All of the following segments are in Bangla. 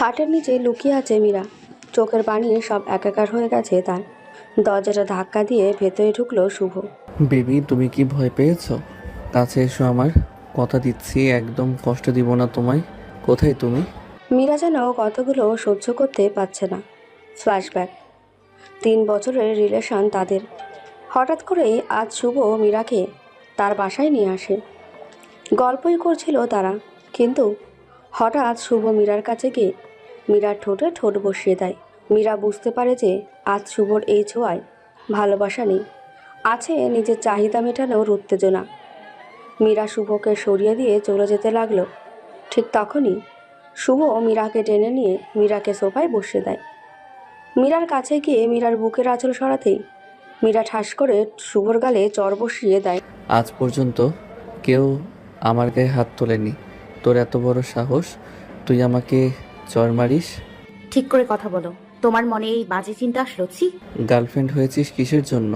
খাটের নিচে লুকিয়ে আছে মীরা। চোখের পানি সব একাকার হয়ে গেছে তার। দরজাটা ধাক্কা দিয়ে ভেতরে ঢুকলো শুভ। বেবি, তুমি কি ভয় পেয়েছো? কাছে এসো আমার। কথা দিচ্ছি একদম কষ্ট দিব না তোমায়। কোথায় তুমি? মীরা যেন কথাগুলো সহ্য করতে পারছে না। ফ্ল্যাশব্যাক। 3 বছরের রিলেশন তাদের। হঠাৎ করেই আজ শুভ মীরাকে তার বাসায় নিয়ে আসে। গল্পই করছিল তারা, কিন্তু হঠাৎ শুভ মীরার কাছে গিয়ে মীরার ঠোঁটে ঠোঁট বসিয়ে দেয়। মীরা বুঝতে পারে যে আজ শুভর এই ছোঁয়ায় ভালোবাসা নেই, আছে নিজের চাহিদা মেটানোর উত্তেজনা। মীরা শুভকে সরিয়ে দিয়ে চলে যেতে লাগলো। ঠিক তখনই শুভ মীরাকে টেনে নিয়ে মীরাকে সোফায় বসিয়ে দেয়। মীরার কাছে গিয়ে মীরার বুকের আঁচল সরাতেই মীরা ঠাস করে শুভর গালে চড় বসিয়ে দেয়। আজ পর্যন্ত কেউ আমার গায়ে হাত তোলেনি। তোর এত বড় সাহস, তুই আমাকে চর মারিস? ঠিক করে কথা বলো। তোমার মনে এই বাজে চিন্তা আসলো? ছি। গার্লফ্রেন্ড হয়েছিস কিসের জন্য?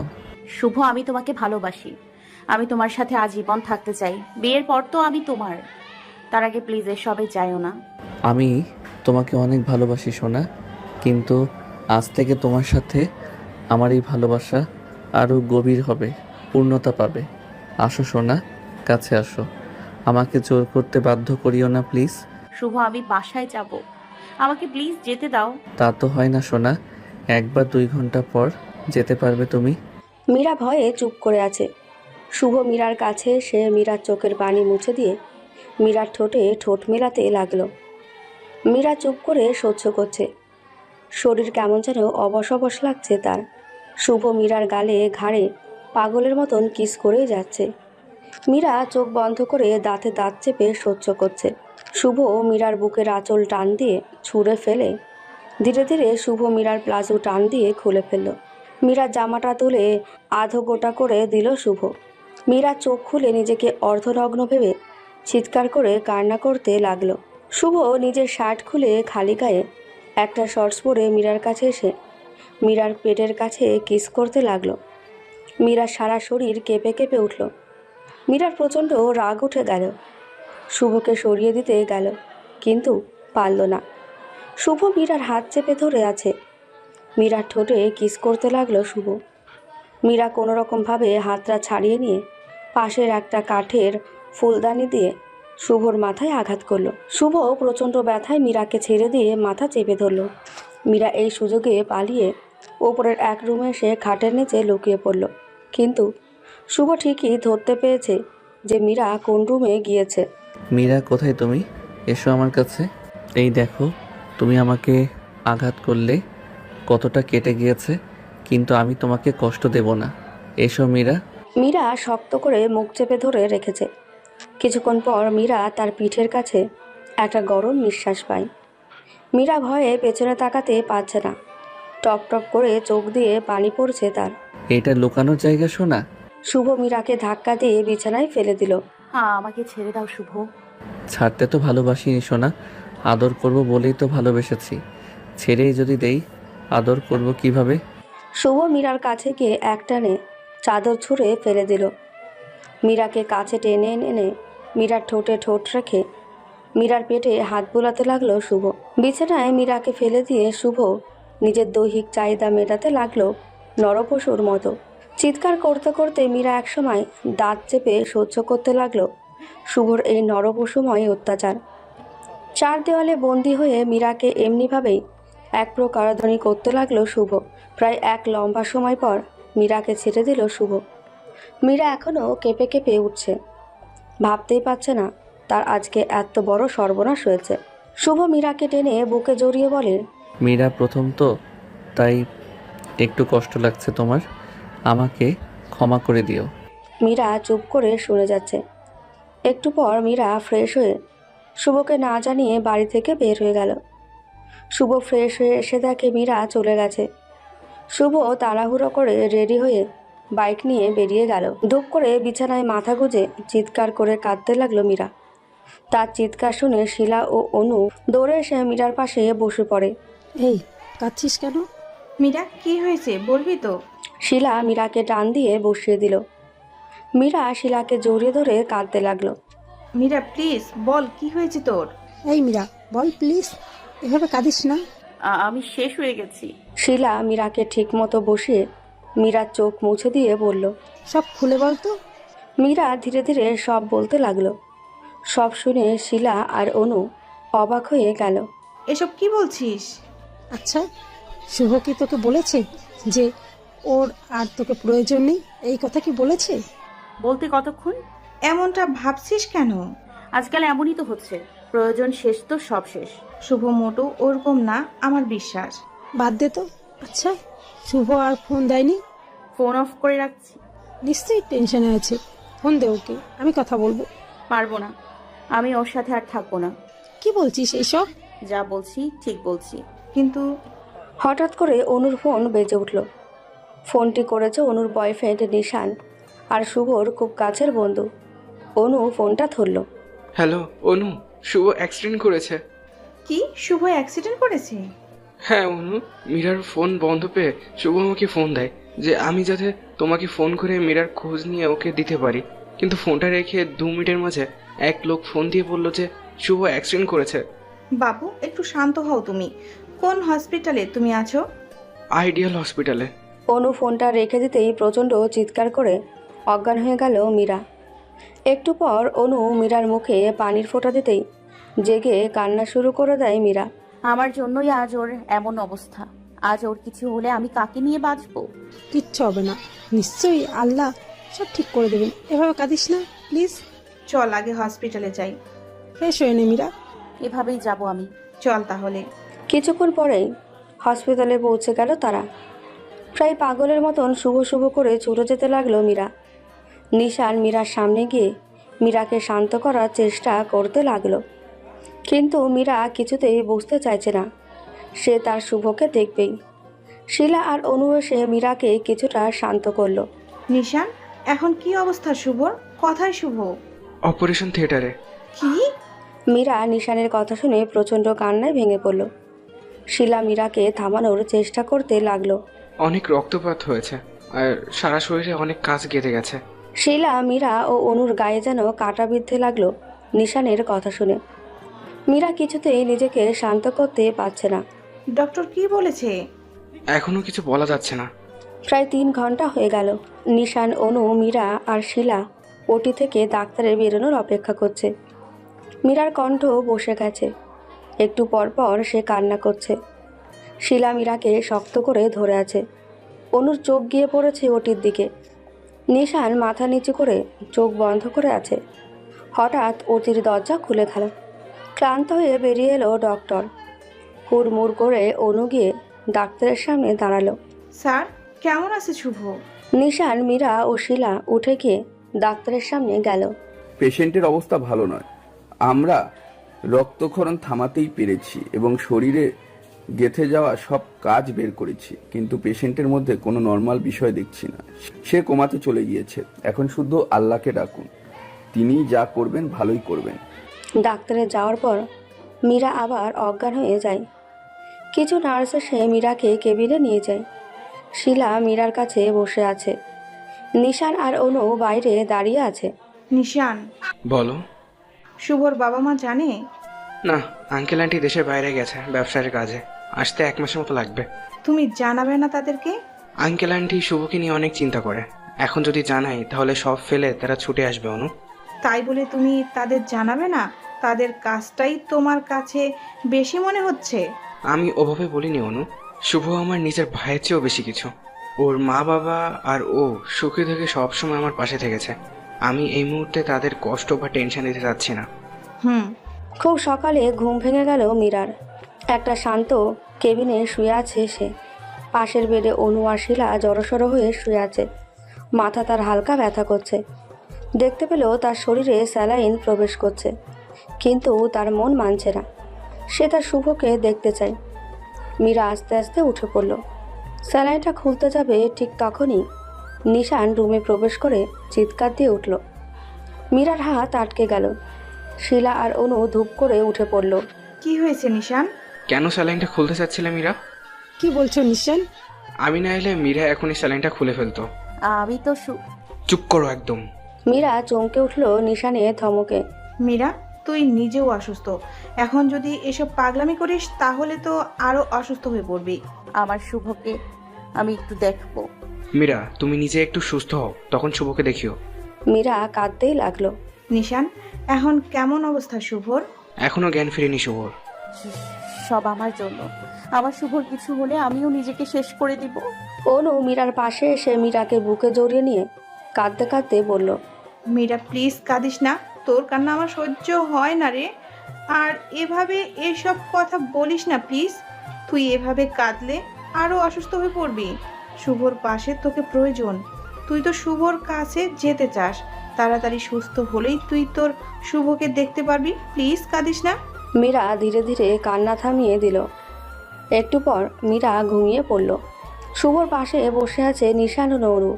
শুভ, আমি তোমাকে ভালোবাসি। আমি তোমার সাথে আজীবন থাকতে চাই। বিয়ের পর তো আমি তোমার। তার আগে প্লিজ এসবে যাইও না। আমি তোমাকে অনেক ভালোবাসি সোনা, কিন্তু আজ থেকে তোমার সাথে আমার এই ভালোবাসা আরও গভীর হবে, পূর্ণতা পাবে। আসো সোনা, কাছে আসো। আমাকে জোর করতে বাধ্য করিও না প্লিজ। শুভ, আমি বাসায় যাব। আমাকে প্লিজ যেতে দাও। তা তো হয় না সোনা, 1 বা 2 ঘন্টা পর যেতে পারবে তুমি। মীরা ভয়ে চুপ করে আছে। শুভ মীরার কাছে এসে মীরার চোখের পানি মুছে দিয়ে মীরার ঠোঁটে ঠোঁট মেলাতে লাগলো। মীরা চুপ করে সহ্য করছে। শরীর কেমন যেন অবশ অবশ লাগছে তার। শুভ মীরার গালে ঘাড়ে পাগলের মতন কিস করেই যাচ্ছে। মীরা চোখ বন্ধ করে দাঁতে দাঁত চেপে সহ্য করছে। শুভ মীরার বুকের আঁচল টান দিয়ে ছুঁড়ে ফেলে ধীরে ধীরে শুভ মীরার প্লাজো টান দিয়ে খুলে ফেলল। মীরার জামাটা তুলে আধো গোটা করে দিল শুভ। মীরা চোখ খুলে নিজেকে অর্ধনগ্ন ভেবে চিৎকার করে কান্না করতে লাগলো। শুভ নিজের শার্ট খুলে খালি গায়ে একটা শর্টস পরে মীরার কাছে এসে মীরার পেটের কাছে কিস করতে লাগলো। মীরার সারা শরীর কেঁপে কেঁপে উঠল। মীরার প্রচণ্ড রাগ উঠে গেল। শুভকে সরিয়ে দিতে গেল, কিন্তু পারল না। শুভ মীরার হাত চেপে ধরে আছে। মীরার ঠোঁটে কিস করতে লাগলো শুভ। মীরা কোনো রকমভাবে হাতটা ছাড়িয়ে নিয়ে পাশের একটা কাঠের ফুলদানি দিয়ে শুভর মাথায় আঘাত করলো। শুভ প্রচণ্ড ব্যথায় মীরাকে ছেড়ে দিয়ে মাথা চেপে ধরল। মীরা এই সুযোগে পালিয়ে ওপরের এক রুমে এসে খাটের নিচে লুকিয়ে পড়ল। কিন্তু শুভ ঠিকই ধরতে পেয়েছে যে মীরা কোন রুমে গিয়েছে। মীরা, কোথায় তুমি? এসো আমার কাছে। এই দেখো, তুমি আমাকে আঘাত করলে, কতটা কেটে গিয়েছে, কিন্তু আমি তোমাকে কষ্ট দেব না। এসো মীরা। মীরা শক্ত করে মুখ চেপে ধরে রেখেছে। কিছুক্ষণ পর মীরা তার পিঠের কাছে একটা গরম নিঃশ্বাস পায়। মীরা ভয়ে পেছনে তাকাতে পারছে না। টপ টপ করে চোখ দিয়ে পানি পড়ছে তার। এইটা লুকানোর জায়গা সোনা? শুভ মীরাকে ধাক্কা দিয়ে বিছানায় ফেলে দিল। হ্যাঁ, আমাকে ছেড়ে দাও শুভ। ছাড়তে তো ভালোবাসিনি সোনা, আদর করব বলেই তো ভালোবেসেছি। ছেড়েই যদি দেই, আদর করব কিভাবে? শুভ মীরার কাছে গিয়ে একটানে চাদর ছুঁড়ে ফেলে দিল। মীরাকে কাছে টেনে এনে মীরার ঠোঁটে ঠোঁট রেখে মীরার পেটে হাত বোলাতে লাগলো শুভ। বিছানায় মীরাকে ফেলে দিয়ে শুভ নিজের দৈহিক চাহিদা মেটাতে লাগলো নরপশুর মতো। চিৎকার করতে করতে মীরা একসময় দাঁত চেপে সহ্য করতে লাগলো শুভর এই নরপশুময় অত্যাচার। 4 দেওয়ালে বন্দি হয়ে মীরাকে এমনিভাবেই এক প্রকার ধ্বনি করতে লাগলো শুভ। প্রায় এক লম্বা সময় পর মীরাকে ছেড়ে দিল শুভ। মীরা এখনও কেঁপে কেঁপে উঠছে। ভাবতেই পারছে না তার আজকে এত বড় সর্বনাশ হয়েছে। শুভ মীরাকে টেনে বুকে জড়িয়ে বলে, মীরা, প্রথম তো, তাই একটু কষ্ট লাগছে তোমার। আমাকে ক্ষমা করে দিও। মীরা চুপ করে শুনে যাচ্ছে। একটু পর মীরা ফ্রেশ হয়ে শুভকে না জানিয়ে বাড়ি থেকে বের হয়ে গেল। শুভ ফ্রেশ হয়ে এসে দেখে মীরা চলে গেছে। শুভ তাড়াহুড়ো করে রেডি হয়ে বাইক নিয়ে বেরিয়ে গেল। ধূপ করে বিছানায় মাথা গুঁজে চিৎকার করে কাঁদতে লাগলো মীরা। তার চিৎকার শুনে শিলা ও অনু দৌড়ে এসে মীরার পাশে বসে পড়ে। এই, কাঁদছিস কেন? মীরা, কি হয়েছে বলবি তো? শিলা মীরাকে টান দিয়ে বসিয়ে দিল। মীরা শিলাকে জড়িয়ে ধরে কাঁদতে লাগলো। মীরা প্লিজ বল, কি হয়েছে তোর? এই মীরা, বল প্লিজ। এভাবে কাঁদিস না। আমি শেষ হয়ে গেছি। শিলা মীরাকে ঠিকমতো বসিয়ে মীরার চোখ মুছে দিয়ে বলল। সব খুলে বল তো। মীরা ধীরে ধীরে সব বলতে লাগলো। সব শুনে শিলা আর অনু অবাক হয়ে গেল। এসব কি বলছিস? আচ্ছা, শুভ কি তোকে বলেছে যে ওর আর তোকে প্রয়োজন নেই? এই কথা কি বলেছে? বলতে কতক্ষণ? এমনটা ভাবছিস কেন? আজকাল এমনই তো হচ্ছে, প্রয়োজন শেষ তো সব শেষ। শুভ মোটো ওরকম না, আমার বিশ্বাস। বাদ দে তো। আচ্ছা, শুভ আর ফোন দেয়নি? ফোন অফ করে রাখছি। নিশ্চয়ই টেনশনে আছে। ফোন দে ওকে, আমি কথা বলবো। পারবো না, আমি ওর সাথে আর থাকবো না। কি বলছিস এইসব? যা বলছি ঠিক বলছি। কিন্তু হঠাৎ করে অনুর ফোন বেজে উঠল। ফোনটি করেছে অনুর বয়ফ্রেন্ড নিশান আর শুভর খুব কাছের বন্ধু। অনু ফোনটা ধরল। হ্যালো অনু, শুভ অ্যাক্সিডেন্ট করেছে। কি, শুভ অ্যাক্সিডেন্ট করেছে? হ্যাঁ অনু, মীরার ফোন বন্ধ পেয়ে শুভ আমাকে ফোন দেয় যে আমি যাতে তোমাকে ফোন করে মীরার খোঁজ নিয়ে ওকে দিতে পারি, কিন্তু ফোনটা রেখে 2 মিনিটের মাঝে এক লোক ফোন দিয়ে বলল যে শুভ অ্যাক্সিডেন্ট করেছে। বাবু, একটু শান্ত হও তুমি। কোন হসপিটালে তুমি আছো? আইডিয়াল হসপিটালে। অনু ফোনটা রেখে দিতেই প্রচণ্ড চিৎকার করে অজ্ঞান হয়ে গেল মীরা। একটু পর অনু মীরার মুখে পানির ফোঁটা দিতেই জেগে কান্না শুরু করে দেয় মীরা। আমার জন্যই আজ ওর এমন অবস্থা। আজ ওর কিছু হলে আমি কাকে নিয়ে বাঁচবো? কিচ্ছু হবে না, নিশ্চয়ই আল্লাহ সব ঠিক করে দেবেন। এভাবে কাঁদিস না প্লিজ। চল আগে হসপিটালে যাই। ফ্রেশ হয়ে নে মীরা। এভাবেই যাব আমি। চল তাহলে। কিছুক্ষণ পরেই হসপিটালে পৌঁছে গেল তারা। প্রায় পাগলের মতন শুভ শুভ করে ছুটে যেতে লাগলো মীরা। নিশান মীরার সামনে গিয়ে মীরাকে শান্ত করার চেষ্টা করতে লাগলো, কিন্তু মীরা কিছুতেই বুঝতে চাইছে না সে তার শুভকে দেখবেই। শিলা আর অনু এসে মীরাকে কিছুটা শান্ত করলো। নিশান, এখন কি অবস্থা শুভর? কোথায় শুভ? অপারেশন থিয়েটারে। কি? মীরা নিশানের কথা শুনে প্রচণ্ড কান্নায় ভেঙে পড়ল। শিলা মীরাকে থামানোর চেষ্টা করতে লাগলো। অনেক রক্তপাত হয়েছে আর সারা শরীরে অনেক কাজ গেঁথে গেছে। শিলা মীরা ও অনুর গায়ে যেন কাঁটা বিঁধতে লাগলো নিশানের কথা শুনে। মীরা কিছুতেই নিজেকে শান্ত করতে পারছে না। ডক্টর কি বলেছে? এখনো কিছু বলা যাচ্ছে না। প্রায় 3 ঘন্টা হয়ে গেল। নিশান, অনু, মীরা আর শিলা ওটি থেকে ডাক্তারের বেরোনোর অপেক্ষা করছে। মীরার কণ্ঠ বসে গেছে। একটু পর পর সে কান্না করছে। শিলা মীরাকে শক্ত করে ধরে আছে। অনুর চোখ গিয়ে পড়েছে ওটির দিকে। নিশান মাথা নিচু করে চোখ বন্ধ করে আছে। হঠাৎ ওটির দরজা খুলে গেল। ক্লান্ত হয়ে বেরিয়ে এলো ডক্টর। হুড়মুড় করে অনু গিয়ে ডাক্তারের সামনে দাঁড়ালো। স্যার, কেমন আছে শুভ? নিশান, মীরা ও শিলা উঠে গিয়ে ডাক্তারের সামনে গেল। পেশেন্টের অবস্থা ভালো নয়। আমরা রক্তক্ষরণ থামাতেই পেরেছি এবং শরীরে গেঁথে যাওয়া সব কাজ বের করেছি, কিন্তু পেশেন্টের মধ্যে কোনো নর্মাল বিষয় দেখছি না। সে কোমাতে চলে গিয়েছে। এখন শুধু আল্লাহকে ডাকুন, তিনি যা করবেন ভালোই করবেন। ডাক্তারে যাওয়ার পর মীরা আবার অজ্ঞান হয়ে যায়। কিছু নার্স এসে মীরাকে কেবিনে নিয়ে যায়। শিলা মীরার কাছে বসে আছে। নিশান আর অনু বাইরে দাঁড়িয়ে আছে। নিশান, বলো। শুভর বাবা মা জানে? না, আঙ্কেল আন্টি দেশের বাইরে গেছে ব্যবসার কাজে, আসতে 1 মাসের মতো লাগবে। তুমি জানাবে না তাদেরকে? আঙ্কেল আন্টি শুভকে নিয়ে অনেক চিন্তা করে, এখন যদি জানাই তাহলে সব ফেলে তারা ছুটে আসবে অনু। তাই বলে তুমি তাদের জানাবে না? তাদের কাজটাই তোমার কাছে বেশি মনে হচ্ছে? আমি ওভাবে বলিনি অনু। শুভ আমার নিজের ভাইয়ের চেয়েও বেশি কিছু। ওর মা বাবা আর ও সুখে থেকে সবসময় আমার পাশে থেকেছে। আমি এই মুহূর্তে তাদের কষ্ট বা টেনশন দিতে চাচ্ছি না। খুব সকালে ঘুম ভেঙে গেল মীরার। একটা শান্ত কেবিনে শুয়ে আছে সে। পাশের বেডে অনু আর শিলা জড়সড় হয়ে শুয়ে আছে। মাথা তার হালকা ব্যথা করছে। দেখতে পেল তার শরীরে স্যালাইন প্রবেশ করছে, কিন্তু তার মন মানছে না। সে তার শুভকে দেখতে চায়। মীরা আস্তে আস্তে উঠে পড়ল। স্যালাইনটা খুলতে যাবে ঠিক তখনই নিশান রুমে প্রবেশ করে চিৎকার দিয়ে উঠল। মীরার হাত আটকে গেল। শিলা আর অনু ধূপ করে উঠে পড়ল। কি হয়েছে নিশান? কেন স্যালাইনটা খুলতে চাচ্ছিলে মীরা? কি বলছো নিশান? আমি না এলে মীরা এখনই স্যালাইনটা খুলে ফেলতো। আমি তো চুপ করো একদম। মীরা চমকে উঠল নিশানের ধমকে। মীরা, তুই নিজেও অসুস্থ। এখন যদি এসব পাগলামি করিস তাহলে তো আরো অসুস্থ হয়ে পড়বি। আমার শুভকে আমি একটু দেখবো। মীরা, তুমি নিজে একটু সুস্থ হও, তখন শুভকে দেখিও। মীরা কাঁদতেই লাগলো। নিশান, এখন কেমন অবস্থা শুভর? এখনো জ্ঞান ফিরেনি শুভর। সব আমার জন্য। আমার শুভর কিছু হলে আমিও নিজেকে শেষ করে দিব। অনু মীরার পাশে এসে মীরাকে বুকে জড়িয়ে নিয়ে কাঁদতে কাঁদতে বলল, মীরা প্লিজ কাঁদিস না, তোর কান্না আমার সহ্য হয় না রে। আর এভাবে এসব কথা বলিস না প্লিজ। তুই এভাবে কাঁদলে আরো অসুস্থ হয়ে পড়বি। শুভর পাশে তোকে প্রয়োজন। তুই তো শুভর কাছে যেতে চাস। তাড়াতাড়ি সুস্থ হলেই তুই তোর শুভকে দেখতে পারবি। প্লিজ কাঁদিস না। মীরা ধীরে ধীরে কান্না থামিয়ে দিল। একটু পর মীরা ঘুমিয়ে পড়ল। শুভর পাশে বসে আছে নিশান ও নৌরু।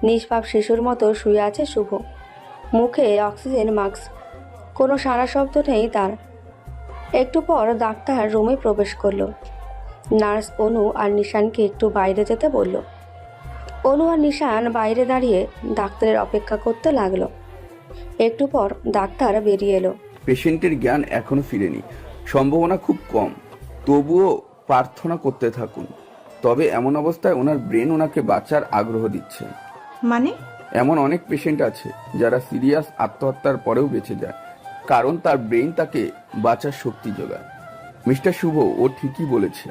নিষ্পাপ শিশুর মতো শুয়ে আছে শুভ, মুখে অক্সিজেন মাস্ক। কোনো সারা শব্দ নেই তার। একটু পর ডাক্তার রুমে প্রবেশ করলো। নার্স অনু আর নিশানকে একটু বাইরে যেতে বলল। অনু আর নিশান বাইরে দাঁড়িয়ে ডাক্তারের অপেক্ষা করতে লাগলো। একটু পর ডাক্তার বেরিয়ে এলো। পেশেন্টের জ্ঞান এখনো ফিরেনি, সম্ভাবনা খুব কম, তবুও প্রার্থনা করতে থাকুন। তবে এমন অবস্থায় ওনার ব্রেন ওনাকে বাঁচার আগ্রহ দিচ্ছে। মানে? এমন অনেক পেশেন্ট আছে যারা সিরিয়াস আত্মহত্যার পরেও বেঁচে যায়, কারণ তার ব্রেন তাকে বাঁচার শক্তি যোগায়। মিস্টার শুভ ও ঠিকই বলেছে,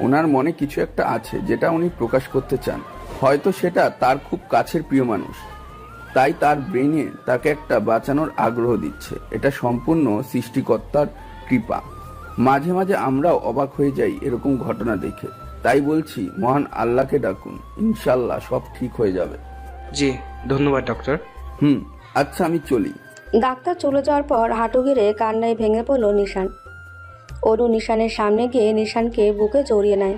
ওনার মনে কিছু একটা আছে যেটা উনি প্রকাশ করতে চান। হয়তো সেটা তার খুব কাছের প্রিয় মানুষ, তাই তার ব্রেনে তাকে একটা বাঁচানোর আগ্রহ দিচ্ছে। এটা সম্পূর্ণ সৃষ্টিকর্তার কৃপা। মাঝে মাঝে আমরাও অবাক হয়ে যাই এরকম ঘটনা দেখে। তাই বলছি, মহান আল্লাহকে ডাকুন, ইনশাল্লাহ সব ঠিক হয়ে যাবে। জি, ধন্যবাদ ডক্টর। আচ্ছা, আমি চলি। ডাক্তার চলে যাওয়ার পর হাঁটু গেড়ে কান্নায় ভেঙে পড়ল নিশান। অনু নিশানের সামনে গিয়ে নিশানকে বুকে জড়িয়ে নেয়।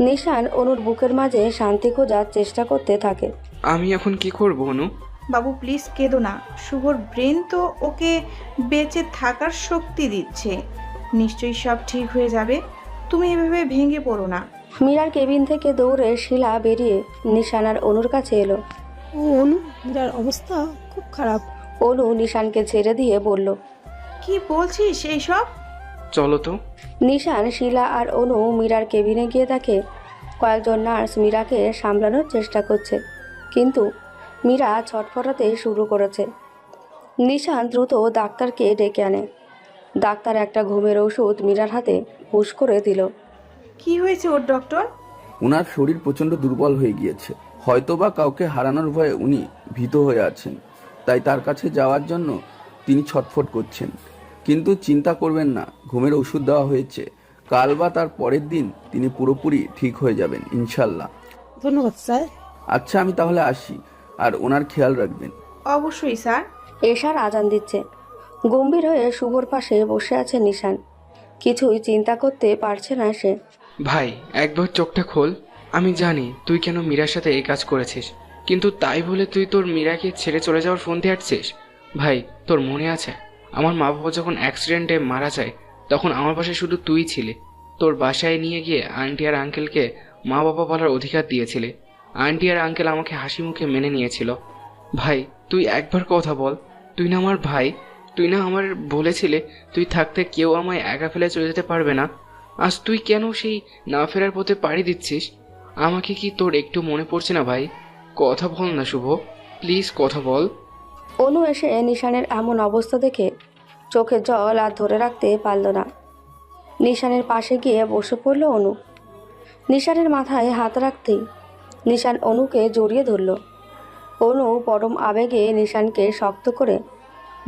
নিশান অনুর বুকের মাঝে শান্তি খোঁজার চেষ্টা করতে থাকে। আমি এখন কি করব অনু? বাবু প্লিজ কেঁদো না। শুভর ব্রেন তো ওকে বেঁচে থাকার শক্তি দিচ্ছে। নিশ্চয়ই সব ঠিক হয়ে যাবে। তুমি এভাবে ভেঙে পড়ো না। মীরার কেবিন থেকে দৌড়ে শিলা বেরিয়ে নিশান আর অনুর কাছে এলো। ও অনু, মীরার অবস্থা খুব খারাপ। অনু নিশানকে ছেড়ে দিয়ে বলল, কি বলছিস এইসব? চলো তো। নিশান, শিলা আর অনু মীরার কেবিনে গিয়ে দেখে কয়েকজন নার্স মীরাকে সামলানোর চেষ্টা করছে, কিন্তু মীরা ছটফটাতে শুরু করেছে। নিশান দ্রুত ডাক্তারকে ডেকে আনে। ডাক্তার একটা ঘুমের ওষুধ মীরার হাতে পুশ করে দিল। কি হয়েছে ওর ডক্টর? ওনার শরীর প্রচন্ড দুর্বল হয়ে গিয়েছে, হয়তোবা কাউকে হারানোর ভয়ে উনি ভীত হয়ে আছেন, তাই তার কাছে যাওয়ার জন্য তিনি ছটফট করছেন। কিন্তু চিন্তা করবেন না, ঘুমের ওষুধ দেওয়া হয়েছে, কাল বা তার পরের দিন তিনি পুরোপুরি ঠিক হয়ে যাবেন ইনশাল্লাহ। ধন্যবাদ স্যার। আচ্ছা, আমি তাহলে আসি, আর ওনার খেয়াল রাখবেন। অবশ্যই স্যার। এশার আজান দিচ্ছে। গম্ভীর হয়ে শুভর পাশে বসে আছে নিশান। কিছুই চিন্তা করতে পারছে না সে। ভাই, একবার চোখটা খোল। আমি জানি তুই কেন মীরার সাথে এই কাজ করেছিস, কিন্তু তাই বলে তুই তোর মীরাকে ছেড়ে চলে যাওয়ার ফোন দিয়ে হাঁটছিস। ভাই, তোর মনে আছে আমার মা বাবা যখন অ্যাক্সিডেন্টে মারা যায়, তখন আমার পাশে শুধু তুই ছিলি। তোর বাসায় নিয়ে গিয়ে আন্টি আর আঙ্কেলকে মা বাবা বলার অধিকার দিয়েছিলি। আন্টি আর আঙ্কেল আমাকে হাসি মুখে মেনে নিয়েছিল। ভাই, তুই একবার কথা বল, তুই না আমার ভাই? তুই না আমার বলেছিলে তুই থাকতে কেউ আমায় একা ফেলে চলে যেতে পারবে না? আজ তুই কেন সেই না ফেরার পথে পাড়ি দিচ্ছিস? আমাকে কি তোর একটু মনে পড়ছে না ভাই? কথা বল না শুভ, প্লিজ কথা বল। অনু এসে নিশানের এমন অবস্থা দেখে চোখের জল আর ধরে রাখতে পারল না। নিশানের পাশে গিয়ে বসে পড়ল অনু। নিশানের মাথায় হাত রাখতেই নিশান অনুকে জড়িয়ে ধরল। অনু পরম আবেগে নিশানকে শক্ত করে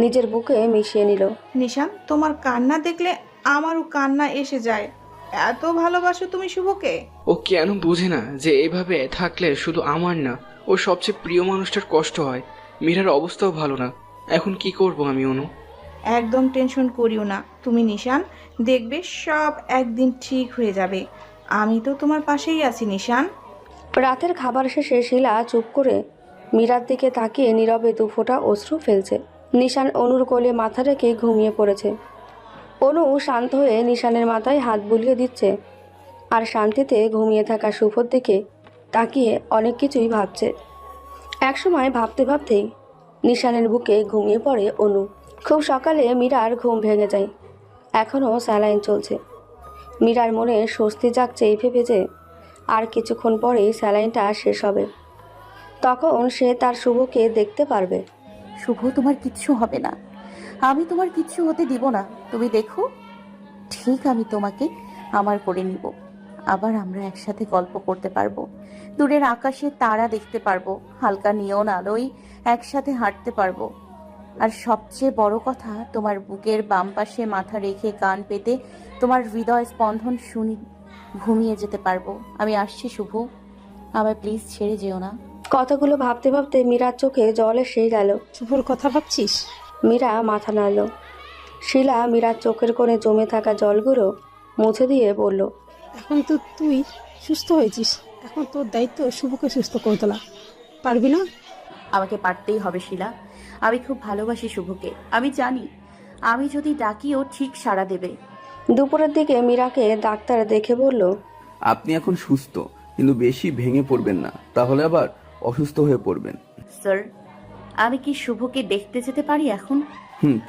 নিজের বুকে মিশিয়ে নিল। নিশান, তোমার কান্না দেখলে আমারও কান্না এসে যায়। এত ভালোবাসো তুমি শুভকে? ও কেন বোঝে না যে এভাবে থাকলে শুধু আমার না, ওর সবচেয়ে প্রিয় মানুষটার কষ্ট হয়। মীরার অবস্থাও ভালো না। এখন কি করব আমি অনু? একদম টেনশন করিও না তুমি নিশান, দেখবে সব একদিন ঠিক হয়ে যাবে। আমি তো তোমার পাশেই আছি নিশান। রাতের খাবার শেষে শিলা চুপ করে মীরার দিকে তাকিয়ে নীরবে দুফোঁটা অশ্রু ফেলছে। নিশান অনুর কোলে মাথা রেখে ঘুমিয়ে পড়েছে। অনু শান্ত হয়ে নিশানের মাথায় হাত বুলিয়ে দিচ্ছে আর শান্তিতে ঘুমিয়ে থাকা শুভর দিকে তাকিয়ে অনেক কিছুই ভাবছে। একসময় ভাবতে ভাবতেই নিশানের বুকে ঘুমিয়ে পড়ে অনু। খুব সকালে মীরার ঘুম ভেঙে যায়। এখনও স্যালাইন চলছে। মীরার মনে স্বস্তি জাগছে এই ভেবে যে আর কিছুক্ষণ পরেই স্যালাইনটা শেষ হবে। তখন সে তার শুভকে দেখতে পারবে। শুভ, তোমার কিচ্ছু হবে না। আমি তোমার কিচ্ছু হতে দিব না। তুমি দেখো, ঠিক আমি তোমাকে আমার করে নিব। আবার আমরা একসাথে গল্প করতে পারবো, দূরের আকাশে তারা দেখতে পারবো, হালকা নিয়ন আলোয় একসাথে হাঁটতে পারবো। আর সবচেয়ে বড় কথা, তোমার বুকের বাম পাশে মাথা রেখে কান পেতে তোমার হৃদয় স্পন্দন শুনি ঘুমিয়ে যেতে পারবো। আমি আসছি শুভ, আমায় প্লিজ ছেড়ে যেও না। কথাগুলো ভাবতে ভাবতে মীরার চোখে জল এসে গেল। শুভর কথা ভাবছিস? মীরা মাথা নাড়ল। শিলা মীরার চোখের কোণে জমে থাকা জলগুলো মুছে দিয়ে বলল, এখন তো তুই সুস্থ হয়েছিস, এখন তোর দায়িত্ব শুভকে সুস্থ করে তোলা। পারবি না? আমাকে পারতেই হবে শিলা। আমি খুব ভালোবাসি শুভকে। আমি জানি আমি যদি ডাকি ও ঠিক সাড়া দেবে। দুপুরের দিকে মীরাকে ডাক্তার দেখে বলল, আপনি এখন সুস্থ, কিন্তু বেশি ভেঙে পড়বেন না, তাহলে আবার অসুস্থ হয়ে পড়বেন। স্যার, আমি কি শুভকে দেখতে যেতে পারি এখন?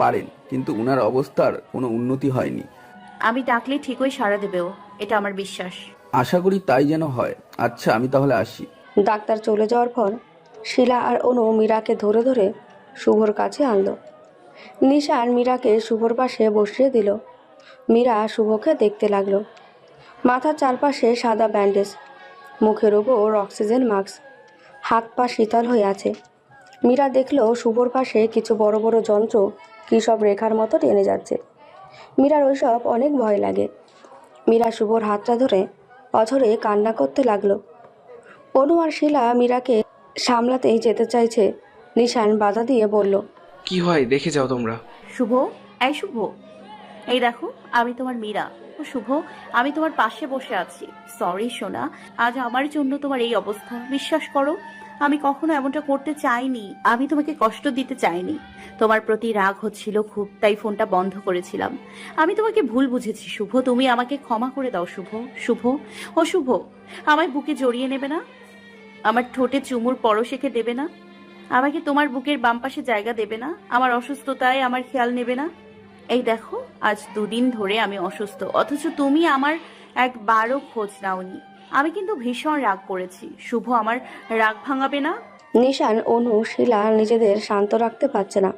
পারেন, কিন্তু উনার অবস্থার কোনো উন্নতি হয়নি। আমি ডাকলে ঠিকই সাড়া দেবে ও, এটা আমার বিশ্বাস। আশা করি তাই যেন হয়। আচ্ছা, আমি তাহলে আসি। ডাক্তার চলে যাওয়ার পর শিলা আর অনু মীরাকে ধরে ধরে শুভর কাছে আনলো। নিশান মীরাকে শুভর পাশে বসিয়ে দিল। মীরা শুভকে দেখতে লাগলো। মাথার চারপাশে সাদা ব্যান্ডেজ, মুখের ওপর অক্সিজেন মাস্ক, হাত পা শীতল হয়ে আছে। মীরা দেখলো শুভর পাশে কিছু বড় বড় যন্ত্র কী সব রেখার মতো টেনে যাচ্ছে। মীরার ওইসব অনেক ভয় লাগে। মীরা শুভর হাতটা ধরে অঝরে কান্না করতে লাগলো। অনু আর শিলা মীরাকে সামলাতেই যেতে চাইছে। নিশান বাধা দিয়ে বলল, কি হয় দেখে যাও তোমরা। শুভ, এই শুভ, এই দেখো আমি তোমার মীরা। ও শুভ, আমি তোমার পাশে বসে আছি। সরি সোনা, আজ আমার জন্য তোমার এই অবস্থা। বিশ্বাস করো, আমি কখনো এমনটা করতে চাইনি। আমি তোমাকে কষ্ট দিতে চাইনি। তোমার প্রতি রাগ হচ্ছিল খুব, তাই ফোনটা বন্ধ করেছিলাম। আমি তোমাকে ভুল বুঝেছি শুভ, তুমি আমাকে ক্ষমা করে দাও শুভ। শুভ, ও শুভ, আমায় বুকে জড়িয়ে নেবে না? আমার ঠোঁটে চুমুর পরশ এঁকে দেবে না? আমাকে তোমার বুকের বাম পাশে জায়গা দেবে না? আমার অসুস্থতায় আমার খেয়াল নেবে না? এই দেখো, আজ 2 দিন ধরে আমি অসুস্থ, অথচ তুমি আমার একবারও খোঁজ নাওনি। আমি কিন্তু ভীষণ রাগ করেছি। শুভ, আমার রাগ ভাঙাবে না? নিশান, অনু, শিলা নিজেদের শান্ত রাখতে পারছে না।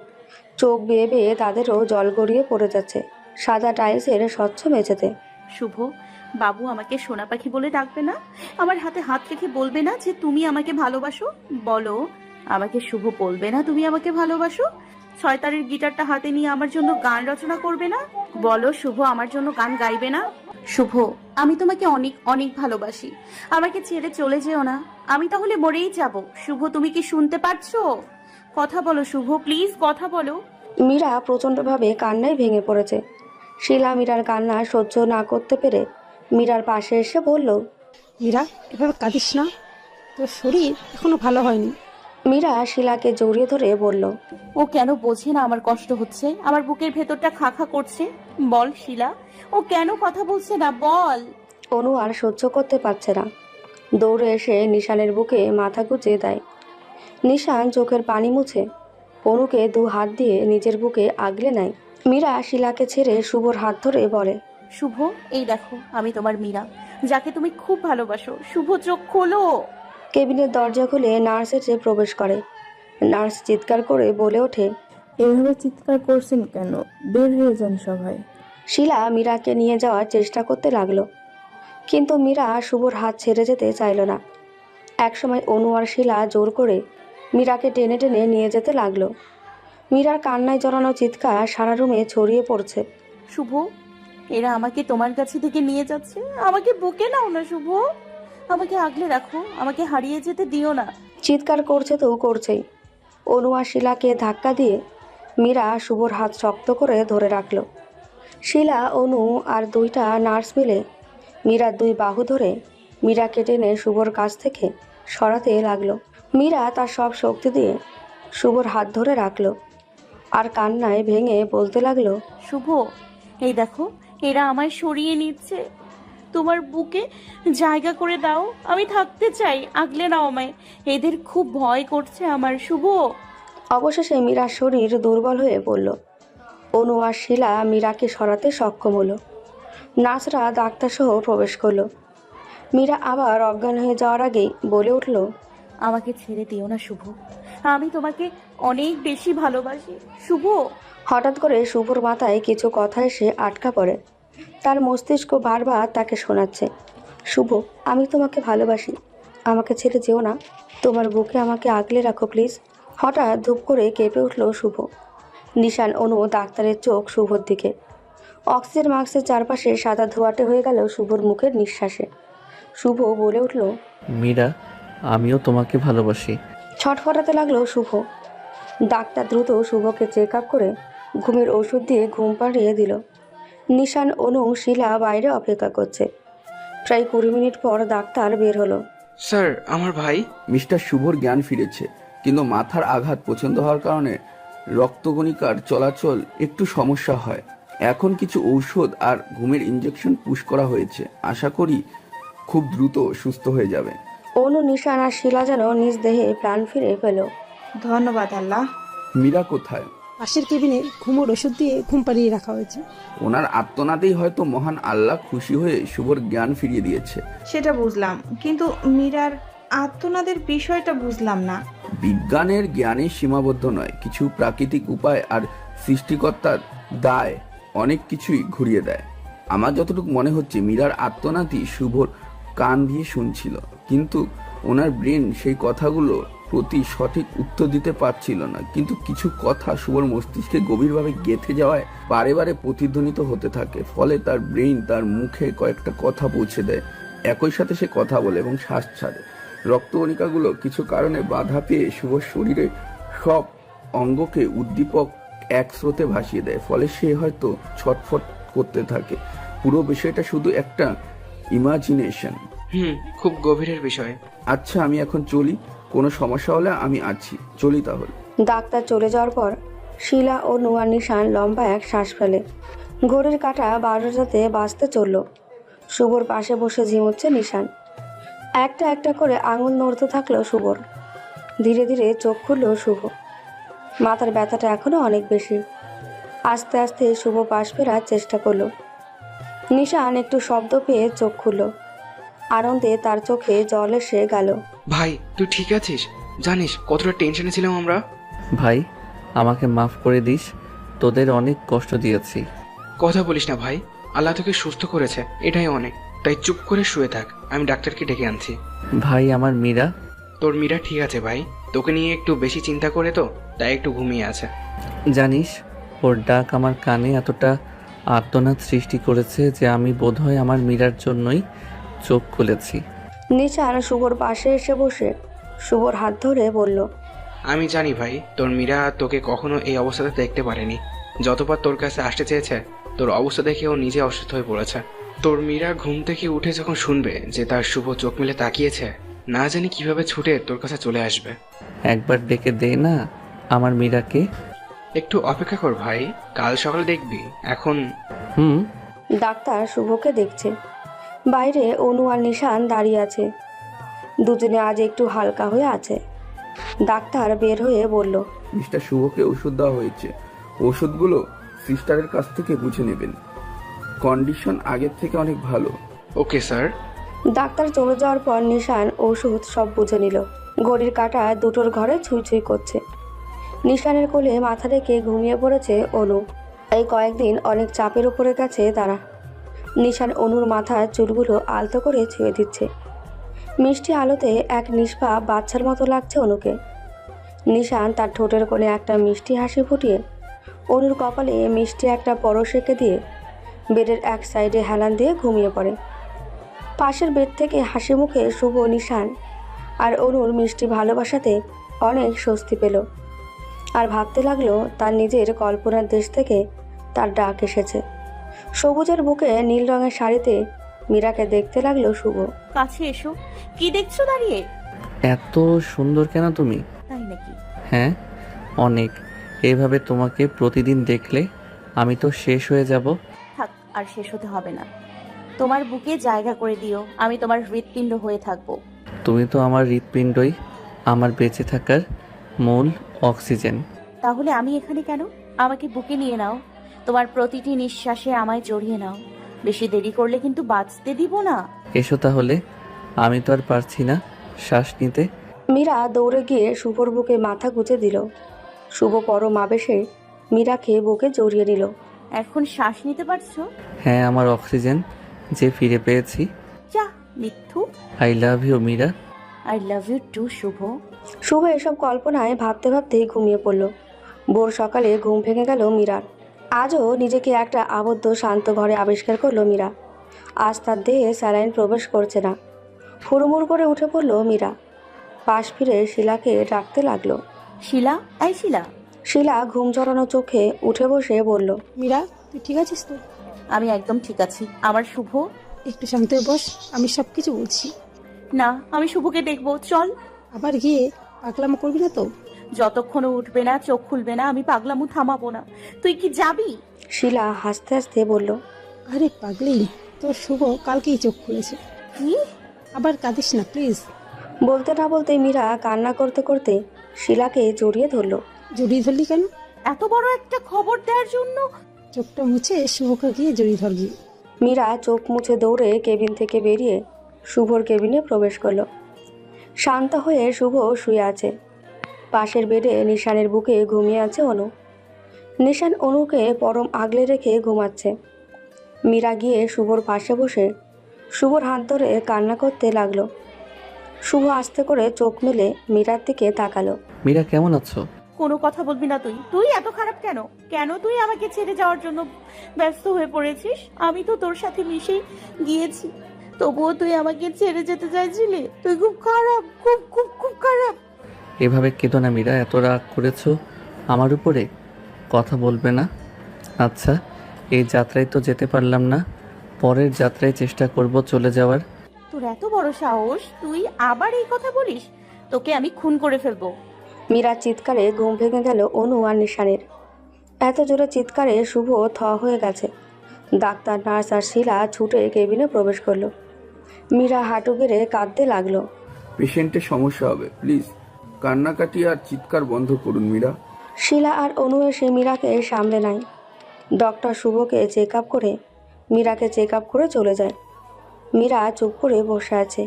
চোখ বেয়ে বেয়ে তাদেরও জল গড়িয়ে পড়ে যাচ্ছে সাদা টাইলসের স্বচ্ছ মেঝেতে। শুভ, বাবু আমাকে সোনা পাখি বলে ডাকবে না? আমার হাতে হাত রেখে বলবে না যে তুমি আমাকে ভালোবাসো? বলো আমাকে শুভ, বলবে না তুমি আমাকে ভালোবাসো? ছয়তারের গিটারটা হাতে নিয়ে আমার জন্য গান রচনা করবে না? বলো শুভ, আমার জন্য গান গাইবে না? শুভ, আমি তোমাকে অনেক অনেক ভালোবাসি। আমাকে ছেড়ে চলে যেও না, আমি তাহলে মরেই যাব। শুভ, তুমি কি শুনতে পাচ্ছো? কথা বলো শুভ, প্লিজ কথা বলো। মীরা প্রচণ্ডভাবে কান্নায় ভেঙে পড়েছে। শিলা মীরার কান্না সহ্য না করতে পেরে মীরার পাশে এসে বলল, মীরা, এভাবে কাঁদিস না, তোর শরীর এখনো ভালো হয়নি। মীরা শিলাকে জড়িয়ে ধরে বলল, ও কেন বোঝে না আমার কষ্ট হচ্ছে? আমার বুকের ভেতরটা খা খা করছে। বল শিলা, ও কেন কথা বলছে না? বল। অনু আর সহ্য করতে পারছে না। দৌড়ে এসে নিশানের বুকে মাথা গুঁজে দেয়। নিশান চোখের পানি মুছে অনুকে 2 হাত দিয়ে নিজের বুকে আগলে নেয়। মীরা শিলাকে ছেড়ে শুভর হাত ধরে বলে, শুভ, এই দেখো আমি তোমার মীরা, যাকে তুমি খুব ভালোবাসো। শুভ, চোখ খোলো। কেবিনের দরজা খুলে নার্স এসে প্রবেশ করে। নার্স চিৎকার করে বলে ওঠে, এভাবে চিৎকার করছেন কেন? বের হয়ে যান সবাই। শিলা মীরাকে নিয়ে যাওয়ার চেষ্টা করতে লাগলো, কিন্তু মীরা শুভর হাত ছেড়ে যেতে চাইল না। একসময় অনু আর শিলা জোর করে মীরাকে টেনে টেনে নিয়ে যেতে লাগলো। মীরার কান্নায় জড়ানো চিৎকার সারা রুমে ছড়িয়ে পড়ছে। শুভ, এরা আমাকে তোমার কাছে থেকে নিয়ে যাচ্ছে। আমাকে বুকে নাও না শুভ, আমাকে আগলে রাখো, আমাকে হারিয়ে যেতে দিও না। চিৎকার করছে তো করছেই। অনু আর শিলাকে ধাক্কা দিয়ে মীরা শুভর হাত শক্ত করে ধরে রাখল। শিলা, অনু আর 2টা নার্স মিলে মীরার 2 বাহু ধরে মীরাকে টেনে শুভর কাছ থেকে সরাতে লাগলো। মীরা তার সব শক্তি দিয়ে শুভর হাত ধরে রাখলো আর কান্নায় ভেঙে বলতে লাগলো, শুভ, এই দেখো এরা আমায় সরিয়ে নিচ্ছে। তোমার বুকে জায়গা করে দাও, আমি থাকতে চাই, আগলে নাও আমায়। এদের খুব ভয় করছে আমার। শুভ। অবশেষে মীরার শরীর দুর্বল হয়ে পড়ল। অনু আর শিলা মীরাকে সরাতে সক্ষম হলো। নার্সরা ডাক্তারসহ প্রবেশ করলো। মীরা আবার অজ্ঞান হয়ে যাওয়ার আগেই বলে উঠল, আমাকে ছেড়ে দিও না শুভ, আমি তোমাকে অনেক বেশি ভালোবাসি শুভ। হঠাৎ করে শুভর মাথায় কিছু কথা এসে আটকা পড়ে। তার মস্তিষ্ক বারবার তাকে শোনাচ্ছে, শুভ, আমি তোমাকে ভালোবাসি, আমাকে ছেড়ে যেও না, তোমার বুকে আমাকে আগলে রাখো প্লিজ। হঠাৎ ধূপ করে কেঁপে উঠল শুভ। নিশান, অনু, ডাক্তারের চোখ শুভর দিকে। অক্সিজেন মাস্কের চারপাশে সাদা ধোঁয়াটে হয়ে গেল শুভর মুখের নিঃশ্বাসে। শুভ বলে উঠল, মীরা, আমিও তোমাকে ভালোবাসি। ছটফটাতে লাগলো শুভ। ডাক্তার দ্রুত শুভকে চেক আপ করে ঘুমের ওষুধ দিয়ে ঘুম পাড়িয়ে দিল। নিশান, অনু, শিলা বাইরে অপেক্ষা করছে। প্রায় 20 মিনিট পর ডাক্তার বের হলো। স্যার, আমার ভাই। মিস্টার শুভর জ্ঞান ফিরেছে, কিন্তু মাথার আঘাত পছন্দ হওয়ার কারণে রক্তকণিকার চলাচল একটু সমস্যা হয়। এখন কিছু ঔষধ আর ঘুমের ইঞ্জেকশন পুশ করা হয়েছে, আশা করি খুব দ্রুত সুস্থ হয়ে যাবে। অনু, নিশান আর শিলা যেন নিজ দেহে প্রাণ ফিরে পেল। ধন্যবাদ আল্লাহ। মীরা কোথায়? পাশের কেবিনে ঘুমোর ওষুধ দিয়ে ঘুম পাড়িয়ে রাখা হয়েছে। ওনার আত্মনাদেই হয়তো মহান আল্লাহ খুশি হয়ে শুভর জ্ঞান ফিরিয়ে দিয়েছে। সেটা বুঝলাম, কিন্তু মীরার আত্মনাদের বিষয়টা বুঝলাম না। বিজ্ঞানের জ্ঞানে সীমাবদ্ধ নয়, কিছু প্রাকৃতিক উপায় আর সৃষ্টিকর্তার দায় অনেক কিছুই ঘুরিয়ে দেয়। আমার যতটুকু মনে হচ্ছে মীরার আত্মনাতি শুভর কান দিয়ে শুনছিল, কিন্তু ওনার ব্রেন সেই কথাগুলো প্রতি সঠিক উত্তর দিতে পারছিল না। কিন্তু কিছু কথা শুভর মস্তিষ্কে গভীরভাবে গেঁথে যাওয়ায় বারে বারে প্রতিধ্বনিত হতে থাকে, ফলে তার ব্রেন তার মুখে কয়েকটা কথা পৌঁছে দেয়। একই সাথে সে কথা বলে এবং শ্বাস ছাড়ে। রক্তকণিকাগুলো কিছু কারণে বাধা পেয়ে শুভর শরীরে সব অঙ্গকে উদ্দীপক এক স্রোতে ভাসিয়ে দেয়, ফলে সে হয়তো ছটফট করতে থাকে। পুরো বিষয়টা শুধু একটা ইমাজিনেশন। খুব গভীরের বিষয়। আচ্ছা, আমি এখন চলি, কোনো সমস্যা হলে আমি আছি, চলি তাহলে। ডাক্তার চলে যাওয়ার পর শিলা ও নুয়া নিশান লম্বা এক শ্বাস ফেলে। ঘড়ির কাঁটা 12টাতে বাজতে চলল। শুভর পাশে বসে ঝিমুচ্ছে নিশান। একটা একটা করে আঙুল নড়তে থাকলো শুভর। ধীরে ধীরে চোখ খুলল শুভ। মাথার ব্যথাটা এখনো অনেক বেশি। আস্তে আস্তে শুভ পাশ ফেরার চেষ্টা করলো। নিশান একটু শব্দ পেয়ে চোখ খুলল। আনন্দে তার চোখে জল এসে গেল। ভাই, তুই ঠিক আছিস? জানিস কতটা টেনশনে ছিলাম আমরা। ভাই, আমাকে মাফ করে দিস, তোদের অনেক কষ্ট দিয়েছি। কথা বলিস না ভাই, আল্লাহ তোকে সুস্থ করেছে, এটাই অনেক। তাই চুপ করে শুয়ে থাক, আমি ডাক্তারকে ডেকে আনছি। ভাই, আমার মীরা? তোর মীরা ঠিক আছে ভাই, তোকে নিয়ে একটু বেশি চিন্তা করে তো, তাই একটু ঘুমিয়ে আছে। জানিস, ওর ডাক আমার কানে এতটা আর্তনাদ সৃষ্টি করেছে যে আমি বোধহয় আমার মীরার জন্যই চোখ খুলেছি। নিশান শুভর পাশে এসে বসে শুভর হাত ধরে বলল, আমি জানি ভাই, তোর মীরা তোকে কখনো এই অবস্থাতে দেখতে পারেনি। যতবার তোর কাছে আসতে চেয়েছে, তোর অবস্থা দেখে ও নিজে অসুস্থ হয়ে পড়েছে। তোর মীরা ঘুম থেকে উঠে যখন শুনবে যে তার শুভ চোখ মেলে তাকিয়েছে, না জানি কিভাবে ছুটে তোর কাছে চলে আসবে। একবার ডেকে দে না আমার মীরাকে। একটু অপেক্ষা কর ভাই, কাল সকালে দেখবি। এখন ডাক্তার শুভকে দেখছে। বাইরে অনু আর নিশান দাঁড়িয়ে আছে। দুজনে আজ একটু হালকা হয়ে আছে। ডাক্তার বের হয়ে বলল, মিস্টার শুভকে ওষুধ দেওয়া হয়েছে, ওষুধগুলো সিস্টারের কাছ থেকে বুঝে নেবেন। কন্ডিশন আগের থেকে অনেক ভালো। Okay sir. ডাক্তার চলে যাওয়ার পর নিশান ওষুধ সব বুঝে নিল। ঘড়ির কাঁটা দুটোর ঘরে ছুঁই ছুঁই করছে। নিশানের কোলে মাথা রেখে ঘুমিয়ে পড়েছে অনু। এই কয়েকদিন অনেক চাপের উপরে গেছে তারা। নিশান অনুর মাথার চুলগুলো আলতো করে ছুঁয়ে দিচ্ছে। মিষ্টি আলোতে এক নিষ্পাপ বাচ্চার মতো লাগছে অনুকে। নিশান তার ঠোঁটের কোণে একটা মিষ্টি হাসি ফুটিয়ে অনুর কপালে মিষ্টি একটা পরশ এঁকে দিয়ে বেডের এক সাইডে হেলান দিয়ে ঘুমিয়ে পড়ে। পাশের বেড থেকে হাসি মুখে শুভ নিশান আর অনুর মিষ্টি ভালোবাসাতে অনেক স্বস্তি পেল। আর ভাবতে লাগলো তার নিজের কল্পনার দেশ থেকে তার ডাক এসেছে। সবুজের বুকে নীল রঙের শাড়িতে মীরাকে দেখতে লাগলো শুভ। কাছে এসো, কি দেখছো দাঁড়িয়ে? এত সুন্দর কেন তুমি? তাই নাকি? হ্যাঁ, অনেক। এভাবে তোমাকে প্রতিদিন দেখলে আমি তো শেষ হয়ে যাব। থাক, আর শেষ হতে হবে না। তোমার বুকে জায়গা করে দিও, আমি তোমার হৃৎপিণ্ড হয়ে থাকবো। তুমি তো আমার হৃৎপিণ্ডই, আমার বেঁচে থাকার মূল অক্সিজেন। তাহলে আমি এখানে কেন? আমাকে বুকে নিয়ে নাও, তোমার প্রতিটি নিঃশ্বাসে আমায় জড়িয়ে নাও। বেশি দেরি করলে কিন্তু বাঁচতে দিব না। এসো তাহলে, আমি তো আর পারছি না শ্বাস নিতে। মীরা দৌড়ে গিয়ে শুভর বুকে মাথা গুঁজে দিল। শুভ পরম আবেশে মীরাকে বুকে জড়িয়ে নিল। এখন শ্বাস নিতে পারছো? হ্যাঁ, আমার অক্সিজেন যে ফিরে পেয়েছি। যা মিথ্যু। I love you Meera. I love you too Shubho. Shubho এসব কল্পনায় ভাবতে ভাবতেই ঘুমিয়ে পড়ল। ভোর সকালে ঘুম ভেঙে গেল মীরার। আজও নিজেকে একটা আবদ্ধ শান্ত ঘরে আবিষ্কার করলো মীরা। আজ তার দেহে স্যালাইন প্রবেশ করছে না। হুড়মুড় করে উঠে পড়ল মীরা। পাশ ফিরে শিলাকে ডাকতে লাগলো। শিলা, এই শিলা। শিলা ঘুম জড়ানো চোখে উঠে বসে বলল, মীরা, তুই ঠিক আছিস তো? আমি একদম ঠিক আছি। আমার শুভ। একটু শান্ত হয়ে বস, আমি সব কিছু বলছি। না, আমি শুভকে দেখবো, চল। আবার গিয়ে পাগলামো করবি না তো? যতক্ষণ ও উঠবে না, চোখ খুলবে না, আমি পাগলামো থামাবো না। তুই কি যাবি? শিলা হাসতে হাসতে বলল, আরে পাগলি, তোর শুভ কালকেই চোখ খুলেছে। কি? আবার কাঁদিস না প্লিজ। বলতে না বলতে মীরা কান্না করতে করতে শিলাকে জড়িয়ে ধরল। জড়িয়ে ধরলি কেন? এত বড় একটা খবর দেওয়ার জন্য? চোখটা মুছে শুভকে গিয়ে জড়িয়ে ধরবি। মীরা চোখ মুছে দৌড়ে কেবিন থেকে বেরিয়ে শুভর কেবিনে প্রবেশ করলো। শান্ত হয়ে শুভ শুয়ে আছে। পাশের বেডে নিশানের বুকে ঘুমিয়ে আছে অনু। নিশান অনুকে পরম আগলে রেখে ঘুমাচ্ছে। মীরা গিয়ে শুভর পাশে বসে শুভর হাত ধরে কান্না করতে লাগলো। শুভ আস্তে করে চোখ মেলে মীরার দিকে তাকালো। মীরা কেমন আছো? কোনো কথা বলবি না তুই? তুই এত খারাপ কেন? কেন তুই আমাকে ছেড়ে যাওয়ার জন্য ব্যস্ত হয়ে পড়েছিস? আমি তো তোর সাথে মিশে গিয়েছি, তবুও তুই আমাকে ছেড়ে যেতে চাইছিলি। তুই খুব খারাপ, খুব খুব খুব খারাপ। এভাবে কেঁদো না মীরা, এত রাগ করেছো আমার উপরে? কথা বলবে না? আচ্ছা, এই যাত্রায় তো যেতে পারলাম না, পরের যাত্রায় চেষ্টা করব চলে যাওয়ার। তোর এত বড় সাহস, তুই আবার এই কথা বলিস? তোকে আমি খুন করে ফেলবো। মীরার চিৎকারে ঘুম ভেঙে গেল অনু আর নিশানের। এত জোরে চিৎকারে শুভ থ হয়ে গেছে। ডাক্তার, নার্স আর শিলা ছুটে কেবিনে প্রবেশ করলো। মীরা হাঁটু গেড়ে কাঁদতে লাগলো। পেশেন্টের সমস্যা হবে, প্লিজ কান্নাকাটি আর চিৎকার বন্ধ করুন মীরা। শিলা আর অনু এসে মীরাকে সামলে নেয়। ডক্টর শুভকে চেক আপ করে মীরাকে চেক আপ করে চলে যায়। মীরা চুপ করে বসে আছে।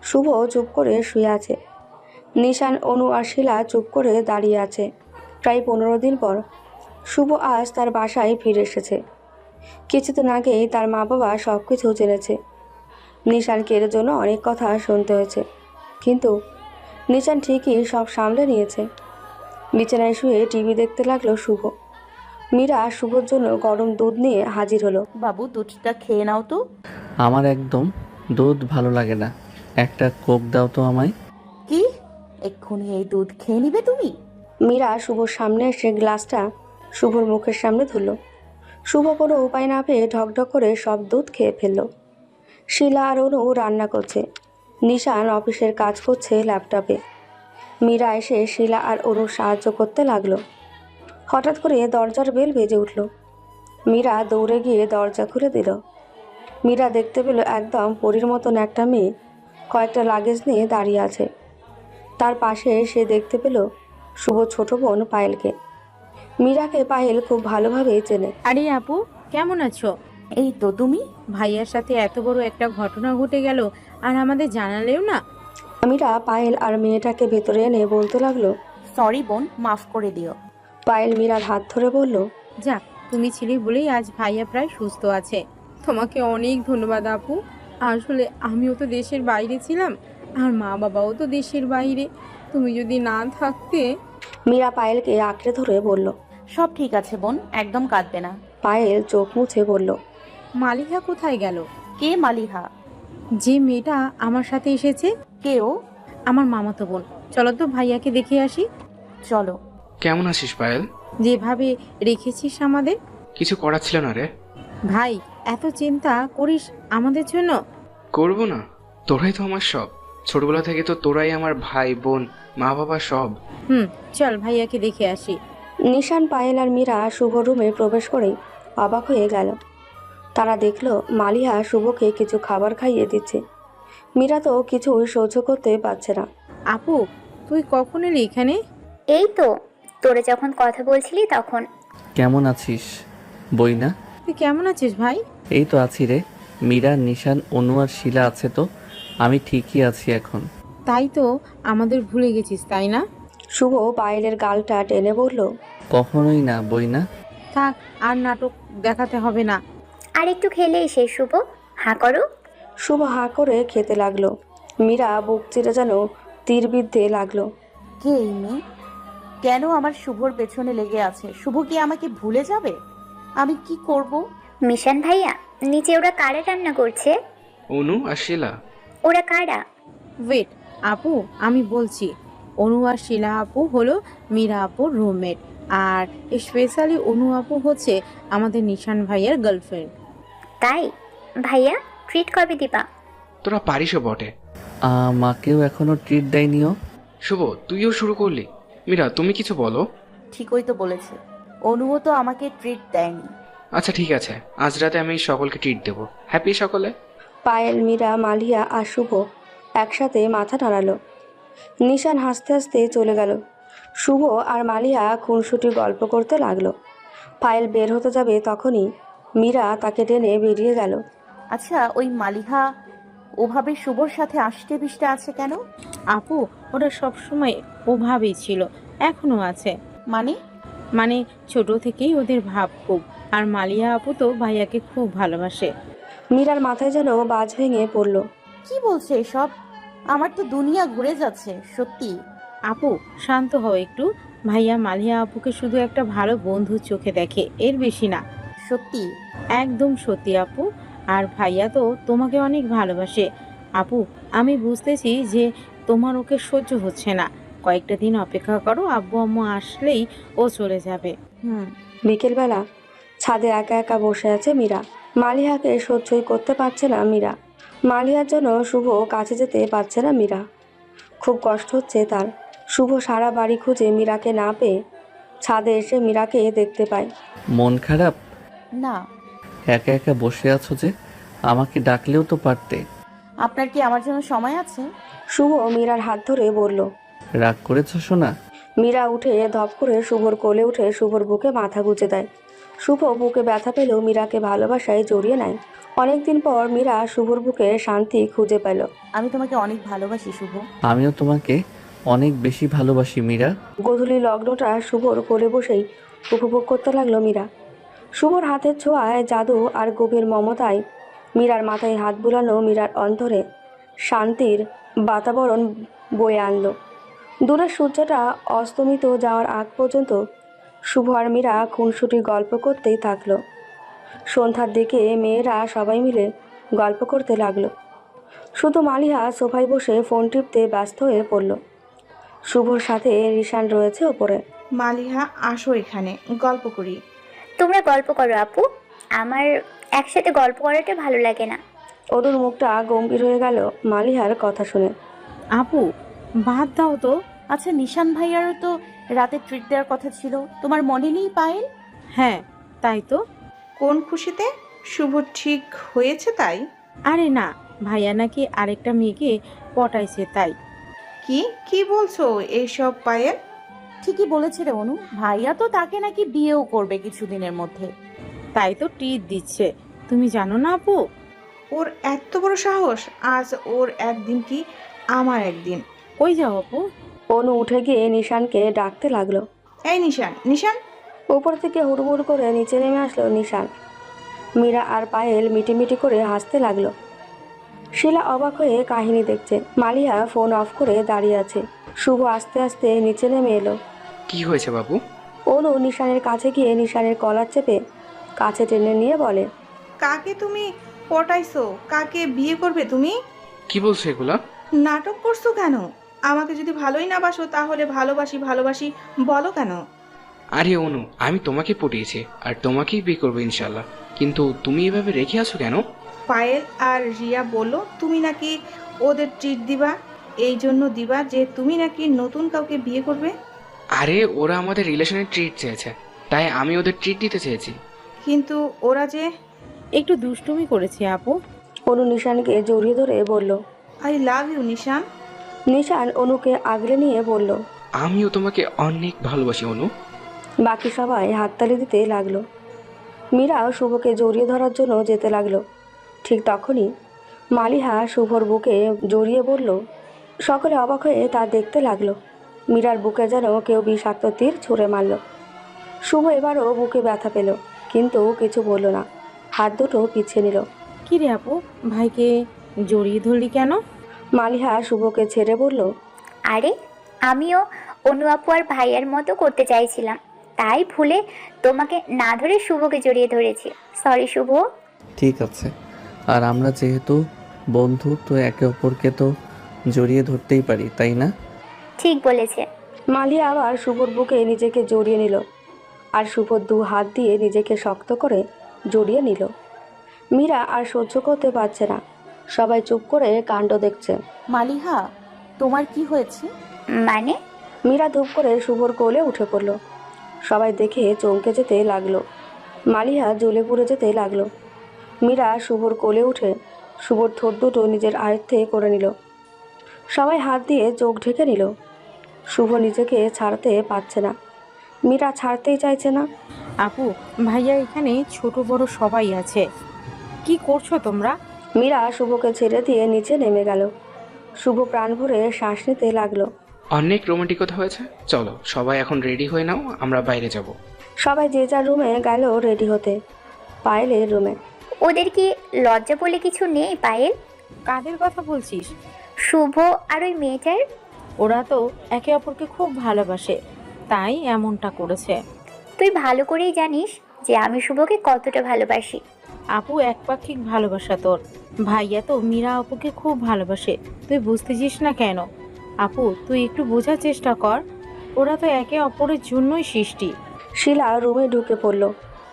শুভ চুপ করে শুয়ে আছে। নিশান, অনু আর শিলা চুপ করে দাঁড়িয়ে আছে। প্রায় 15 দিন পর শুভ আজ তার বাসায় ফিরে এসেছে। কিছুদিন আগেই তার মা বাবা সব কিছু জেনেছে। নিশানকে এর জন্য অনেক কথা শুনতে হয়েছে, কিন্তু নিশান ঠিকই সব সামলে নিয়েছে। বিছানায় শুয়ে টিভি দেখতে লাগলো শুভ। মীরা শুভর জন্য গরম দুধ নিয়ে হাজির হলো। বাবু, দুধটা খেয়ে নাও তো। আমার একদম দুধ ভালো লাগে না, একটা কোক দাও তো আমায়। কি? এক্ষুনি এই দুধ খেয়ে নিবে তুমি? মীরা শুভর সামনে এসে গ্লাসটা শুভর মুখের সামনে ধরল। শুভ কোনো উপায় না পেয়ে ঢকঢক করে সব দুধ খেয়ে ফেলল। শিলা আর অনু রান্না করছে। নিশান অফিসের কাজ করছে ল্যাপটপে। মীরা এসে শিলা আর অনুর সাহায্য করতে লাগলো। হঠাৎ করে দরজার বেল বেজে উঠল। মীরা দৌড়ে গিয়ে দরজা খুলে দিল। মীরা দেখতে পেল একদম পরীর মতন একটা মেয়ে কয়েকটা লাগেজ নিয়ে দাঁড়িয়ে আছে। তার পাশে সে দেখতে পেল শুভ ছোট বোন পায়েলকে। মীরাকে পায়েল খুব ভালোভাবে চেনে। আরে আপু, কেমন আছো? এই তো, তুমি? ভাইয়ার সাথে এত বড় একটা ঘটনা ঘটে গেল আর আমাদের জানালেও না। মীরা পায়েল আর মেয়েটাকে ভেতরে এনে বলতে লাগলো, সরি বোন, মাফ করে দিও। পায়েল মীরার হাত ধরে বলল, যাক, তুমি ছিলে বলেই আজ ভাইয়া প্রায় সুস্থ আছে। তোমাকে অনেক ধন্যবাদ আপু। আসলে আমিও তো দেশের বাইরে ছিলাম, আর মা বাবাও তো দেশের বাইরে। তুমি যদি না থাকতে। মীরা পায়েলকে আঁকড়ে ধরে বলল। সব ঠিক আছে বোন, একদম কাঁদবে না। পায়েল চোখ মুছে বলল, মালিহা কোথায় গেল? কে মালিহা? যে মেয়েটা আমার সাথে এসেছে। কে ও? আমার মামাতো বোন। চলো তো ভাইয়াকে দেখে আসি। চলো। কেমন আছিস পায়েল? যেভাবে রেখেছিস আমাদের। কিছু করার ছিল না রে। ভাই, এত চিন্তা করিস আমাদের জন্য? করবো না? তোরাই তো আমার সব। ছোটবেলা থেকে তো তোরাই আমার ভাই বোন, মা বাবা সব। চল ভাইয়াকে দেখে আসি। নিশান, পায়েল আর মীরা শুভ রুমে প্রবেশ করেই অবাক হয়ে গেল। তারা দেখলো মালিহা শুভকে কিছু খাবার খাইয়ে দিচ্ছে। মীরা তো কিছুই সহ্য করতে পারছে না। আপু, তুই কখন এলি এখানে? এই তো তোরে যখন কথা বলছিলি তখন। কেমন আছিস? বই না? তুই কেমন আছিস ভাই? এই তো আছি রে। মীরা, নিশান, অনু আর শিলা আছে তো? আমি ঠিকই আছি এখন। তাই তো, আমাদের ভুলে গেছিস তাই না? শুভ পায়েলের গালটা টেনে বলল, কখনোই না, বই না। থাক, আর নাটক দেখাতে হবে না। আর একটু খেলেই শেষ শুভ, হা করো। শুভ হাঁ করে খেতে লাগলো। মীরা বুক চিরে যেন তীর বিদ্ধে লাগলো। কে এই মেয়ে? কেন আমার শুভর পেছনে লেগে আছে? শুভ কি আমাকে ভুলে যাবে? আমি কি করব? মিশন ভাইয়া, নিচে ওরা কারা রান্না করছে? অনু আর শিলা। ওরা কারা? ওয়েট আপু, আমি বলছি। অনু আর শিলা আপু হলো মীরা আপুর রুমমেট, আর স্পেশালি অনু আপু হচ্ছে আমাদের নিশান ভাইয়ের গার্লফ্রেন্ড। তাই? ভাইয়া ট্রিট কবে দিবা? তোরা পারিসও বটে। মাকেও এখনো ট্রিট দেয়নিও। শুভ, তুইও শুরু করলি? মীরা, তুমি কিছু বলো। ঠিকই তো বলেছে, অনুও তো আমাকে ট্রিট দেয়নি। আচ্ছা ঠিক আছে, আজ রাতে আমি সকলকে ট্রিট দেবো। হ্যাপি সকলে? পায়েল, মীরা, মালিয়া আর শুভ একসাথে মাথা নাড়ালো। নিশান হাসতে হাসতে চলে গেল। শুভ আর মালিয়া খুনসুটি গল্প করতে লাগলো। পায়েল বের হতে যাবে তখনই মীরা তাকে টেনে বেরিয়ে গেল। আচ্ছা, ওই মালিহা ওভাবে শুভর সাথে আষ্টে পিষ্টে আছে কেন? আপু, ওরা সবসময় ওভাবেই ছিল, এখনো আছে। মানে ছোট থেকেই ওদের ভাব খুব। আর মালিয়া আপু তো ভাইয়াকে খুব ভালোবাসে। মীরার মাথায় যেন বাজ ভেঙে পড়ল। কি বলছে এসব? আমার তো দুনিয়া ঘুরে যাচ্ছে সত্যি। আপু শান্ত হও একটু। ভাইয়া মালিয়া আপুকে শুধু একটা ভালো বন্ধুর চোখে দেখে, এর বেশি না। সত্যি? একদম সত্যি আপু। আর ভাইয়া তো তোমাকে অনেক ভালোবাসে। আপু, আমি বুঝতেছি যে তোমার ওকে সহ্য হচ্ছে না। কয়েকটা দিন অপেক্ষা করো, আব্বু আম্মু আসলেই ও চলে যাবে। বিকেলবেলা ছাদে একা একা বসে আছে মীরা। মালিহাকে সহ্যই করতে পারছে না মীরা। মালিহার জন্য শুভ কাছে যেতে পারছে না মীরা। খুব কষ্ট হচ্ছে তার। শুভ সারা বাড়ি খুঁজে মীরাকে না পেয়ে ছাদে এসে মীরাকে দেখতে পায়। মন খারাপ? না। একা একা বসে আছো যে? আমাকে ডাকলেও তো পারতে। আপনার কি আমার জন্য সময় আছে? শুভ মীরার হাত ধরে বলল। রাগ করেছ সোনা? মীরা উঠে ধপ করে শুভর কোলে উঠে শুভর বুকে মাথা গুঁজে দেয়। শুভ বুকে ব্যথা পেলেও মীরাকে ভালোবাসায় জড়িয়ে নেয়। অনেকদিন পর মীরা শুভর বুকে শান্তি খুঁজে পেল। আমি তোমাকে অনেক ভালোবাসি শুভ। আমিও তোমাকে অনেক বেশি ভালোবাসি মীরা। গোধূলি লগ্নটা শুভর কোলে বসেই উপভোগ করতে লাগলো মীরা। শুভর হাতের ছোঁয়ায় জাদু আর গভীর মমতায় মীরার মাথায় হাত বুলানো মীরার অন্তরে শান্তির বাতাবরণ বয়ে আনলো। দূরের সূর্যটা অস্তমিত যাওয়ার আগ পর্যন্ত শুভ আর মীরা খুনসুটির গল্প করতেই থাকলো। সন্ধ্যার দিকে মেয়েরা সবাই মিলে গল্প করতে লাগলো। শুধু মালিহা সোফায় বসে ফোন টিপতে ব্যস্ত হয়ে পড়ল। শুভর সাথে রিশান রয়েছে ওপরে। মালিহা, আসো এখানে গল্প করি। তোমরা গল্প করো আপু, আমার একসাথে গল্প করাটা ভালো লাগে না। অনুর মুখটা গম্ভীর হয়ে গেল মালিহার কথা শুনে। আপু বাদ দাও তো। আচ্ছা, নিশান ভাইয়ারও তো রাতে ট্রিট দেওয়ার কথা ছিল, তোমার মনে নেই পায়েল? হ্যাঁ তাই তো। কোন খুশিতে? শুভ ঠিক হয়েছে তাই? আরে না, ভাইয়া নাকি আরেকটা মেয়েকে পটাইছে তাই। কি কি বলছো এইসব পায়েল? ঠিকই বলেছে রে অনু, ভাইয়া তো তাকে নাকি বিয়েও করবে কিছুদিনের মধ্যে। তাই তো ট্রিট দিচ্ছে। তুমি জানো না আপু? ওর এত বড় সাহস! আজ ওর একদিন কি আমার একদিন। কই যাও আপু? অনু উঠে গিয়ে নিশানকে ডাকতে লাগলো। এই নিশান, নিশান! উপর থেকে হুড়মুড় করে নিচে নেমে আসলো নিশান। মীরা আর পায়েল মিটিমিটি করে হাসতে লাগলো। শিলা অবাক হয়ে কাহিনী দেখছে। মালিয়া ফোন অফ করে দাঁড়িয়ে আছে। শুভ আস্তে আস্তে নিচে নেমে এলো। কি হয়েছে বাবু? অনু নিশানের কাছে গিয়ে নিশানের কলার চেপে কাছে টেনে নিয়ে বলে, কাকে তুমি পটাইছো? কাকে বিয়ে করবে তুমি? কি বলছো এগুলা? নাটক করছো কেন? আমাকে যদি ভালোই না বাসো তাহলে ভালোবাসি ভালোবাসি বলো কেন? আরে অনু, আমি তোমাকে পটিয়েছি আর তোমাকেই বিয়ে করবো ইনশাল্লাহ। কিন্তু তুমি এভাবে রেখে আছো কেন? পায়েল আর রিয়া বলল তুমি নাকি ওদের ট্রিট দিবা। এই জন্য দিবা যে তুমি নাকি নতুন কাউকে বিয়ে করবে। আরে ওরা আমাদের রিলেশনের ট্রিট চেয়েছে, তাই আমি ওদের ট্রিট দিতে চেয়েছি। কিন্তু ওরা যে একটু দুষ্টুমি করেছে আপু। অনু নিশানকে জড়িয়ে ধরে বলল, আই লাভ ইউ নিশান। নিশান অনুকে আগলে নিয়ে বলল, আমিও তোমাকে অনেক ভালোবাসি অনু। বাকি সবাই হাততালি দিতে লাগলো। মীরা শুভকে জড়িয়ে ধরার জন্য যেতে লাগলো। ঠিক তখনই মালিহা শুভর বুকে জড়িয়ে বলল। সকলে অবাক হয়ে তা দেখতে লাগলো। মীরার বুকে যেন কেউ বিষাক্ত তীর ছুঁড়ে মারল। শুভ এবারও বুকে ব্যথা পেল, কিন্তু কিছু বলল না, হাত দুটো পিছিয়ে নিল। কি রে আপু, ভাইকে জড়িয়ে ধরলি কেন? মালিহা শুভকে ছেড়ে বলল। আরে আমিও অনু আপু আর ভাইয়ার মতো করতে চাইছিলাম, তাই ভুলে তোমাকে না ধরে শুভকে জড়িয়ে ধরেছি। সরি শুভ। ঠিক আছে, আর আমরা যেহেতু বন্ধু, তো একে অপরকে তো জড়িয়ে ধরতেই পারি, তাই না? ঠিক বলেছে। মালিয়া আবার শুভর বুকে নিজেকে জড়িয়ে নিল, আর শুভর 2 হাত দিয়ে নিজেকে শক্ত করে জড়িয়ে নিল। মীরা আর সহ্য করতে পারছে না, সবাই চুপ করে কাণ্ড দেখছে। মালিহা, তোমার কি হয়েছে? মানে? মীরা ধূপ করে শুভর কোলে উঠে পড়ল। সবাই দেখে চমকে যেতে লাগলো। মালিহা জ্বলে পুড়ে যেতে লাগলো। মীরা শুভর কোলে উঠে শুভর ঠোঁট দুটো নিজের আয়ত্তে করে নিল। সবাই হাত দিয়ে চোখ ঢেকে নিল। শুভ নিজেকে ছাড়তে পারছে না, মীরা ছাড়তেই চাইছে না। আপু, ভাইয়া এখানে ছোট বড় সবাই আছে, কি করছো তোমরা? মীরা শুভকে ছেড়ে দিয়ে নিচে নেমে গেল। শুভ প্রাণ ভরে শ্বাস নিতে লাগলো। অনেক রোমান্টিকতা হয়েছে, চলো সবাই এখন রেডি হয়ে নাও, আমরা বাইরে যাব। সবাই যে যার রুমে গেল রেডি হতে। পায়েলের রুমে। ওদের কি লজ্জা বলে কিছু নেই পায়েল? কাদের কথা বলছিস? শুভ আর ওই মেয়েটার। ওরা তো একে অপরকে খুব ভালোবাসে, তাই এমনটা করেছে। তুই ভালো করেই জানিস যে আমি শুভকে কতটা ভালোবাসি। আপু একপাক্ষিক ভালোবাসা তোর, ভাইয়া তো মীরা আপুকে খুব ভালোবাসে, তুই বুঝতেছিস না কেন? আপু তুই একটু বোঝার চেষ্টা কর, ওরা তো একে অপরের জন্যই সৃষ্টি। শিলা রুমে ঢুকে পড়ল।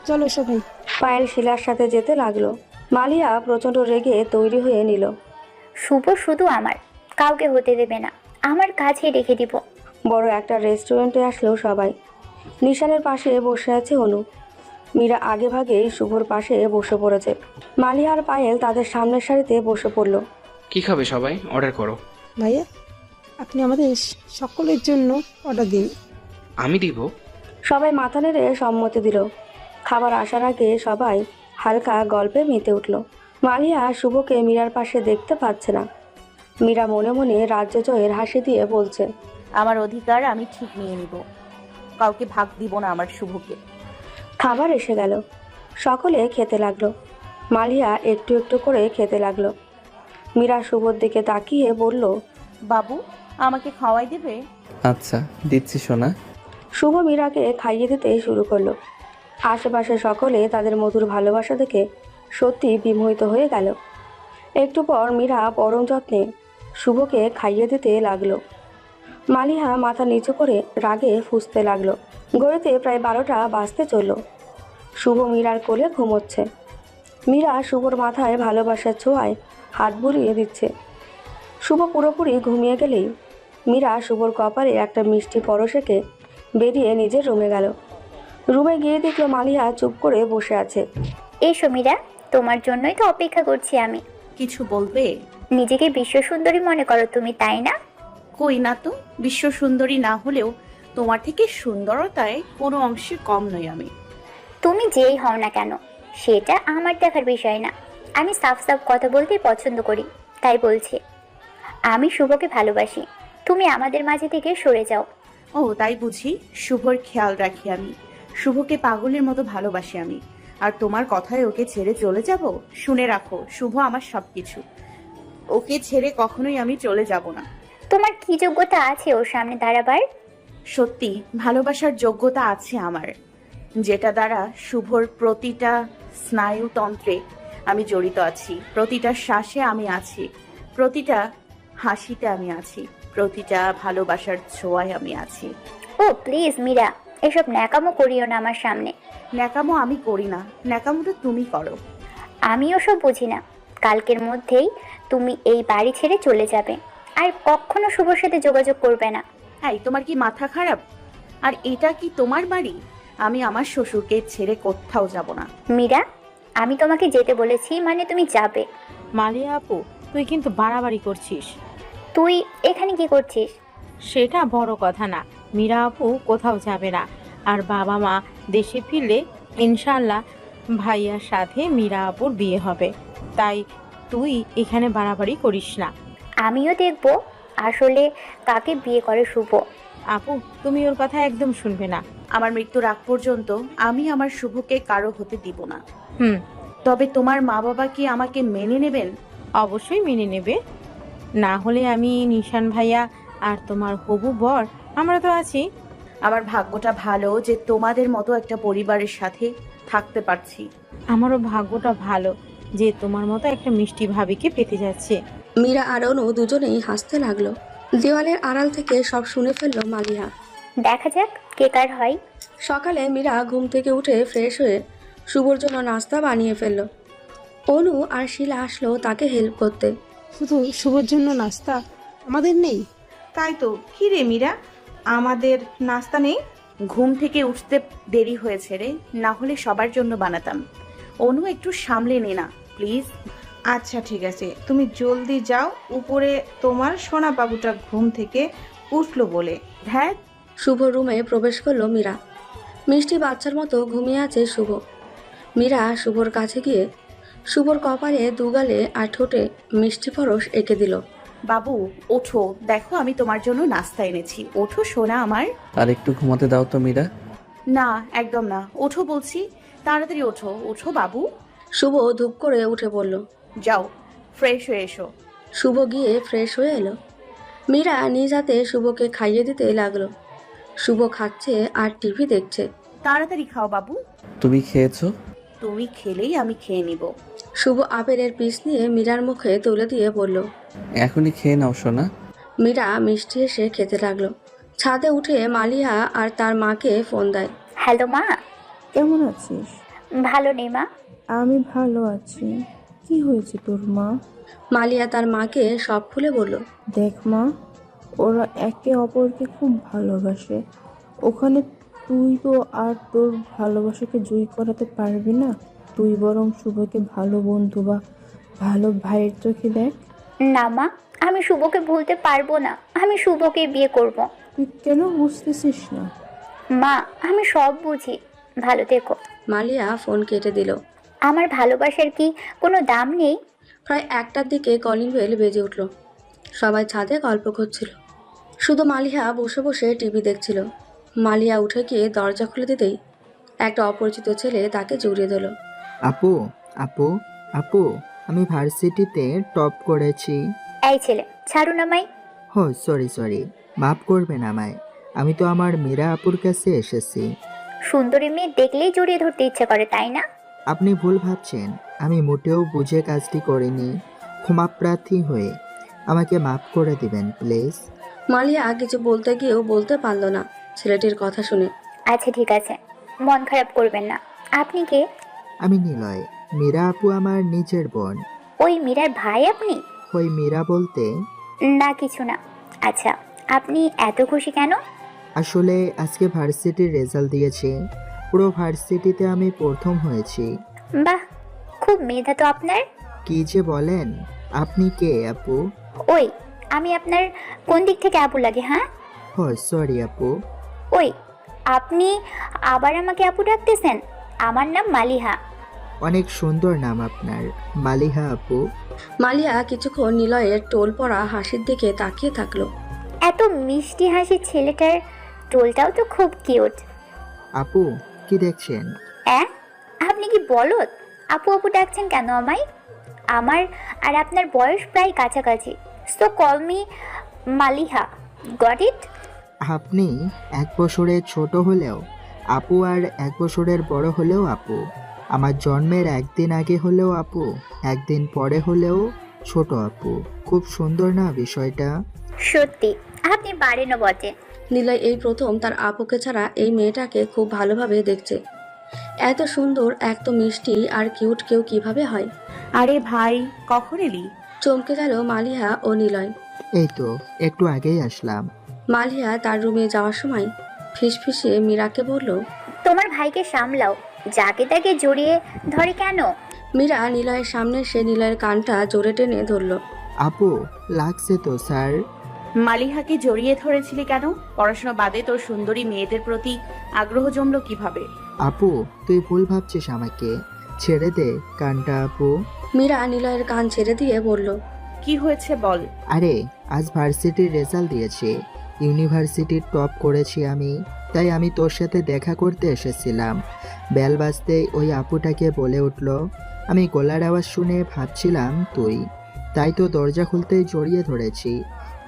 চলো সবাই। পায়েল শিলার সাথে যেতে লাগলো। মালিয়া প্রচণ্ড রেগে তৈরি হয়ে নিল। শুভ শুধু আমার, কাউকে হতে দেবে না, আমার কাছে রেখে দিব। বড় একটা রেস্টুরেন্টে আসলো সবাই। নিশানের পাশে বসে আছে অনু। মীরা আগে ভাগেই শুভর পাশে বসে পড়েছে। মালিয়া আর পায়েল তাদের সামনের সারিতে বসে পড়ল। কি খাবে সবাই? অর্ডার করো। ভাইয়া, আপনি আমাদের সকলের জন্য অর্ডার দিন। আমি দিব। সবাই মাথা নেড়ে সম্মতি দিল। খাবার আসার আগে সবাই হালকা গল্পে মেতে উঠল। মালিয়া শুভকে মীরার পাশে দেখতে পাচ্ছে না। মীরা মনে মনে রাজ্য জয়ের হাসি দিয়ে বলছে, আমার অধিকার আমি ঠিক নিয়ে নিব, কাউকে ভাগ দিব না আমার শুভকে। খাবার এসে গেল। সকলে খেতে লাগলো। মালিয়া একটু একটু করে খেতে লাগলো। মীরা শুভর দিকে তাকিয়ে বলল, বাবু, আমাকে খাওয়াই দেবে? আচ্ছা, দিচ্ছি সোনা। শুভ মীরাকে খাইয়ে দিতে শুরু করলো। আশেপাশে সকলে তাদের মধুর ভালোবাসা দেখে সত্যি বিমোহিত হয়ে গেল। একটু পর মীরা পরম যত্নে শুভকে খাইয়ে দিতে লাগলো। মালিহা মাথা নিচু করে রাগে ফুঁসতে লাগলো। ঘড়িতে প্রায় 12টা বাজতে চলল। শুভ মীরার কোলে ঘুমোচ্ছে। মীরা শুভর মাথায় ভালোবাসার ছোঁয়ায় হাত বুলিয়ে দিচ্ছে। শুভ পুরোপুরি ঘুমিয়ে গেলেই মীরা শুভর কপালে একটা মিষ্টি পরশেকে বেরিয়ে নিজের রুমে গেল। রুমে গিয়ে দেখলো মালিহা চুপ করে বসে আছে। এসো মীরা, তোমার জন্যই তো অপেক্ষা করছি আমি। কিছু বলবে? নিজেকে বিশ্ব সুন্দরী মনে করো তুমি, তাই না? কই না তো, বিশ্ব সুন্দরী না হলেও তোমার থেকে সুন্দরতায় কোনো অংশে কম নই আমি। তুমি যেই হও না কেন সেটা আমার দেখার বিষয় না। আমি সাফ সাফ কথা বলতেই পছন্দ করি, তাই বলছি আমি শুভকে ভালোবাসি। তুমি আমাদের মাঝে থেকে সরে যাও। ও তাই বুঝি? শুভর খেয়াল রাখি আমি, শুভকে পাগলের মতো ভালোবাসি আমি, আর তোমার কথায় ওকে ছেড়ে চলে যাব? শুনে রাখো, শুভ আমার সবকিছু, ওকে ছেড়ে কখনোই আমি চলে যাব না। তোমার কি যোগ্যতা আছে ওর সামনে দাঁড়াবার? সত্যি ভালোবাসার যোগ্যতা আছে আমার, যেটা দ্বারা শুভর প্রতিটা স্নায়ুতন্ত্রে আমি জড়িত আছি, প্রতিটা শ্বাসে আমি আছি, প্রতিটা হাসিতে আমি আছি, প্রতিটা ভালোবাসার ছোঁয়ায় আমি আছি। ও প্লিজ মীরা, এসব ন্যাকামো করিও না আমার সামনে। ন্যাকামো আমি করি না, ন্যাকামোটা তুমি করো। আমি ওসব বুঝি না। কালকের মধ্যেই তুমি এই বাড়ি ছেড়ে চলে যাবে, আর কখনো শুভর সাথে যোগাযোগ করবে না। এই তোমার কি মাথা খারাপ? আর এটা কি তোমার বাড়ি? আমি আমার শ্বশুরকে ছেড়ে কোথাও যাব না। মীরা, আমি তোমাকে যেতে বলেছি মানে তুমি যাবে। মালিয়া আপু, তুই কিন্তু বাড়াবাড়ি করছিস। তুই এখানে কি করছিস? সেটা বড় কথা না, মীরা আপু কোথাও যাবে না, আর বাবা মা দেশে ফিরলে ইনশাল্লাহ ভাইয়ার সাথে মীরা আপুর বিয়ে হবে, তাই তুই এখানে বাড়াবাড়ি করিস না। আমিও দেখবো আসলে কাকে বিয়ে করে শুভ। আপু, তুমি ওর কথা একদম শুনবে না। আমার মৃত্যুর আগ পর্যন্ত আমি আমার শুভকে কারো হতে দিব না। হুম, তবে তোমার মা বাবা কি আমাকে মেনে নেবেন? অবশ্যই মেনে নেবে। না হলে আমি, নিশান ভাইয়া আর তোমার হবু বর, আমরা তো আছি। আমার ভাগ্যটা ভালো যে তোমাদের মতো একটা পরিবারের সাথে থাকতে পারছি। আমারও ভাগ্যটা ভালো যে তোমার মতো একটা মিষ্টি ভাবিকে পেতে যাচ্ছে। মীরা আর অনু দুজনেই হাসতে লাগলো। দেওয়ালের আড়াল থেকে সব শুনে ফেললো মালিহা। দেখা যাক কে কার হয়। সকালে মীরা ঘুম থেকে উঠে ফ্রেশ হয়ে শুভর জন্য নাস্তা বানিয়ে ফেললো। অনু আর শিলা আসলো তাকে হেল্প করতে। শুধু শুভর জন্য নাস্তা, আমাদের নেই? তাই তো, কি রে মীরা, আমাদের নাস্তা নেই? ঘুম থেকে উঠতে দেরি হয়েছে রে, না হলে সবার জন্য বানাতাম। অনু, একটু সামলে নে না প্লিজ। আচ্ছা ঠিক আছে, তুমি জলদি যাও, উপরে তোমার সোনা বাবুটা ঘুম থেকে উঠলো বলে। হ্যাঁ। শুভ রুমে প্রবেশ করলো মীরা। মিষ্টি বাচ্চার মতো ঘুমিয়ে আছে শুভ। মীরা শুভর কাছে গিয়ে শুভর কপালে, দুগালে আর ঠোঁটে মিষ্টি পরশ এঁকে দিল। বাবু ওঠো, দেখো আমি তোমার জন্য নাস্তা এনেছি। ওঠো সোনা আমার। আর একটু ঘুমাতে দাও তো মীরা। না একদম না, ওঠো বলছি, তাড়াতাড়ি ওঠো। ওঠো বাবু। শুভ ধূপ করে উঠে পড়ল। যাও ফ্রেশ হয়ে এসো। শুভ গিয়ে ফ্রেশ হয়ে এলো। মীরা নিজ হাতে শুভকে খাইয়ে দিতে লাগলো। শুভ খাচ্ছে আর টিভি দেখছে। তাড়াতাড়ি খাও বাবু। তুমি খেয়েছো? তুমি খেলেই আমি খেয়ে নিব। শুভ আপেলের পিস নিয়ে মীরার মুখে তুলে দিয়ে বলল, এখনই খেয়ে নাও সোনা। মীরা মিষ্টি এসে খেতে লাগলো। ছাদে উঠে মালিহা আর তার মাকে ফোন দেয়। হ্যালো মা। কেমন আছিস? ভালো নেই মা। আমি ভালো আছি। কি হয়েছে তোর মা? মালিয়া তার মাকে সব খুলে বলল। দেখ মা, ওরা একে অপরকে খুব ভালোবাসে। ওখানে তুই তো আর তোর ভালোবাসাকে জয়ী করাতে পারবি না। তুই বরং শুভকে ভালো বন্ধু বা ভালো ভাইয়ের চোখে দেখ। না মা, আমি শুভকে ভুলতে পারবো না। আমি শুভকে বিয়ে করব। তুই কেন বুঝতেছিস না? মা, আমি সব বুঝি। ভালো থেকো। মালিয়া ফোন কেটে দিল। আমার ভালোবাসার কি কোনো দাম নেই? প্রায় 1টার দিকে কলিং বেল বেজে উঠল। সবাই ছাদে গল্প করছিল। শুধু মালিহা বসে বসে টিভি দেখছিল। মালিয়া উঠে গিয়ে দরজা খুলে দিতেই একটা অপরিচিত ছেলে তাকে জড়িয়ে দিল। আপু, আপু, আপু, আমি ভার্সিটিতে টপ করেছি। এই ছেলে, ছাড়ুন আমায়। হো সরি, মাফ করবেন আমায়। আমি তো আমার মীরা আপুর কাছে এসেছি। সুন্দরী মেয়ে দেখলেই জড়িয়ে ধরতে ইচ্ছে করে, তাই না? আপনি ভুল ভাবছেন। আমি মোটেও বুঝে কাজটি করিনি। ক্ষমাপ্রার্থী হয়ে আমাকে মাফ করে দিবেন প্লিজ। মালিয়া কিছু বলতে গিয়েও বলতে পারল না ছেলেটির কথা শুনে। আচ্ছা ঠিক আছে, মন খারাপ করবেন না। আপনি কে? আমি নিলয়। মীরা আপু আমার নিজের বোন। ওই মীরার ভাই আপনি? ওই মীরা বলতে? না কিছু না। আচ্ছা, আপনি এত খুশি কেন? আসলে আজকে ভার্সিটির রেজাল্ট দিয়েছে। পুরো ভার্সিটিতে আমি প্রথম হয়েছি। বাহ, খুব মেধা তো আপনার। কি যে বলেন। আপনি কে আপু? ওই, আমি আপনার কোন দিক থেকে আপু লাগে? হ্যাঁ, ও সরি আপু। ওই, আপনি আবার আমাকে আপু ডাকতেছেন? আমার নাম মালিহা। অনেক সুন্দর নাম আপনার, মালিহা আপু। মালিয়া কিছুক্ষণ নিলয়ের টোল পড়া হাসির দিকে তাকিয়ে থাকলো। এত মিষ্টি হাসি ছেলেটার, টোলটাও তো খুব কিউট। আপু, কি দেখছেন? আপনি কি বলদ? আপু আপু ডাকছেন কেন আমায়? আমার আর আপনার বয়স প্রায় কাছাকাছি, so call me Maliha. Got it? আপনি 1 বছরের ছোট হলেও আপু, আর 1 বছরের বড় হলেও আপু। আমার জন্মের 1 দিন আগে হলেও আপু, 1 দিন পরে হলেও ছোট আপু। খুব সুন্দর না বিষয়টা? সত্যি আপনি বাড়েনও বটে। নিলয় এই প্রথম তার আপুকে ছাড়া এই মেয়েটাকে খুব ভালোভাবে দেখছে। এত সুন্দর, এত মিষ্টি আর কিউট কেউ কিভাবে হয়? আরে ভাই, কখন এলি? চমকে গেল মালিহা ও নিলয়। এই তো একটু আগেই আসলাম। মালিহা তার রুমে যাওয়ার সময় ফিসফিসে মীরাকে বলল, তোমার ভাইকে সামলাও, যাকে তাকে জড়িয়ে ধরে কেন? মীরা নিলয়ের সামনে সে নিলয়ের কানটা জোরে টেনে ধরল। আপু, লাগছে তো স্যার। মালিহাকে জড়িয়ে ধরেছিলি কেন? পড়াশোনা বাদে তোর সুন্দরী মেয়েদের প্রতি আগ্রহ জমলো কিভাবে? আপু, তুই ভুল ভাবছিস আমাকে। ছেড়ে দে কানটা আপু। মীরা নিলয়ের কান ছেড়ে দিয়ে বলল, কি হয়েছে বল। আরে আজ ভার্সিটির রেজাল্ট দিয়েছে, ইউনিভার্সিটির টপ করেছি আমি, তাই আমি তোর সাথে দেখা করতে এসেছিলাম। বেল বাজতেই ওই আপুটাকে বলে উঠল। আমি গলার আওয়াজ শুনে ভাবছিলাম তুই, তাই তো দরজা খুলতেই জড়িয়ে ধরেছি।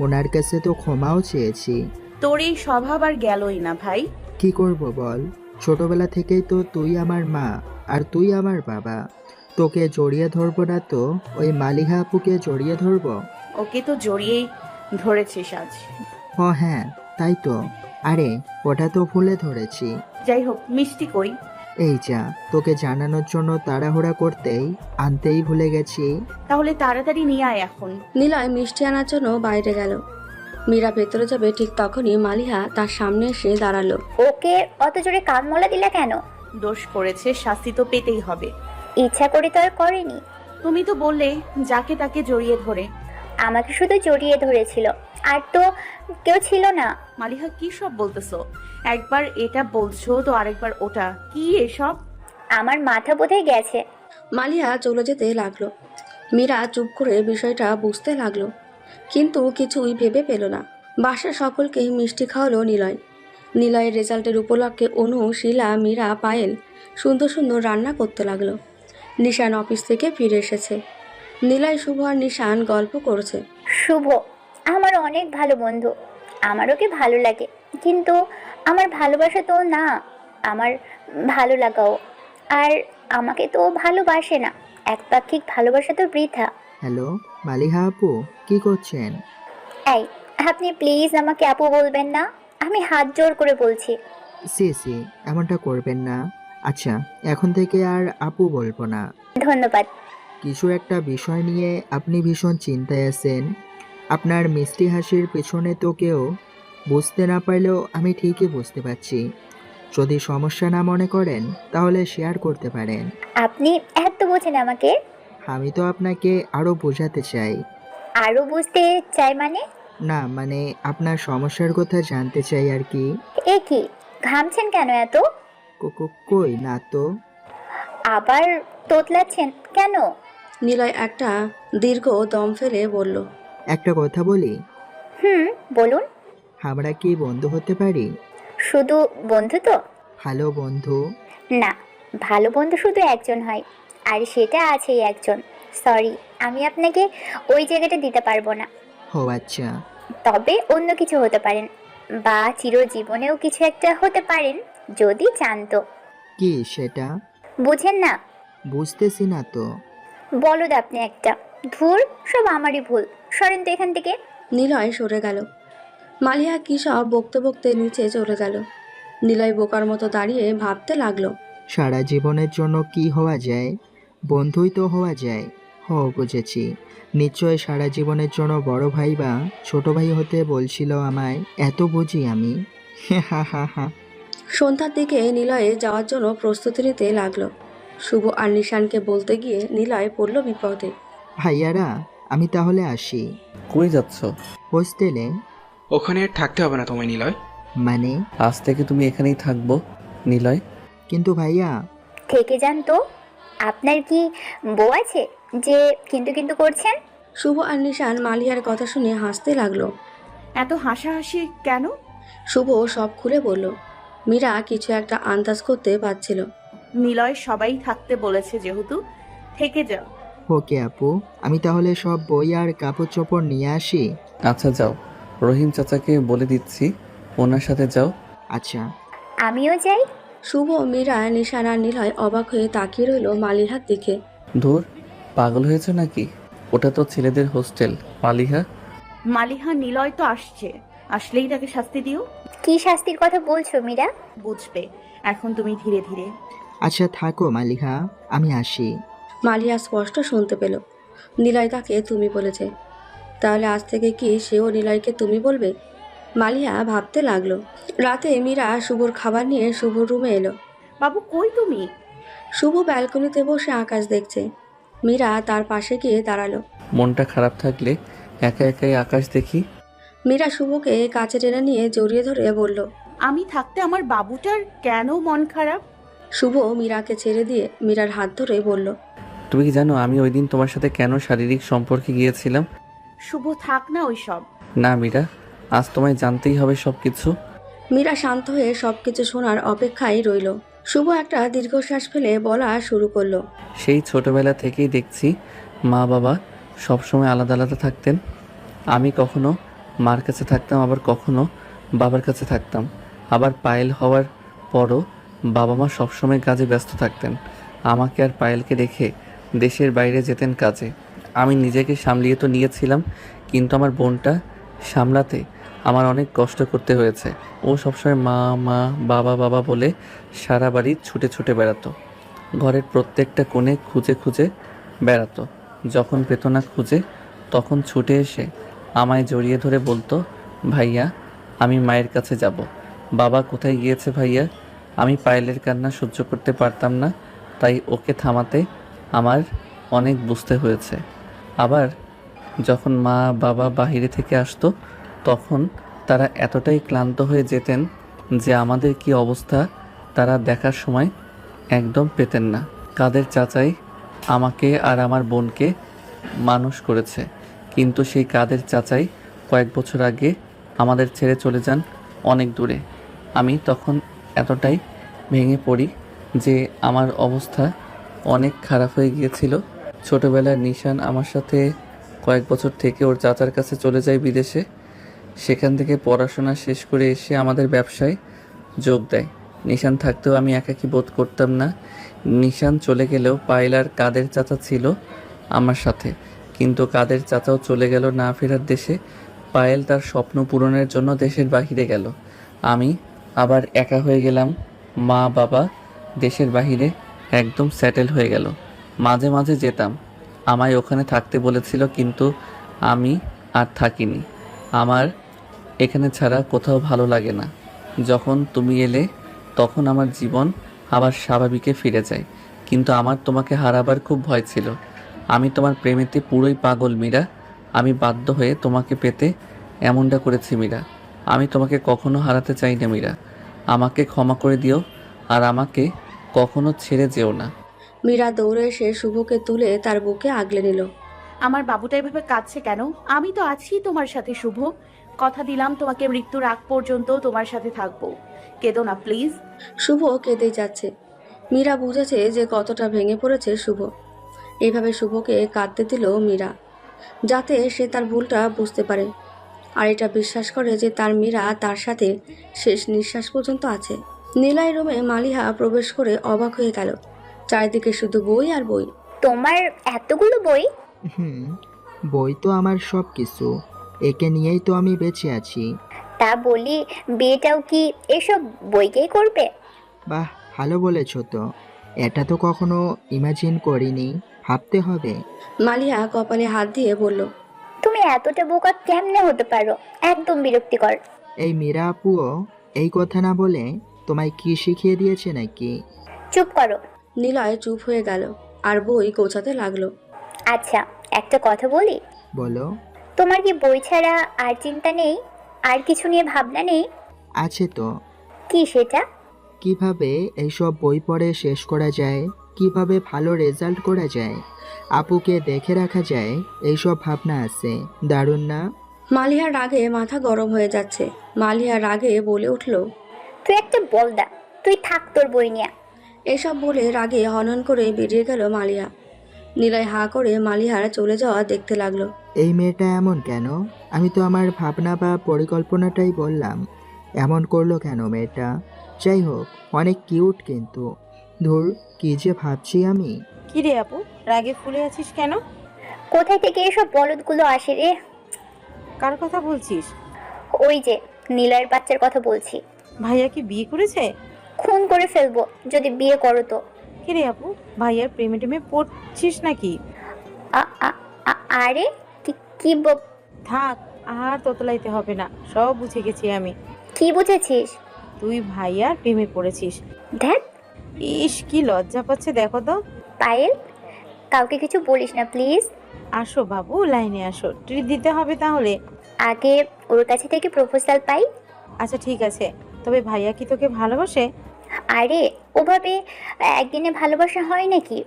ওনার কাছে তো ক্ষমাও চেয়েছি। তোর এই স্বভাব আর গেলই না ভাই। কি করব বল, ছোটবেলা থেকেই তো তুই আমার মা আর তুই আমার বাবা। তোকে জড়িয়ে ধরবো না তো ওই মালিহা আপুকে জড়িয়ে ধরবো? ওকে তো জড়িয়েই ধরেছিস আজ। ও হ্যাঁ, তাই তো। আরে ওটা তো ভুলে ধরেছি। যাই হোক, মিষ্টি কই? এই যা, তোকে জানানোর জন্য তাড়াহুড়া করতেই আনতেই ভুলে গেছি। তাহলে তাড়াতাড়ি নিয়ে আয় এখন। নিলয় মিষ্টি আনার জন্য বাইরে গেল। মীরা ভেতরে যাবে ঠিক তখনই মালিহা তার সামনে এসে দাঁড়ালো। ওকে অত জোরে কান মলা দিলা কেন? দোষ করেছে, শাস্তি তো পেতেই হবে। ইচ্ছা করে তো আর করেনি। তুমি তো বললে যাকে তাকে জড়িয়ে ধরে। আমাকে শুধু জড়িয়ে ধরেছিল, আর তো কেউ ছিল না। মালিহা কি সব বলতেছো? একবার এটা বলছো তো আরেকবার ওটা, কি এসব? আমার মাথা বোধহয় গেছে। মালিহা চলে যেতে লাগলো। মীরা চুপ করে বিষয়টা বুঝতে লাগলো, কিন্তু কিছুই ভেবে পেল না। বাসার সকলকে মিষ্টি খাওয়ালো নিলয়। নিলয়ের রেজাল্টের উপলক্ষে অনু, শিলা, মীরা, পায়েল সুন্দর সুন্দর রান্না করতে লাগলো। নিশান অফিস থেকে ফিরে এসেছে। নিলয়, শুভ আর নিশান গল্প করছে। শুভ আমার অনেক ভালো বন্ধু, আমার ওকে ভালো লাগে, কিন্তু আমার ভালোবাসা তো না, আমার ভালো লাগাও। আর আমাকে তো ও ভালোবাসে না, একপাক্ষিক ভালোবাসা তো বৃথা। হ্যালো মালিহা আপু, কি করছেন? এই, আপনি প্লিজ আমাকে আপু বলবেন না, আমি হাত জোর করে বলছি। সি এমনটা করবেন না। আচ্ছা, এখন থেকে আর আপু বলবো না। ধন্যবাদ। কিছু একটা বিষয় নিয়ে আপনি ভীষণ চিন্তায় আছেন। আপনার মিষ্টি হাসির পেছনে তো কেউ বুঝতে না পারলেও আমি ঠিকই বুঝতে পারছি। যদি সমস্যা না মনে করেন তাহলে শেয়ার করতে পারেন। আপনি এত বোঝেন আমাকে? আমি তো আপনাকে আরও বোঝাতে চাই। আরো বুঝতে চাই মানে? না মানে আপনার সমস্যার কথা জানতে চাই আর কি। এ কি, ঘামছেন কেন এত? কই না তো। আবার তোতলাচ্ছেন কেন? নিলয় একটা দীর্ঘ দম ফেলে বলল, একটা কথা বলি। বলুন। আমরা কি বন্ধু হতে পারি? শুধু বন্ধু তো? ভালো বন্ধু? না, ভালো বন্ধু শুধু একজন হয়, আর সেটা আছেই একজন। সরি, আমি আপনাকে ওই জায়গাটা দিতে পারবো না। ও আচ্ছা। তবে অন্য কিছু হতে পারেন, বা চিরজীবনেও কিছু একটা হতে পারেন যদি চান তো। কি সেটা? বুঝেন না? বুঝতেছি না তো। বলদ আপনি একটা। ধুর, সব আমারই ভুল, সরেন তো এখান থেকে। নিলয় সরে গেল। মালিহা কী সব বকতে বকতে নিচে চলে গেল। নিলয় বোকার মতো দাঁড়িয়ে ভাবতে লাগলো। সারা জীবনের জন্য কি হওয়া যায়? বন্ধুই তো হওয়া যায়। বুঝেছি। নিশ্চয় সারা জীবনের জন্য বড় ভাই বা ছোট ভাই হতে বলছিল আমায়। এত বুঝি আমি। হা হা হা। সন্ধ্যার দিকে নিলয়ে যাওয়ার জন্য প্রস্তুতি নিতে লাগলো। শুভ আর নিশানকে বলতে গিয়ে নিলয় পড়ল বিপদে। ভাইয়ারা, আমি তাহলে আসি। কই যাচ্ছ? হোস্টেলে। ওখানে আর থাকতে হবে না তোমায় নিলয়। মানে? আজ থেকে তুমি এখানেই থাকবো নিলয়। কিন্তু ভাইয়া। থেকে যান তো। আপনার কি বউ আছে যে কিন্তু কিন্তু করছেন? শুভ আর নিশান মালিহার কথা শুনে হাসতে লাগলো। এত হাসাহাসি কেন? শুভ সব খুলে বলল। মীরা কিছু একটা আন্দাজ করতে পারছিল। নিলয় সবাই থাকতে বলেছে যেহেতু, থেকে যাও। ওকে আপু, আমি তাহলে সব বই আর কাপড় চোপড় নিয়ে আসি। আচ্ছা যাও, রহিম চাচাকে বলে দিচ্ছি, ওনার সাথে যাও। আচ্ছা। আমিও যাই। শুভ, মীরা, নিশান আর নিলয় অবাক হয়ে তাকিয়ে রইল মালিহার দিকে। ধুর, পাগল হয়েছে নাকি? ওটা তো ছেলেদের হোস্টেল। মালিহা মালিহা, নিলয় তো আসছে, আসলেই তাকে শাস্তি দিও। কি শাস্তির কথা বলছো মীরা? বুঝবে এখন তুমি ধীরে ধীরে। আচ্ছা থাকো মালিহা, আমি আসি। মালিহা স্পষ্ট শুনতে পেল নিলয় তাকে তুমি বলেছে। তাহলে আজ থেকে কি সেও নিলয়কে তুমি বলবে? মালিহা ভাবতে লাগলো। রাতে মীরা শুভর খাবার নিয়ে শুভর রুমে এলো। বাবু কই তুমি? শুভ ব্যালকনিতে বসে আকাশ দেখছে। মীরা তার পাশে গিয়ে দাঁড়ালো। মনটা খারাপ থাকলে একা একাই আকাশ দেখি। মীরা শুভকে কাছে টেনে নিয়ে জড়িয়ে ধরে বলল, আমি থাকতে আমার বাবুটার কেন মন খারাপ? শুভ মীরাকে ছেড়ে দিয়ে মীরার হাত ধরে বলল, তুমি কি জানো আমি ওই দিন তোমার সাথে কেন শারীরিক সম্পর্কে গিয়েছিলাম? শুভ, থাক না ওইসব। না মীরা, আজ তোমায় জানতেই হবে সব কিছু। মীরা শান্ত হয়ে সবকিছু শোনার অপেক্ষায় রইল। শুভ একটা দীর্ঘশ্বাস ফেলে বলা শুরু করলো, সেই ছোটবেলা থেকেই দেখছি মা বাবা সবসময় আলাদা আলাদা থাকতেন। আমি কখনো মার কাছে থাকতাম, আবার কখনো বাবার কাছে থাকতাম। আবার পায়েল হওয়ার পরও বাবা মা সবসময় কাজে ব্যস্ত থাকতেন। আমাকে আর পায়েলকে রেখে দেশের বাইরে যেতেন কাজে। আমি নিজেকে সামলিয়ে তো নিয়েছিলাম, কিন্তু আমার বোনটা সামলাতে আমার অনেক কষ্ট করতে হয়েছে। ও সবসময় মা মা বাবা বাবা বলে সারা বাড়ি ছুটে ছুটে বেড়াতো। ঘরের প্রত্যেকটা কোণে খুঁজে খুঁজে বেড়াতো। যখন পেত না খুঁজে, তখন ছুটে এসে আমায় জড়িয়ে ধরে বলতো, ভাইয়া আমি মায়ের কাছে যাব। বাবা কোথায় গিয়েছে ভাইয়া? আমি পায়েলের কান্না সহ্য করতে পারতাম না, তাই ওকে থামাতে আমার অনেক বুঝতে হয়েছে। আবার যখন মা বাবা বাইরে থেকে আসতো, তখন তারা এতটাই ক্লান্ত হয়ে যেতেন যে আমাদের কি অবস্থা তারা দেখার সময় একদম পেতেন না। কাদের চাচাই আমাকে আর আমার বোনকে মানুষ করেছে, কিন্তু সেই কাদের চাচাই কয়েক বছর আগে আমাদের ছেড়ে চলে যান অনেক দূরে। আমি তখন এতটাই ভেঙে পড়ি যে আমার অবস্থা অনেক খারাপ হয়ে গিয়েছিল। ছোটবেলার নিশান আমার সাথে কয়েক বছর থেকে ওর চাচার কাছে চলে যায় বিদেশে। সেখান থেকে পড়াশোনা শেষ করে এসে আমাদের ব্যবসায় যোগ দেয়। নিশান থাকতেও আমি একাকী বোধ করতাম না। নিশান চলে গেলেও পায়েল আর কাদের চাচা ছিল আমার সাথে, কিন্তু কাদের চাচাও চলে গেল না ফেরার দেশে। পায়েল তার স্বপ্ন পূরণের জন্য দেশের বাহিরে গেল। আমি আবার একা হয়ে গেলাম। মা বাবা দেশের বাহিরে একদম সেটেল হয়ে গেল। মাঝে মাঝে যেতাম, আমায় ওখানে থাকতে বলেছিল, কিন্তু আমি আর থাকিনি। আমার এখানে ছাড়া কোথাও ভালো লাগে না। যখন তুমি এলে তখন আমার জীবন আবার স্বাভাবিকে ফিরে যায়, কিন্তু আমার তোমাকে হারাবার খুব ভয় ছিল। আমি তোমার প্রেমেতে পুরোই পাগল মীরা। আমি বাধ্য হয়ে তোমাকে পেতে এমনটা করেছি মীরা। আমি তোমাকে কখনো হারাতে চাই না মীরা। আমাকে ক্ষমা করে দিও আর আমাকে কখনো ছেড়ে যেও না। মীরা দৌড়ে এসে শুভকে তুলে তার বুকে আগলে নিল। আমার বাবুটা এভাবে কাঁদছে কেন? আমি তো আছি তোমার সাথে শুভ। কথা দিলাম তোমাকে মৃত্যুর আগ পর্যন্ত তোমার সাথে থাকবো। কেঁদো না প্লিজ। শুভ কেঁদেই যাচ্ছে। মীরা বুঝেছে যে কতটা ভেঙে পড়েছে শুভ। এইভাবে শুভকে কাঁদতে দিল মীরা, যাতে সে তার ভুলটা বুঝতে পারে আর এটা বিশ্বাস করে যে তার মীরা তার সাথে শেষ নিঃশ্বাস পর্যন্ত আছে। নীলাই রুমে মালিহা প্রবেশ করে অবাক হয়ে গেল। চারিদিকে শুধু বই আর বই। তোমার এতগুলো বই? বই তো আমার সব কিছু, একে নিয়েই তো আমি বেঁচে আছি। তা বলি, বিয়েটাও কি এসব বইকেই করবে? বাহ, ভালো বলেছ তো। এটা তো কখনো ইমাজিন করিনি, ভাবতে হবে। মালিহা কপালে হাত দিয়ে বলল, তুমি এতটা বোকা কেমনে হতে পারো? একদম বিরক্তিকর। এই মীরা আপুও এই কথা না বলে তোমায় কি শিখিয়ে দিয়েছে নাকি? চুপ করো। নিলয় চুপ হয়ে গেল আর বই গোছাতে লাগলো। আচ্ছা, একটা কথা বলি। বলো। তোমার কি বই ছাড়া আর চিন্তা নেই? আর কিছু নিয়ে ভাবনা নেই? আছে তো। কি সেটা? কিভাবে এইসব বই পড়ে শেষ করা যায়, কিভাবে ভালো রেজাল্ট করা যায়, আপুকে দেখে রাখা যায়, এইসব ভাবনা আছে। দারুণ না? মালিহার রাগে মাথা গরম হয়ে যাচ্ছে। মালিহা রাগে বলে উঠল, তুই একটা বলদা, তুই থাক তোর বই নিয়ে। এসব বলে রাগে হনন করে বেরিয়ে গেল মালিহা। নিলয় হাঁ করে মালিহার চলে যাওয়া দেখতে লাগলো। এই মেয়েটা এমন কেন? আমি তো আমার ভাবনা বা পরিকল্পনাটাই বললাম, এমন করলো কেন মেয়েটা? যাই হোক, অনেক কিউট, কিন্তু ধুর, কি যে ভাবছি আমি। কি রে আপু, রাগে ফুলে আছিস কেন? কোথায় থেকে এসব বলদগুলো আসে রে? কার কথা বলছিস? ওই যে নীলয়ের বাচ্চার কথা বলছি। ভাইয়া কি বিয়ে করেছে? খুন করে ফেলবো যদি বিয়ে করো তো। কি রে আপু, ভাইয়ার প্রেমে টেমে পড়ছিস নাকি? আরে কি থাক, আর তোতলাইতে হবে না, সব বুঝে গেছি আমি। কি বুঝেছিস? তুই ভাইয়ার প্রেমে পড়েছিস। দেখ, ইস কি লজ্জা পাচ্ছে দেখো তো। পায়েল, কাউকে কিছু বলিস না প্লিজ। আসো বাবু, লাইনে আসো, ট্রিট দিতে হবে তাহলে। আগে ওর কাছে থেকে প্রপোজাল পাই। আচ্ছা ঠিক আছে, তবে ভাইয়া কি তোকে ভালোবাসে? আরে ওভাবে একদিনে ভালোবাসা হয় নাকি?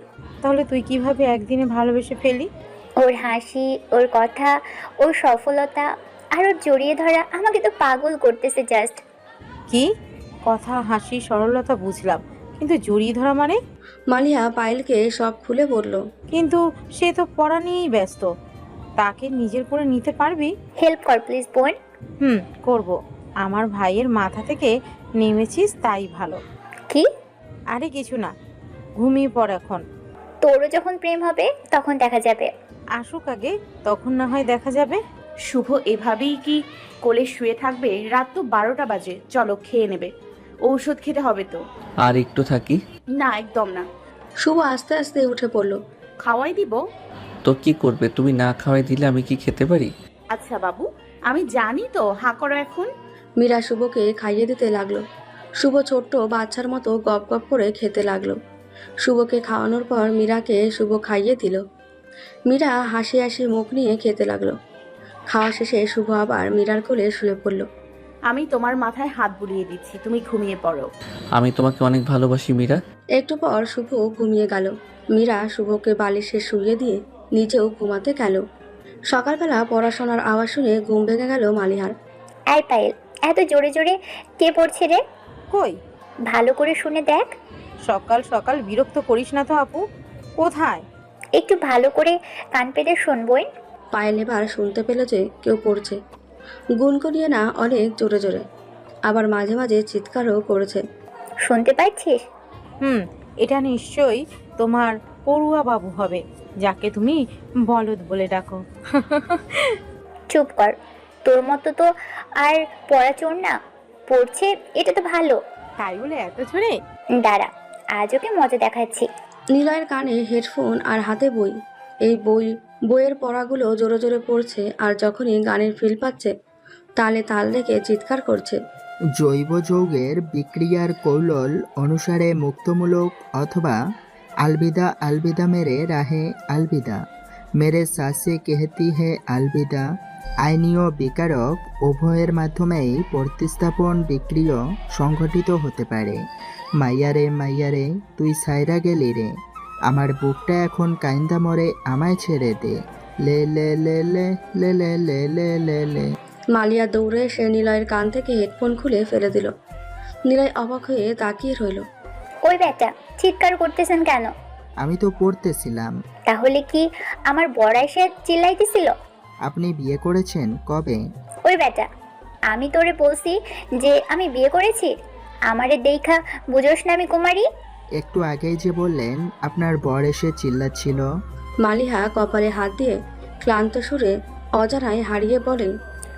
তাহলে তুই কিভাবে একদিনে ভালোবেসে ফেলি? ওর হাসি, ওর কথা, ওর সফলতা আর ওর জড়িয়ে ধরা আমাকে তো পাগল করতেছে জাস্ট। কি কথা, হাসি, সরলতা বুঝলাম, কিন্তু জড়িয়ে ধরা মানে? মালিহা পায়েলকে সব খুলে বলল। কিন্তু সে তো পড়া নিয়েই ব্যস্ত, তাকে নিজের করে নিতে পারবি? হেল্প কর প্লিজ বোন। করব। আমার ভাইয়ের মাথা থেকে নেমেছিস তাই ভালো। কি? আরে কিছু না, ঘুমিয়ে পড় এখন। তোরও যখন প্রেম হবে তখন দেখা যাবে। আসুক আগে, তখন না হয় দেখা যাবে। শুভ এভাবেই কি কোলে শুয়ে থাকবে? রাত তো 12টা বাজে, চলো খেয়ে নেবে, ঔষধ খেতে হবে তো। আর একটু থাকি। না একদম না। শুভ আস্তে আস্তে উঠে পড়ল। খাওয়াই দিব? তো কি করবে? তুমি না খাওয়াই দিলে আমি কি খেতে পারি? আচ্ছা বাবু, আমি জানি তো, হাঁ করো এখন। মীরা শুভকে খাইয়ে দিতে লাগলো। শুভ ছোট্ট বাচ্চার মতো গপ গপ করে খেতে লাগলো। শুভকে খাওয়ানোর পর মীরাকে শুভ খাইয়ে দিল। মীরা হাসি হাসি মুখ নিয়ে খেতে লাগলো। খাওয়া শেষে শুভ আবার মীরার কোলে শুয়ে পড়ল। আমি তোমার মাথায় হাত বুলিয়ে দিচ্ছি, তুমি ঘুমিয়ে পড়ো। আমি তোমাকে অনেক ভালোবাসি মীরা। একটু পর শুভ ঘুমিয়ে গেল। মীরা শুভকে বালিশে শুইয়ে দিয়ে নিজেও ঘুমাতে গেল। সকালবেলা পড়াশোনার আওয়াজ শুনে ঘুম ভেঙে গেল মালিহার। এই পায়েল, এত জোরে জোরে কে পড়ছে রে? কই? ভালো করে শুনে দেখ। সকাল সকাল বিরক্ত করিস না তো আপু। কোথায়? একটু ভালো করে কান পেতে শুনবই। পায়েল এবার শুনতে পেল যে কেউ পড়ছে। গুনগুনিয়ে না, অনেক জোরে জোরে, আবার মাঝে মাঝে চিৎকারও করেছে। শুনতে পাচ্ছিস? এটা নিশ্চয়ই তোমার পড়ুয়া বাবু হবে, যাকে তুমি বলদ বলে ডাকো। চুপ কর, তোর মতো তো আর পড়াচোর না। পড়ছে এটা তো ভালো। তাই বলে এত জোরে? দাঁড়া, আজ ওকে মজা দেখাচ্ছি। নিলয়ের কানে হেডফোন আর হাতে বই। এই বইয়ের পড়াগুলো জোরে জোরে পড়ছে, আর যখনই গানের ফিল পাচ্ছে তালে তাল রেখে চিৎকার করছে। জৈব যৌগের বিক্রিয়ার কৌশল অনুসারে মুক্তমূলক অথবা আলবিদা আলবিদা মেরে রাহে আলবিদা, মেরে সাসে কেহতি হে আলবিদা। আইনীয় বিকারক উভয়ের মাধ্যমেই প্রতিস্থাপন বিক্রিয় সংঘটিত হতে পারে। মাইয়ারে তুই সাইরা গেলি রে, আমার বুকটা এখন কাইন্দা মরে, আমায় ছেড়ে দে, লে লে লে লে লে লে লে লে লে লে। মালিয়া দৌড়ে এসে নিলয়ের কান থেকে হেডফোন খুলে ফেলে দিল। নিলয় অবাক হয়ে তাকিয়ে রইল। ওই বেটা, চিৎকার করতেছেন কেন? আমি তো পড়তেছিলাম। তাহলে কি আমার বড় এসে চিল্লাইতেছিল? আপনি বিয়ে করেছেন কবে? ওই বেটা, আমি তোরে বলছি যে আমি বিয়ে করেছি? আমারে দেখা বুঝোস না আমি কুমারী? একটু আগেই যে বললেন আপনার বর এসে চিল্লাচ্ছিল। মালিহা কপালে হাত দিয়ে ক্লান্ত সুরে অজানায় হারিয়ে বলে,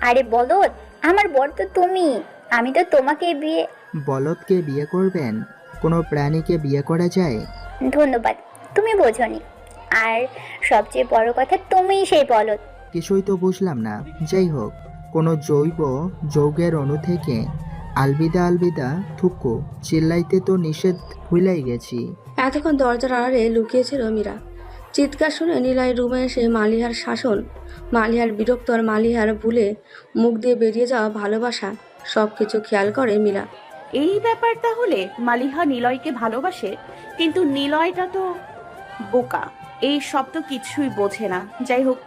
আরে বলদ, আমার বর তো তুমি, আমি তো তোমাকে বিয়ে। বলদকে বিয়ে করবেন? কোনো প্রাণীকে বিয়ে করা যায়? ধন্যবাদ, তুমি বোঝনি। আর সবচেয়ে বড় কথা, তুমিই সেই বলদ। কিছুই তো বুঝলাম না। যাই হোক, কোনো জৈব যৌগের অণু থেকে আলবিদা আলবিদা থুকু চিল্লাইতে তো নিষেধ ভুলাই গেছি। এতক্ষণ দরজার আড়ালে লুকিয়েছিল মীরা। চিৎকার শুনে নিলয় রুমে এসে মালিহার শাসন, মালিহার বিরক্ত আর মালিহার ভুলে মুখ দিয়ে বেরিয়ে যাওয়া ভালোবাসা সব কিছু খেয়াল করে মীরা। এই ব্যাপার তাহলে, মালিহা নিলয়কে ভালোবাসে, কিন্তু নিলয়টা তো বোকা, এই সব তো কিছুই বোঝে না। যাই হোক,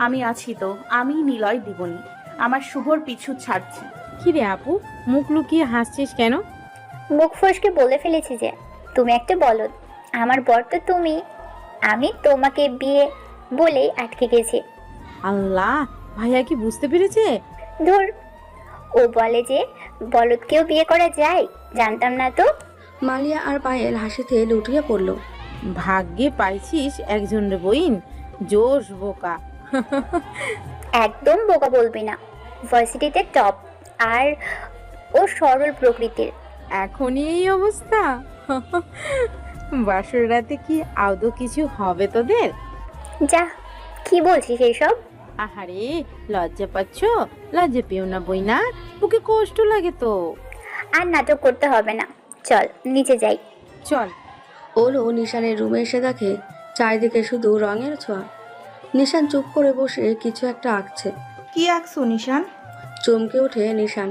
আমি আছি তো, আমি নিলয় দিবনি, আমার শুভর পিছু ছাড়ছি। কি রে আপু, মুখ লুকিয়ে হাসছিস কেন? মুখ ফসকে বলে ফেলেছি যে তুমি একটা বলদ, আমার বর তো তুমি, আমি তোমাকে বিয়ে বলেই আটকে গেছি। আল্লাহ, ভাইয়া কি বুঝতে পেরেছে? ধুর, ও বলে যে বলদকেও বিয়ে করা যায়, জানতাম না তো। মালিয়া আর পায়েল হাসিতে লুটিয়ে পড়ল। ভাগ্যে পাইছিস একজন রে বইন, জোশ বোকা। একদম বোকা বলবি না, ভার্সিটিতে টপ, আর ও সরল প্রকৃতির। এখনই এই অবস্থা? বাসর রাতে কি আদৌ কিছু হবে তোদের? যা, কি বলছিস এইসব? আহারে, লজ্জা পাচ্ছ? লজ্জা পেও না বইনা, বুকে কষ্ট লাগে তো। আর নাটক করতে হবে না, চল নিচে যাই। চল। ওলো নিশানের রুমে এসে দেখে চারিদিকে শুধু রঙের ছোঁয়া। নিশান চুপ করে বসে কিছু একটা আঁকছে। কি আঁকছো নিশান? চমকে ওঠে নিশান।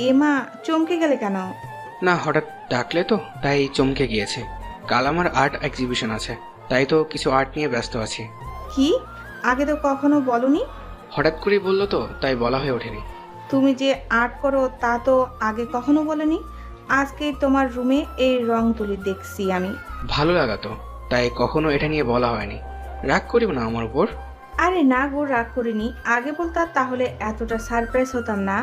এমা, চমকে গেলে কেন? না, হঠাৎ ডাকলে তো তাই চমকে গিয়েছে। কাল আমার আর্ট এক্সিবিশন আছে, তাই তো কিছু আর্ট নিয়ে ব্যস্ত আছি। কি? আগে তো কখনো বলনি। হঠাৎ করেই বললো তো, তাই বলা হয়ে ওঠেনি। তুমি যে আর্ট করো তা তো আগে কখনো বলনি। আজকে তোমার রুমে এই রং তুলি দেখছি আমি। ভালো লাগাতো, তাই কখনো এটা নিয়ে বলা হয়নি। রাগ করিও না আমার উপর। আরে না গো, রাগ করিনি। আগে বলতা তাহলে এতটা সারপ্রাইজ হতাম না।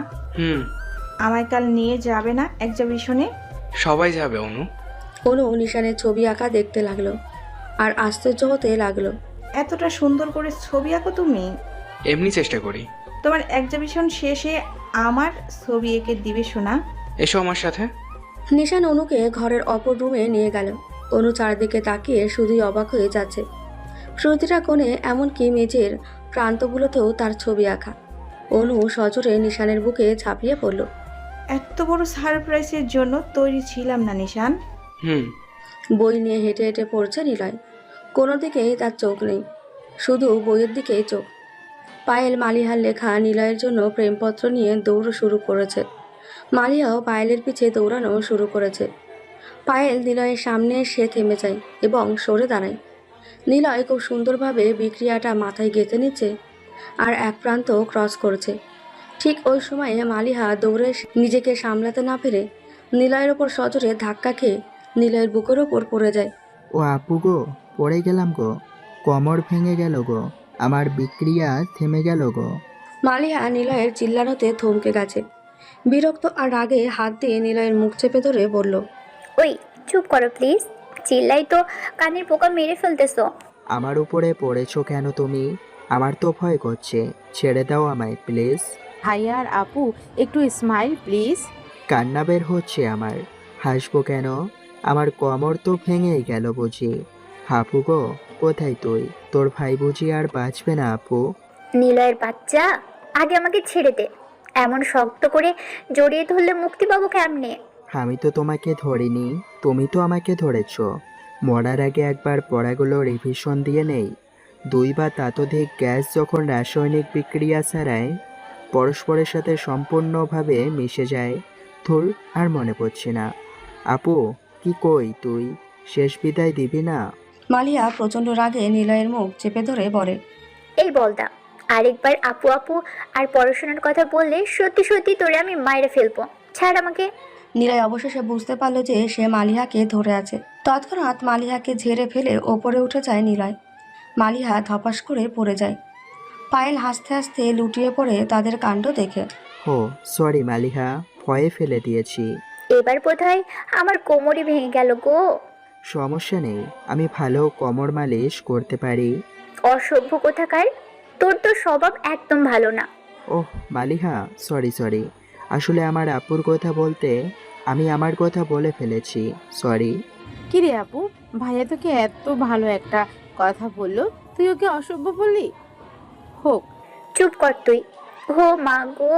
আমায় কাল নিয়ে যাবে না এক্সিবিশনে? সবাই যাবে অনু। অনু নিশানের ছবি আঁকা দেখতে লাগলো আর আশ্চর্য হতে লাগলো। এতটা সুন্দর করে ছবি আঁকো তুমি? এমনি চেষ্টা করি। তোমার এক্সিবিশন শেষে আমার ছবি এঁকে দিবে শোনা। এসো আমার সাথে। নিশান অনুকে ঘরের অপর রুমে নিয়ে গেল। অনু চারদিকে তাকিয়ে শুধুই অবাক হয়ে যাচ্ছে। প্রতিটা কোণে এমনকি মেঝের প্রান্তগুলোতেও তার ছবি আঁকা। অনু সজোরে নিশানের বুকে ঝাঁপিয়ে পড়ল। এত বড় সারপ্রাইজের জন্য তৈরি ছিলাম না নিশান। বই নিয়ে হেঁটে হেঁটে পড়ছে নিলয়। কোনো দিকেই তার চোখ নেই, শুধু বইয়ের দিকেই চোখ। পায়েল মালিহার লেখা নিলয়ের জন্য প্রেমপত্র নিয়ে দৌড় শুরু করেছে। মালিহাও পায়েলের পিছে দৌড়ানো শুরু করেছে। পায়েল নিলয়ের সামনে এসে থেমে যায় এবং সরে দাঁড়ায়। নিলয় খুব সুন্দরভাবে বিক্রিয়াটা মাথায় গেঁথে নিচ্ছে আর এক প্রান্ত ক্রস করছে। ঠিক ওই সময়ে মালিহা দৌড়ে নিজেকে সামলাতে না পেরে নিলয়ের ওপর সজোরে ধাক্কা খেয়ে নিলয়ের বুকের ওপর পড়ে যায়। ও আপু গো, পড়ে গেলাম গো, কোমর ভেঙে গেল গো, আমার বিক্রিয়া থেমে গেল গো। মালিহা নিলয়ের চিল্লানোতে থমকে গেছে। বিরক্ত আর রাগে হাত দিয়ে নিলয়ের মুখ চেপে ধরে বলল, ওই চুপ করো প্লিজ, চিল্লাই তো কানের পোকা মেরে ফেলতেছো। আমার উপরে পড়েছো কেন তুমি? আমার তো ভয় করছে, ছেড়ে দাও আমায় প্লিজ। ভাইয়া আর আপু একটু স্মাইল প্লিজ। কান্না বের হচ্ছে আমার, হাসবো কেন? আমার কোমর তো ভেঙেই গেল বুঝি। আপু গো, কোথায় তুই? তোর ভাই বুঝি আর বাঁচবে না আপু? নিলয়ের বাচ্চা, আগে আমাকে ছেড়ে দে। এমন শক্ত করে জড়িয়ে ধরলে মুক্তি পাবো কেমনে? আমি তো তোমাকে ধরিনি, তুমি তো আমাকে ধরেছ। মরার আগে একবার পড়াগুলো রিভিশন দিয়ে নেই। 2 বা ততোধিক গ্যাস যখন রাসায়নিক বিক্রিয়া ছাড়ায় পরস্পরের সাথে সম্পূর্ণভাবে মিশে যায়। ধুর, আর মনে পড়ছে না। আপু, কি কই তুই? শেষ বিদায় দিবি না? মালিয়া প্রচণ্ড রাগে নিলয়ের মুখ চেপে ধরে বলে, এই বলদা, আরেকবার আপু আপু আর পড়াশোনার কথা বললে সত্যি সত্যি তোরে আমি মাইরে ফেলবো। ছাড় আমাকে। নিলয় অবশেষে বুঝতে পারলো যে সে মালিহাকে ধরে আছে। তৎক্ষণাৎ মালিহাকে ঝেড়ে ফেলে ওপরে উঠে যায় নিলয়। মালিহা ধপাস করে পড়ে যায়। পায়েল হাসতে হাসতে লুটিয়ে পড়ে তাদের কাণ্ড দেখে। ও সরি মালিহা, ভয়ে ফেলে দিয়েছি। এবার বোধহয় আমার কোমরই ভেঙে গেল গো। সমস্যা নেই, আমি ভালো কোমর মালিশ করতে পারি। অসভ্য কোথাকার, তোর তো স্বভাব একদম ভালো না। ওহ মালিহা, সরি। আসলে আমার আপুর কথা বলতে আমি আমার কথা বলে ফেলেছি, সরি। কিরে আপু, ভাইয়া তোকে এত ভালো একটা কথা বললো, তুই ওকে অসভ্য বললি? হোক। চুপ কর তুই। হো মা গো,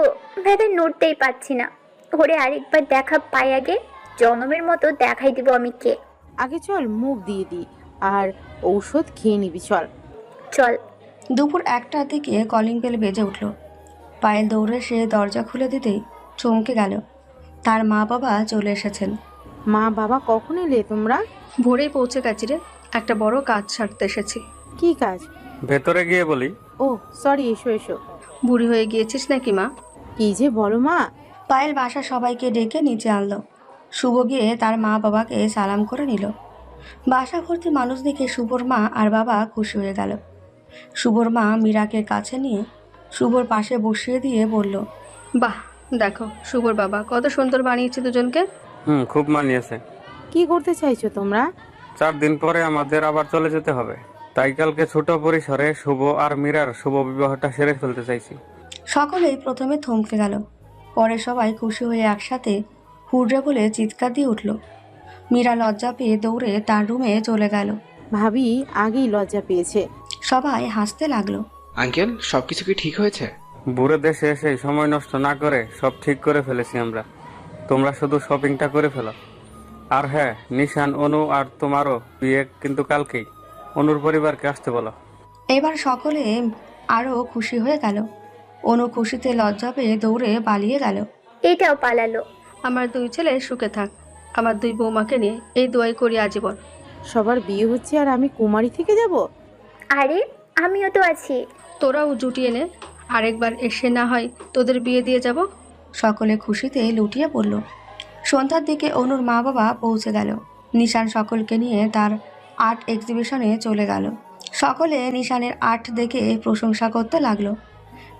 ভেবে নড়তেই পারছি না। ওরে আরেকবার দেখা পাই আগে, জনমের মতো দেখাই দিব আমি কে। আগে চল মুখ দিয়ে দি আর ঔষধ খেয়ে নিবি, চল। চল। দুপুর 1টার দিকে কলিং বেল বেজে উঠল। পায়েল দৌড়ে সে দরজা খুলে দিতেই চমকে গেল। তার মা বাবা চলে এসেছেন। মা বাবা কখন এলে তোমরা? ভোরেই পৌঁছে গেছি রে, একটা বড় কাজ সারতে এসেছি। কি কাজ? ভেতরে গিয়ে বলি। ও সরি, এসো। বুড়ি হয়ে গিয়েছিস নাকি মা? কি যে বলো মা। পায়েল বাসা সবাইকে ডেকে নিচে আনলো। শুভ গিয়ে তার মা বাবাকে সালাম করে নিল। বাসা ভর্তি মানুষ দেখে শুভর মা আর বাবা খুশি হয়ে গেল। শুভর মা মীরাকে কাছে নিয়ে শুভর পাশে বসিয়ে দিয়ে বলল, বাহ দেখো শুভর বাবা কত সুন্দর বানিয়েছে দুজনকে। খুব মানিয়েছে। কি করতে চাইছো তোমরা? 4 দিন পরে আমাদের আবার চলে যেতে হবে, তাই কালকে ছোট পরিসরে শুভ আর মীরার শুভ বিবাহটা সেরে ফেলতে চাইছি। সকলেই প্রথমে থমকে গেল, পরে সবাই খুশি হয়ে একসাথে হুড়রে বলে চিৎকার দিয়ে উঠল। মীরা লজ্জা পেয়ে দৌড়ে তার রুমে চলে গেল। ভাবি আগেই লজ্জা পেয়েছে। সবাই হাসতে লাগলো। আঙ্কেল, সবকিছু কি ঠিক হয়েছে? বুড়ো দেশে এসে সময় নষ্ট না করে সব ঠিক করে ফেলেছি আমরা। তোমরা শুধু শপিংটা করে ফেলো। আর হ্যাঁ, নিশান, অনু আর তোমারও বিয়ে কিন্তু কালকেই। অনুর পরিবারকে আসতে বলো। এবার সকলে আরো খুশি হয়ে গেল। অনু খুশিতে লজ্জা পেয়ে দৌড়ে পালিয়ে গেল। এটাও পালালো। আমার 2 ছেলে সুখে থাক। আমার 2 বৌমাকে নিয়ে এই দোয়াই করি আজীবন। সবার বিয়ে হচ্ছে আর আমি কুমারী থেকে যাব? আরে আমিও তো আছি। তোরাও জুটিয়ে নে, আরেকবার এসে না হয় তোদের বিয়ে দিয়ে যাব। সকলে খুশিতে লুটিয়ে পড়ল। সন্ধ্যার দিকে অনুর মা বাবা পৌঁছে গেল। নিশান সকলকে নিয়ে তার আর্ট এক্সিবিশনে চলে গেল। সকলে নিশানের আর্ট দেখে প্রশংসা করতে লাগলো।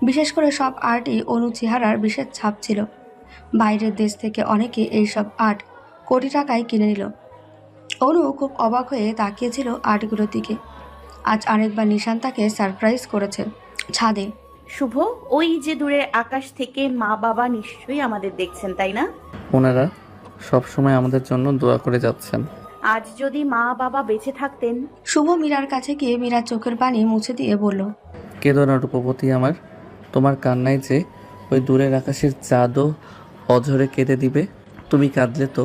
বিশেষ করে সব আর্টই অনু চেহারার বিশেষ ছাপ ছিল। বাইরের দেশ থেকে অনেকে এইসব আর্ট কোটি টাকায় কিনে নিল। অনু খুব অবাক হয়ে তাকিয়েছিল আর্টগুলোর দিকে। আজ আরেকবার নিশান তাকে সারপ্রাইজ করেছে ছাদে। শুভ, ওই যে দূরে আকাশ থেকে মা বাবা নিশ্চয়ই আমাদের দেখছেন, তাই না? ওনারা সবসময় আমাদের জন্য দোয়া করে যাচ্ছেন। আজ যদি মা বাবা বেঁচে থাকতেন। শুভ মীরার কাছে গিয়ে মীরার চোখের পানি মুছে দিয়ে বলল, কেঁদো না রূপবতী আমার, তোমার কান্নায় যে ওই দূরের আকাশের চাঁদও অঝরে কেঁদে দিবে। তুমি কাঁদলে তো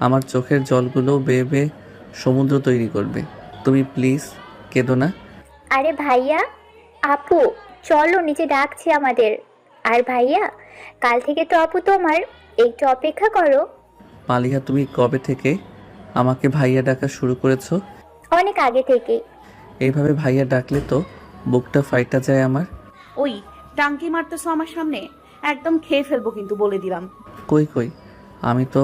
আমার চোখের জলগুলো বেয়ে বেয়ে সমুদ্র তৈরি করবে। তুমি প্লিজ কেঁদো না। আরে ভাইয়া, আপু চলো, নিচে ডাকছি আমাদের। আর ভাইয়া, কাল থেকে তো আপু তোমার, একটু অপেক্ষা করো। মালিহা, তুমি কবে থেকে আমাকে ভাইয়া ডাকা শুরু করেছো? অনেক আগে থেকেই। এইভাবে ভাইয়া ডাকলে তো বুকটা ফাইটা যায় আমার। ওই টাঙ্কি মারতেছো আমার সামনে, একদম খেয়ে ফেলবো কিন্তু, বলে দিলাম। কই কই, আমি তো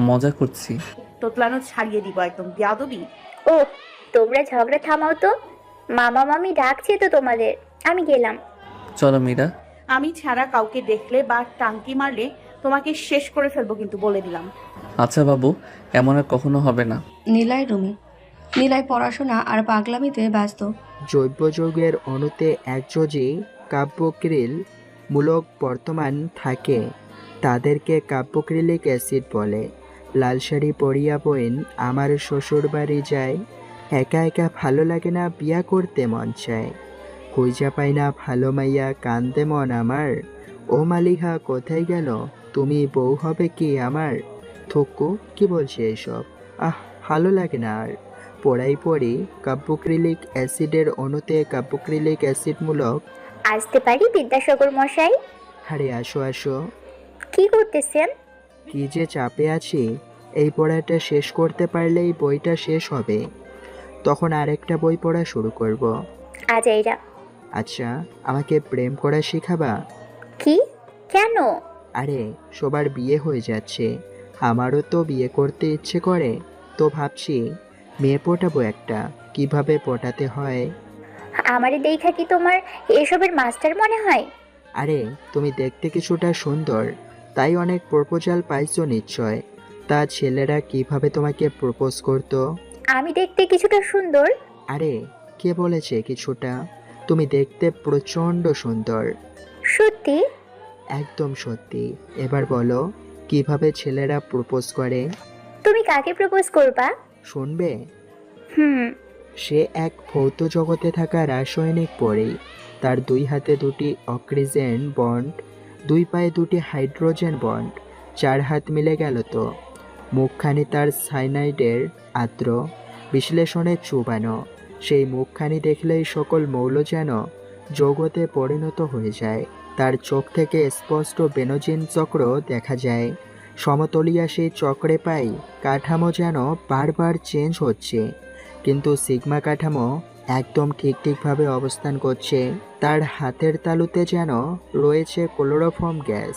মজা করছি। তোতলানো ছাড়িয়ে দিব একদম, বেয়াদবি। ও, তোমরা ঝগড়া থামাও তো। মামা মামি ডাকছে তো তোমাদের, আমি গেলাম। চলো মীরা। আমি ছাড়া কাউকে দেখলে বা টাঙ্কি মারলে তোমাকে শেষ করে ফেলবো কিন্তু, বলে দিলাম। আচ্ছা বাবু, এমন আর কখনো হবে না। নীলাই রুমে। নীলাই পড়াশোনা আর পাগলামিতে ব্যস্ত। জৈব যৌগের অণুতে একযোজি কার্বক্রিল মূলক বর্তমান থাকে, তাদেরকে কার্বক্রিলিক অ্যাসিড বলে। লাল শাড়ি পরিয়া বইন আমার শ্বশুর বাড়ি যায়, একা একা ভালো লাগে না, বিয়া করতে মন চায়। খুঁজা পাই না ভালো মাইয়া, কান্দে মন আমার। ও মালিহা কোথায় গেল, তুমি বউ হবে কি আমার? থুকু, কি বলছে এসব? ভালো লাগে না আর। পড়াই পড়ি কার্বক্রিলিক অ্যাসিডের অণুতে কার্বক্রিলিক অ্যাসিডমূলক। আসতে পারি বিদ্যাসাগর মশাই? আরে আসো আসো। কি করতেছেন? কি যে চাপে আছি, এই পড়াটা শেষ করতে পারলেই বইটা শেষ হবে, তখন আরেকটা বই পড়া শুরু করব। আজাইরা। আচ্ছা, আমাকে প্রেম করা শেখাবা? কি? কেন? আরে সবার বিয়ে হয়ে যাচ্ছে, আমারও তো বিয়ে করতে ইচ্ছে করে, তো ভাবছি মেয়ে পটাবো একটা, কিভাবে পটাতে হয়। আমারে দেখা কি তোমার এসবের মাস্টার মনে হয়? আরে তুমি দেখতে কিছুটা সুন্দর, তাই অনেক প্রপোজাল পাইছো নিশ্চয়। তা ছেলেরা কিভাবে তোমাকে প্রপোজ করতো? আমি দেখতে কিছুটা সুন্দর? আরে কে বলেছে কিছুটা, তুমি দেখতে প্রচণ্ড সুন্দর। সত্যি? একদম সত্যি। এবার বলো কিভাবে ছেলেরা প্রপোজ করে? তুমি কাকে প্রপোজ করবা? শুনবে? হুম। সে এক ভৌত জগতে থাকা রাসায়নিক পরী। তার 2 হাতে 2টি অক্সিজেন বন্ড, 2 পায়ে 2টি হাইড্রোজেন বন্ড, 4 হাত মিলে গেল তো। মুখখানি তার সাইনাইডের আর্দ্র বিশ্লেষণে চুবানো। সেই মুখখানি দেখলেই সকল মৌল যেন যৌগতে পরিণত হয়ে যায়। তার চোখ থেকে স্পষ্ট বেনজিন চক্র দেখা যায়। সমতলিয়া সেই চক্রে পাই কাঠামো যেন বারবার চেঞ্জ হচ্ছে, কিন্তু সিগমা কাঠামো একদম ঠিকভাবে অবস্থান করছে। তার হাতের তালুতে যেন রয়েছে ক্লোরোফর্ম গ্যাস,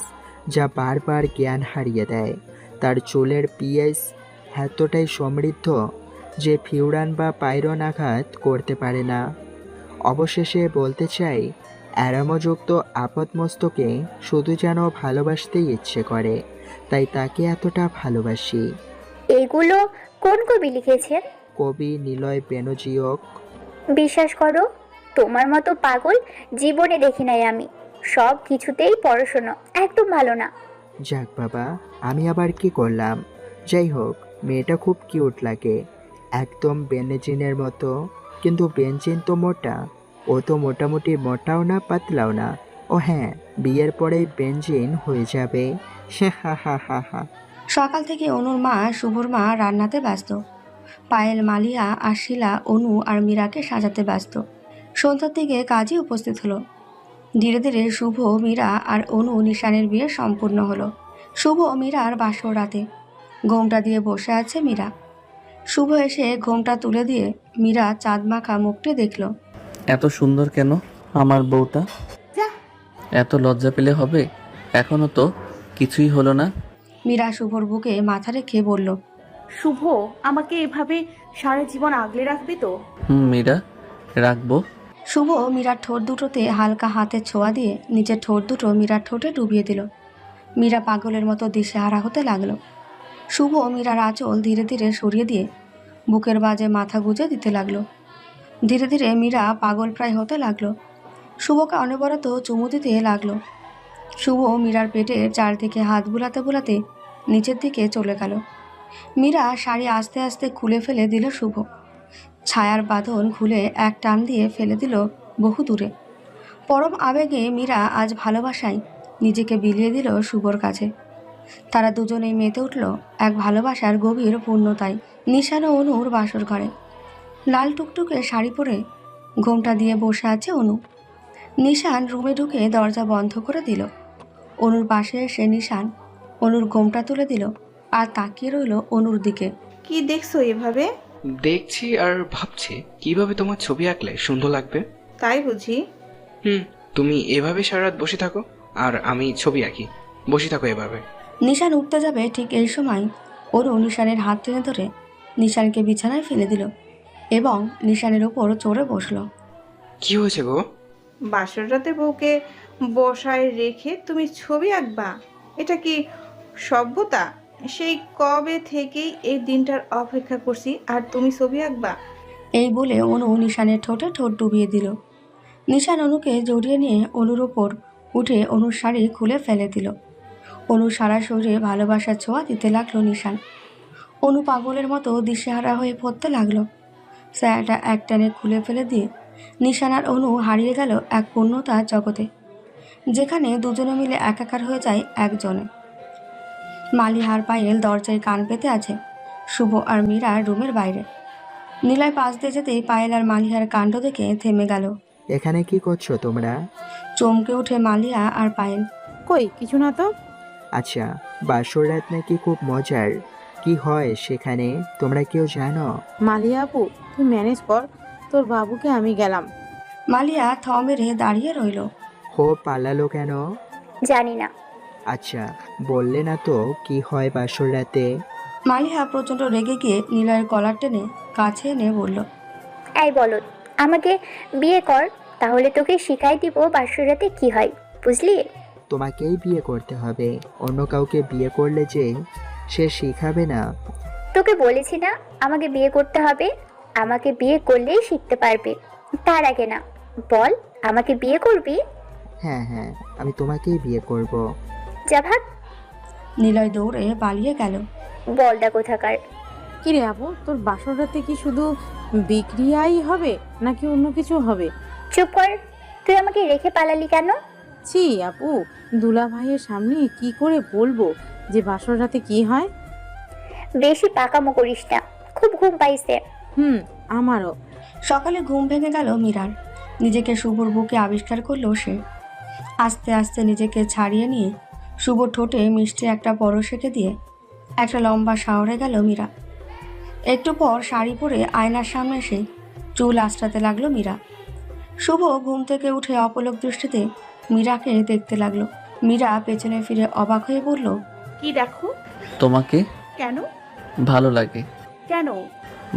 যা বারবার জ্ঞান হারিয়ে দেয়। তার চুলের পিএইচ এতটাই সমৃদ্ধ যে ফিউরান বা পাইরন আঘাত করতে পারে না। অবশেষে বলতে চাই, অ্যারামযুক্ত আপাতমস্তকে শুধু যেন ভালোবাসতেই ইচ্ছে করে, তাই তাকে এতটা ভালোবাসি। এগুলো কোন কবি লিখেছেন? কবি নিলয় বেনজিওক। বিশ্বাস করো, তোমার মতো পাগল জীবনে দেখি নাই আমি। সব কিছুতেই পড়াশোনা একদম ভালো না। যাক বাবা, আমি আবার কি করলাম? যাই হোক, মেয়েটা খুব কিউট লাগে, একদম বেনজিনের মতো। কিন্তু বেনজিন তো মোটা, ও তো মোটামুটি মোটাও না পাতলাও না। ও হ্যাঁ, বিয়ের পরেই বেনজিন হয়ে যাবে। হা হা হা হা। সকাল থেকে অনুর মা শুভর মা রান্নাতে ব্যস্ত। পায়েল, মালিয়া আর শিলা অনু আর মীরাকে সাজাতে ব্যস্ত। সন্ধ্যার দিকে কাজী উপস্থিত হলো। ধীরে ধীরে শুভ, মীরা আর অনু নিশানের বিয়ে সম্পূর্ণ হলো। শুভ মীরার বাসর রাতে। ঘোমটা দিয়ে বসে আছে মীরা। শুভ এসে ঘোমটা তুলে দিয়ে মীরা চাঁদ মাখা মুখটি দেখল। এত সুন্দর কেন আমার বউটা? যা। এত লজ্জা পেলে হবে? এখনো তো কিছুই হলো না। মীরা শুভর বুকে মাথা রেখে বলল, শুভ, আমাকে এভাবে সারা জীবন আগলে রাখবি তো? মীরা, রাখবো। শুভ মীরার ঠোঁট দুটোতে হালকা হাতের ছোঁয়া দিয়ে নিজের ঠোঁট দুটো মীরার ঠোঁটে ডুবিয়ে দিল। মীরা পাগলের মতো দিশেহারা হতে লাগলো। শুভ মীরার আঁচল ধীরে ধীরে সরিয়ে দিয়ে বুকের বাজে মাথা গুঁজে দিতে লাগলো। ধীরে ধীরে মীরা পাগল প্রায় হতে লাগলো। শুভকে অনবরত চুমু দিতে লাগলো। শুভ মীরার পেটের চারদিকে হাত বুলাতে বুলাতে নিচের দিকে চলে গেল। মীরা শাড়ি আস্তে আস্তে খুলে ফেলে দিল শুভ। ছায়ার বাঁধন খুলে এক টান দিয়ে ফেলে দিল বহু দূরে। পরম আবেগে মীরা আজ ভালোবাসায় নিজেকে বিলিয়ে দিল শুভর কাছে। তারা দুজনেই মেতে উঠল এক ভালোবাসার গভীর পূর্ণতায়। নিশান ও অনুর বাসর ঘরে লাল টুকটুকে শাড়ি পরে ঘোমটা দিয়ে বসে আছে অনু। নিশান রুমে ঢুকে দরজা বন্ধ করে দিল। অনুর পাশে এসে নিশান অনুর ঘোমটা তুলে দিল আর তাকিয়ে রইল অনুর দিকে। কি দেখছো এভাবে? দেখছি আর ভাবছি কিভাবে তোমার ছবি আঁকলে সুন্দর লাগবে। তাই বুঝি? তুমি এভাবে সারা রাত বসে থাকো আর আমি ছবি আঁকি। বসে থাকো এভাবে। নিশান উঠতে যাবে ঠিক এই সময় অনু নিশানের হাত টেনে ধরে নিশানকে বিছানায় ফেলে দিল এবং নিশানের উপর চড়ে বসলো। কি হয়েছে গো? বাসর রাতে বউকে বসায় রেখে তুমি ছবি আঁকবা? এটা কি সভ্যতা? সেই কবে থেকেই এই দিনটার অপেক্ষা করছি, আর তুমি ছবি আঁকবা? এই বলে অনু নিশানের ঠোঁটে ঠোঁট ডুবিয়ে দিল। নিশান অনুকে জড়িয়ে নিয়ে অনুর ওপর উঠে অনুর শাড়ি খুলে ফেলে দিল। অনু সারা শরীরে ভালোবাসার ছোঁয়া দিতে লাগলো নিশান। অনু পাগলের মতো দিশেহারা হয়ে পড়তে লাগলো। স্যারটা এক টানে খুলে ফেলে দিয়ে নিশান আর অনু হারিয়ে গেল এক পূর্ণতার জগতে, যেখানে দুজনে মিলে একাকার হয়ে যায় একজনে। মালিহার পায়েল দরজায় কান পেতে আছে শুভ আর মীরা রুমের বাইরে। নীলয় পাশ দিয়ে যেতেই পায়েল আর মালিহার কাণ্ড দেখে থেমে গেল। এখানে কি করছো তোমরা? চমকে উঠে মালিহা আর পায়েল। কই কিছু না তো। আচ্ছা, বাসর রাত নাকি খুব মজার। কি হয় সেখানে তোমরা কেউ জানো? মালিয়া আপু, তুই ম্যানেজ কর, তোর বাবুকে আমি গেলাম। মালিয়া থ মেরে দাঁড়িয়ে রইল। হো পালালো কেন? জানি না। আচ্ছা, বললে না তো কি হয় বাসর রাতে? মালিহা প্রচণ্ড রেগে গিয়ে নীলয়ের কলার টেনে কাছে এনে বলল, এই বলো, আমাকে বিয়ে কর, তাহলে তোকে শিখাই দিব বাসর রাতে কি হয়, বুঝলি? তোমাকেই বিয়ে করতে হবে। অন্য কাউকে বিয়ে করলে যে সে শিখাবে না। তোকে বলেছি না আমাকে বিয়ে করতে হবে? আমাকে বিয়ে করলেই শিখতে পারবে, তার আগে না। বল, আমাকে বিয়ে করবি? হ্যাঁ হ্যাঁ, আমি তোমাকেই বিয়ে করব। যা ভাগ। নীলয় দৌড়ে পালিয়ে গেল। বলদা কোথাকার। কিরে আপু, তোর বাসর রাতে কি শুধু বিক্রিয়াই হবে নাকি অন্য কিছু হবে? চুপ কর, তুই আমাকে রেখে পালালি কেন? ছি আপু, দুলা ভাইয়ের সামনে কি করে বলবো যে বাসর রাতে কি হয়? বেশি পাকামো করিস না, খুব ঘুম পাইছে। আমারও। সকালে ঘুম ভেঙে গেল মীরার। নিজেকে শুভর বুকে আবিষ্কার করলো সে। আস্তে আস্তে নিজেকে ছাড়িয়ে নিয়ে শুভর ঠোঁটে মিষ্টি একটা পরশ এঁকে দিয়ে একটা লম্বা শাওরে গেল মীরা। একটু পর শাড়ি পরে আয়নার সামনে এসে চুল আঁচড়াতে লাগলো মীরা। শুভ ঘুম থেকে উঠে অপলক দৃষ্টিতে মীরাকে দেখতে লাগলো। মীরা পেছনে ফিরে অবাক হয়ে বলল, কি দেখো? তোমাকে কেন? ভালো লাগে। কেন?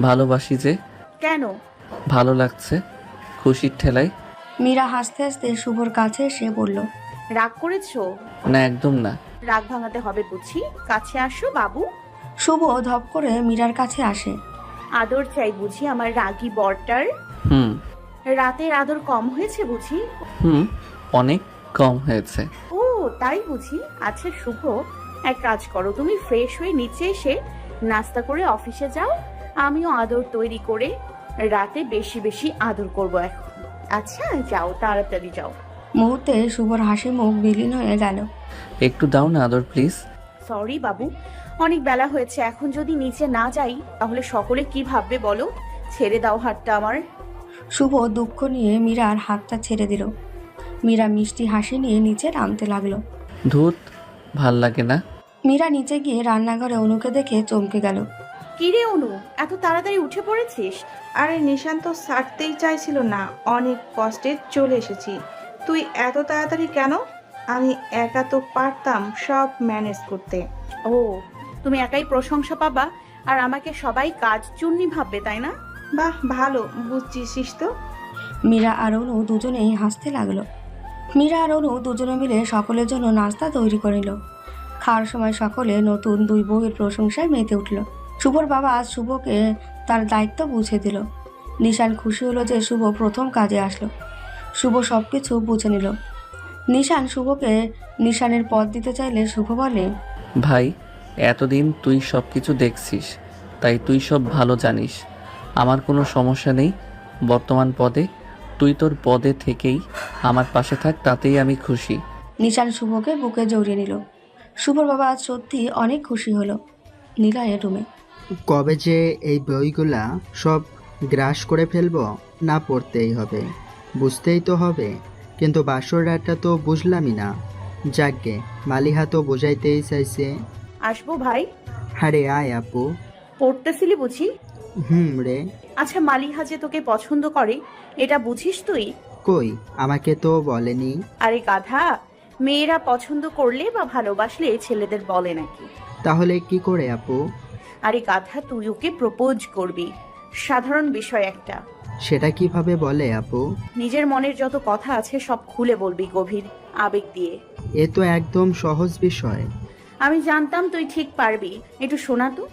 ভালোবাসি যে। কেন? ভালো লাগছে খুশির ঠেলায়। মীরা হাসতে হাসতে শুভর কাছে এসে বলল, রাগ করেছো? না, একদম না। রাগ ভাঙাতে হবে বুঝি, কাছে আসো বাবু। শুভ ধপ করে মীরার কাছে আসে। আদর চাই বুঝি আমার রাগী বরটার? রাতের আদর কম হয়েছে বুঝি? অনেক কম হয়েছে। ও তাই বুঝি। আচ্ছা শুভ, এক কাজ করো, তুমি ফ্রেশ হয়ে নিচে এসে নাস্তা করে অফিসে যাও। আমিও আদর তৈরি করে রাতে বেশি বেশি আদর করব এখন। আচ্ছা যাও, তাড়াতাড়ি যাও। মুহূর্তে শুভর হাসি মুখ বিলীন হয়ে গেল। একটু দাও না আদর প্লিজ। সরি বাবু, অনেক বেলা হয়েছে, এখন যদি নিচে না যাই তাহলে সকলে কি ভাববে বলো? ছেড়ে দাও হাতটা আমার। শুভ দুঃখ নিয়ে মীরার হাতটা ছেড়ে দিল। মীরা মিষ্টি হাসি নিয়ে নিচে নামতে লাগলো। ধুত, ভাল লাগে না। মীরা নিচে গিয়ে রান্নাঘরে অনুকে দেখে চমকে গেল। কিরে অনু, এত তাড়াতাড়ি উঠে পড়েছিস? আরে নিশান্ত ছাড়তেই চাইছিল না, অনেক কষ্টে চলে এসেছি। তুই এত তাড়াতাড়ি কেন? আমি একা তো পারতাম সব ম্যানেজ করতে। ও, তুমি একাই প্রশংসা পাবা আর আমাকে সবাই কাজ চুন্নি ভাববে, তাই না? বাহ, ভালো বুঝছিস তো। মীরা আর অনু দুজনেই হাসতে লাগলো। মীরা আর অনু দুজনে মিলে সকলের জন্য নাস্তা তৈরি করে নিল। খাওয়ার সময় সকলে নতুন দুই বউয়ের প্রশংসায় মেতে উঠল। শুভর বাবা আজ শুভকে তার দায়িত্ব বুঝে দিল। নিশান খুশি হলো যে শুভ প্রথম কাজে আসলো। শুভ সব কিছু বুঝে নিল। নিশান শুভকে নিশানের পদ দিতে চাইলে শুভ বলে, ভাই, এতদিন তুই সব কিছু দেখছিস, তাই তুই সব ভালো জানিস। আমার কোনো সমস্যা নেই বর্তমান পদে। তুই তোর পদে থেকেই আমার পাশে থাক, তাতেই আমি খুশি। নিশান শুভকে বুকে জড়িয়ে নিল। শুভর বাবা আজ সত্যি অনেক খুশি হলো। নিলয় রুমে। কবে যে এই বইগুলা সব গ্রাস করে ফেলবো, না পড়তেই হবে, বুঝতেই তো হবে, কিন্তু বাসর রাতটা তো বুঝলামই না। যাকগে, মালিহা তো বোঝাইতেই চাইছে। আসবো ভাই? আরে আয় আপু। পড়তেছিলি বুঝি? রে। আচ্ছা, মালিহা যে তোকে পছন্দ করে এটা বুঝিস তুই? কই, আমাকে তো বলেনি। আরে গাধা, মেয়েরা পছন্দ করলে বা ভালোবাসলে ছেলেদের বলে নাকি? তাহলে কি করে আপু? আরে গাধা, তুই ওকে প্রপোজ করবি, সাধারণ বিষয় একটা। সেটা কিভাবে বলে আপু? নিজের মনের যত কথা আছে সব খুলে বলবি গভীর আবেগ দিয়ে। এ তো একদম সহজ বিষয়। আমি জানতাম তুই ঠিক পারবি, একটু শোনা তো।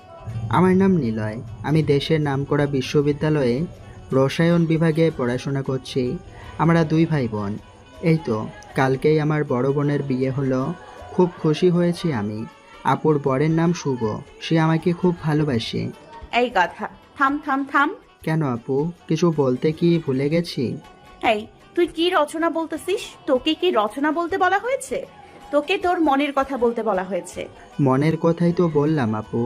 আমার নাম নিলয়, আমি দেশের নামকরা বিশ্ববিদ্যালয়ে রসায়ন বিভাগে পড়াশোনা করছি। আমরা দুই ভাই বোন। এই তো কালকেই আমার বড় বোনের বিয়ে হলো, খুব খুশি হয়েছি আমি। আপুর বরের নাম শুভ, সে আমাকে খুব ভালোবাসে। এই গাধা, থাম থাম থাম। কেন আপু, কিছু বলতে কি ভুলে গেছি? এই, তুই কি রচনা বলতেছিস? তোকে কি রচনা বলতে বলা হয়েছে? তোকে তোর মনের কথা বলতে বলা হয়েছে। মনের কথাই তো বললাম আপু।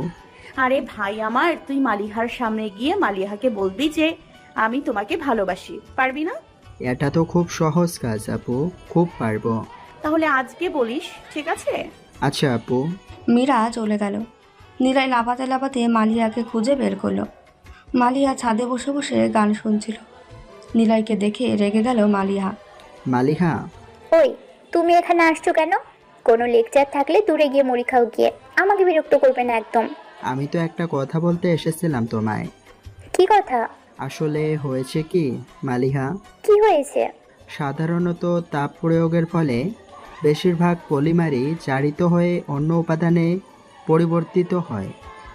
আরে ভাই আমার, তুই মালিহার সামনে গিয়ে মালিহাকে বলবি যে আমি তোমাকে ভালোবাসি, পারবি না? এটা তো খুব সহজ কাজ আপু, খুব পারবো। তাহলে আজকে বলিস, ঠিক আছে? আচ্ছা আপু। মীরা চলে গেল। নিলয় লাফাতে লাফাতে মালিয়াকে খুঁজে বের করলো। মালিয়া ছাদে বসে বসে গান শুনছিল। নিলয়কে দেখে রেগে গেল মালিহা। মালিহা। ওই, তুমি এখানে আসছো কেন? কোনো লেকচার থাকলে দূরে গিয়ে মুড়ি খাও গিয়ে, আমাকে বিরক্ত করবে না একদম। আমি তো একটা কথা বলতে এসেছিলাম তোমায়। কি কথা? আসলে হয়েছে কি মালিহা? কি হয়েছে? সাধারণত তাপ প্রয়োগের ফলে বেশিরভাগ পলিমারই জারিত হয়ে অন্য উপাদানে পরিবর্তিত হয়,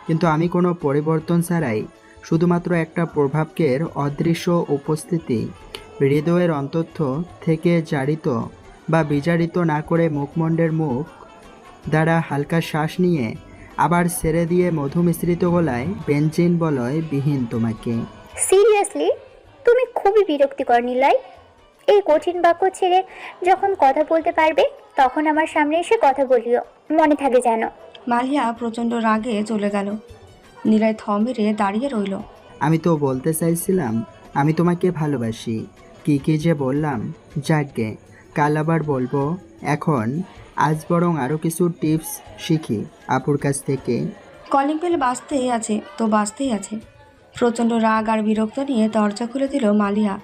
কিন্তু আমি কোনো পরিবর্তন ছাড়াই শুধুমাত্র একটা প্রভাবকের অদৃশ্য উপস্থিতি হৃদয়ের অন্তঃস্থ থেকে জারিত বা বিজারিত না করে মুখমণ্ডের মুখ দ্বারা হালকা শ্বাস নিয়ে আবার ছেড়ে দিয়ে মধু মিশ্রিত গলায় বেঞ্জিন বলয় বিহীন তোমাকে। সিরিয়াসলি? তুমি খুবই বিরক্তিকর নিলয়। এই কঠিন বাক্য ছেড়ে যখন কথা বলতে পারবে তখন আমার সামনে এসে কথা বলিও, মনে থাকে জানো। মালিয়া প্রচণ্ড রাগে চলে গেল। নিলয় থ মেরে দাঁড়িয়ে রইল। আমি তো বলতে চাইছিলাম আমি তোমাকে ভালোবাসি। কি কি যে বললাম, যাকগে, কাল আবার বলবো। এখন আজ বরং আরও কিছু টিপস শিখি আপুর কাছ থেকে। কলিং বেল বাজতেই আছে তো বাজতেই আছে। প্রচণ্ড রাগ আর বিরক্ত নিয়ে দরজা খুলে দিল মালিয়া,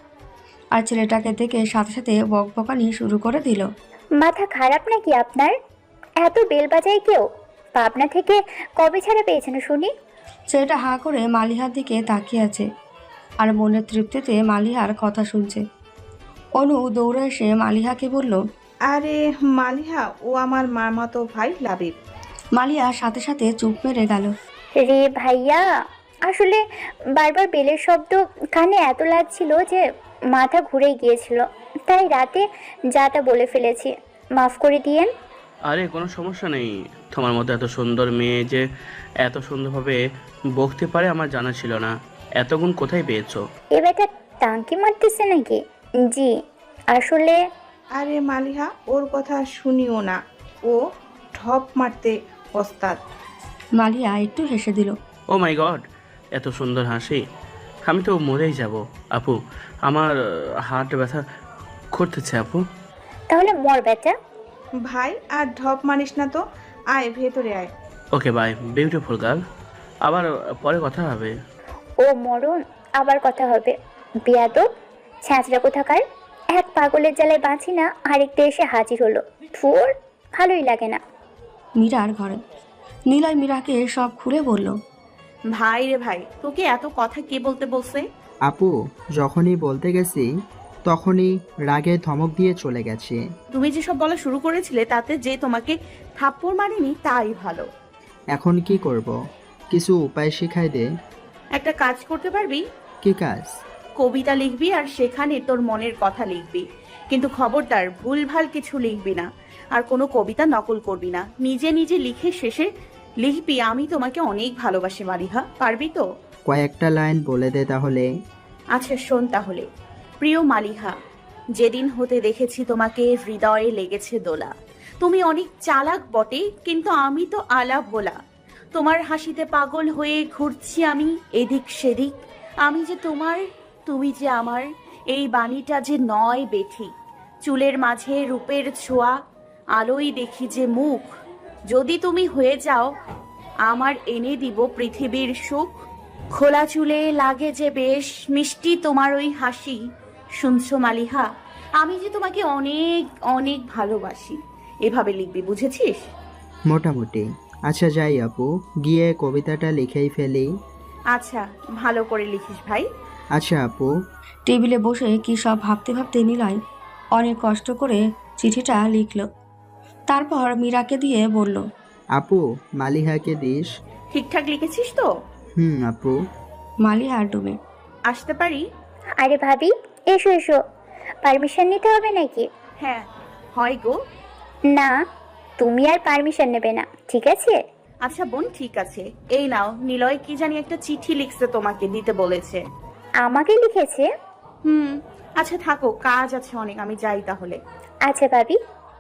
আর ছেলেটাকে দেখে সাথে সাথে বকবকানি শুরু করে দিল। মাথা খারাপ নাকি আপনার? এত বেল বাজায় কেউ? পাবনা থেকে কবে ছাড়া পেয়েছেন শুনি? ছেলেটা হাঁ করে মালিহার দিকে তাকিয়ে আছে আর মনের তৃপ্তিতে মালিহার কথা শুনছে। অনু দৌড়ে এসে মালিহাকে বলল, আরে মালিহা, ও আমার মামাতো ভাই লাবিব। মালিয়া সাথে সাথে চুপ মেরে গেল। রে ভাইয়া, আসলে বারবার বেলের শব্দ কানে এত লাগছিল যে মাথা ঘুরে গিয়েছিল, তাই রাতে যাটা বলে ফেলেছি, মাফ করে দিয়েন। আরে কোনো সমস্যা নেই, তোমার মতো এত সুন্দর মেয়ে যে এত সুন্দরভাবে বকতে পারে আমার জানা ছিল না। এত গুণ কোথায় পেয়েছো? এ বেটা টাঙ্কি মারতেছে নাকি? জি আসলে। আরে মালিহা, ওর কথা শুনিও না, ও ঢপ মারতে ওস্তাদ। মালিয়া একটু হেসে দিল। ও মাই গড, এত সুন্দর হাসি, আমি তো মরেই যাব। আপু, আমার হাত ব্যথা করতেছে আপু। তাহলে মর বেটা। ভাই আর ঢপ মারিস না তো, আয় ভেতরে আয়। ওকে বাই বিউটিফুল গার্ল, আবার পরে কথা হবে। ও মরণ, আবার কথা হবে। বেয়াদব ছ্যাঁচড়া কোথাকার। এক পাগলের জ্বালায় বাঁচি না, আরেকটা এসে হাজির হলো। থুর, ভালোই লাগে না। মীরার ঘরে নিলয় মীরাকে সব খুলে বলল। ভাই রে ভাই, তোকে এত কথা কে বলতে বলছে? আপু যখনই বলতে গেছি তখনই রাগে ধমক দিয়ে চলে গেছে। তুমি যেসব বলা শুরু করেছিলে তাতে যে তোমাকে থাপ্পড় মারিনি তাই ভালো। এখন কি করব? কিছু উপায় শিখাই দে। একটা কাজ করতে পারবি? কি কাজ? কবিতা লিখবি আর সেখানে তোর মনের কথা লিখবি, কিন্তু খবরদার ভুলভাল কিছু লিখবি না। আর কোনো কবিতা নকল করবি না, নিজে নিজে লিখে শেষে লিখবি আমি তোমাকে অনেক ভালোবাসি মালিহা। পারবি তো? কয়েকটা লাইন বলে দে তাহলে। আচ্ছা শোন তাহলে। প্রিয় মালিহা, যেদিন হতে দেখেছি তোমাকে হৃদয়ে লেগেছে দোলা। তুমি অনেক চালাক বটে, কিন্তু আমি তো আলা ভোলা। তোমার হাসিতে পাগল হয়ে ঘুরছি আমি এদিক সেদিক। আমি যে তোমার, তুমি যে আমার, এই বাণীটা যে নয় বেঠি। চুলের মাঝে রূপের ছোঁয়া, আলোই দেখি যে মুখ। যদি তুমি হয়ে যাও আমার, এনে দিব পৃথিবীর সুখ। খোলা চুলে লাগে যে বেশ মিষ্টি তোমার ওই হাসি। শুনছো মালিহা, আমি যে তোমাকে অনেক অনেক ভালোবাসি। এভাবে লিখবি, বুঝেছিস? মোটামুটি। আচ্ছা যাই আপু, গিয়ে কবিতাটা লিখেই ফেলি। আচ্ছা, ভালো করে লিখিস ভাই। আচ্ছা আপু। টেবিলে বসে কি সব ভাবতে ভাবতে নিলয় অনেক কষ্ট করে চিঠিটা লিখল। তারপর মীরাকে দিয়ে বলল। আপু মালিহাকে দিস। ঠিকঠাক লিখেছিস তো? আপু। মালিহার ডুবে। আসতে পারি? আরে ভাবি, এসো এসো। পারমিশন নিতে হবে নাকি? হ্যাঁ হয় গো। না, তুমি আর পারমিশন নেবে না, ঠিক আছে? আচ্ছা বোন, ঠিক আছে। এই নাও, নিলয় কি জানি একটা চিঠি লিখছে, তোমাকে দিতে বলেছে। আমাকে লিখেছে? আচ্ছা থাকো, কাজ আছে অনেক, আমি যাই তাহলে। আচ্ছা ভাবি।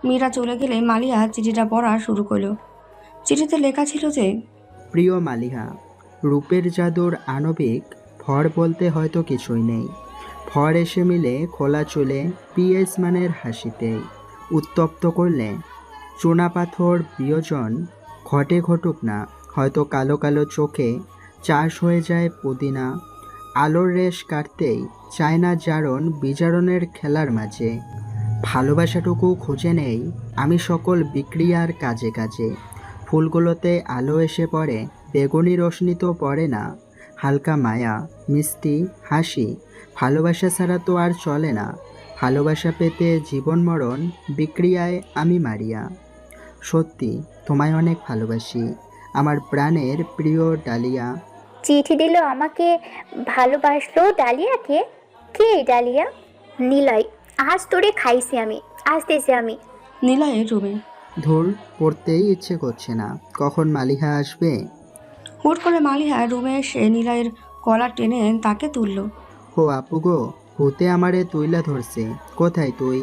মীরা চলে গেলে মালিহা চিঠিটা পড়া শুরু করলো। চিঠিতে লেখা ছিল যে, প্রিয় মালিহা, রূপের জাদুর আণবিক ভর বলতে হয়তো কিছুই নেই। ভর এসে মিলে খোলা চুলে পিএস মানের হাসিতেই। উত্তপ্ত করলে চুনা পাথর বিয়োজন ঘটে ঘটুক না, হয়তো কালো কালো চোখে চাষ হয়ে যায় পুদিনা। আলোর রেশ কাটতেই চায় না জারণ বিজারণের খেলার মাঝে। ভালোবাসাটুকু খুঁজে নেই আমি সকল বিক্রিয়ার কাজে কাজে। ফুলগুলোতে আলো এসে পড়ে, বেগুনি রশ্মি তো পড়ে না। হালকা মায়া, মিষ্টি হাসি, ভালোবাসা ছাড়া তো আর চলে না। ভালোবাসা পেতে জীবন মরণ বিক্রিয়ায় আমি মারিয়া। সত্যি তোমায় অনেক ভালোবাসি, আমার প্রাণের প্রিয় ডালিয়া। চিঠি দিল আমাকে, ভালোবাসলো ডালিয়াকে। কে এই ডালিয়া? নিলয়, আজ তোরে খাইছি আমি, আসতেছি আমি। নিলয়ের রুমে। ধুর, পড়তেই ইচ্ছে করছে না, কখন মালিহা আসবে? হুট করে মালিহা রুমে এসে নিলয়ের কলার টেনে তাকে তুলল। ও আপু গো, ভূতে আমারে তুইলা ধরছে। কোথায় তুই?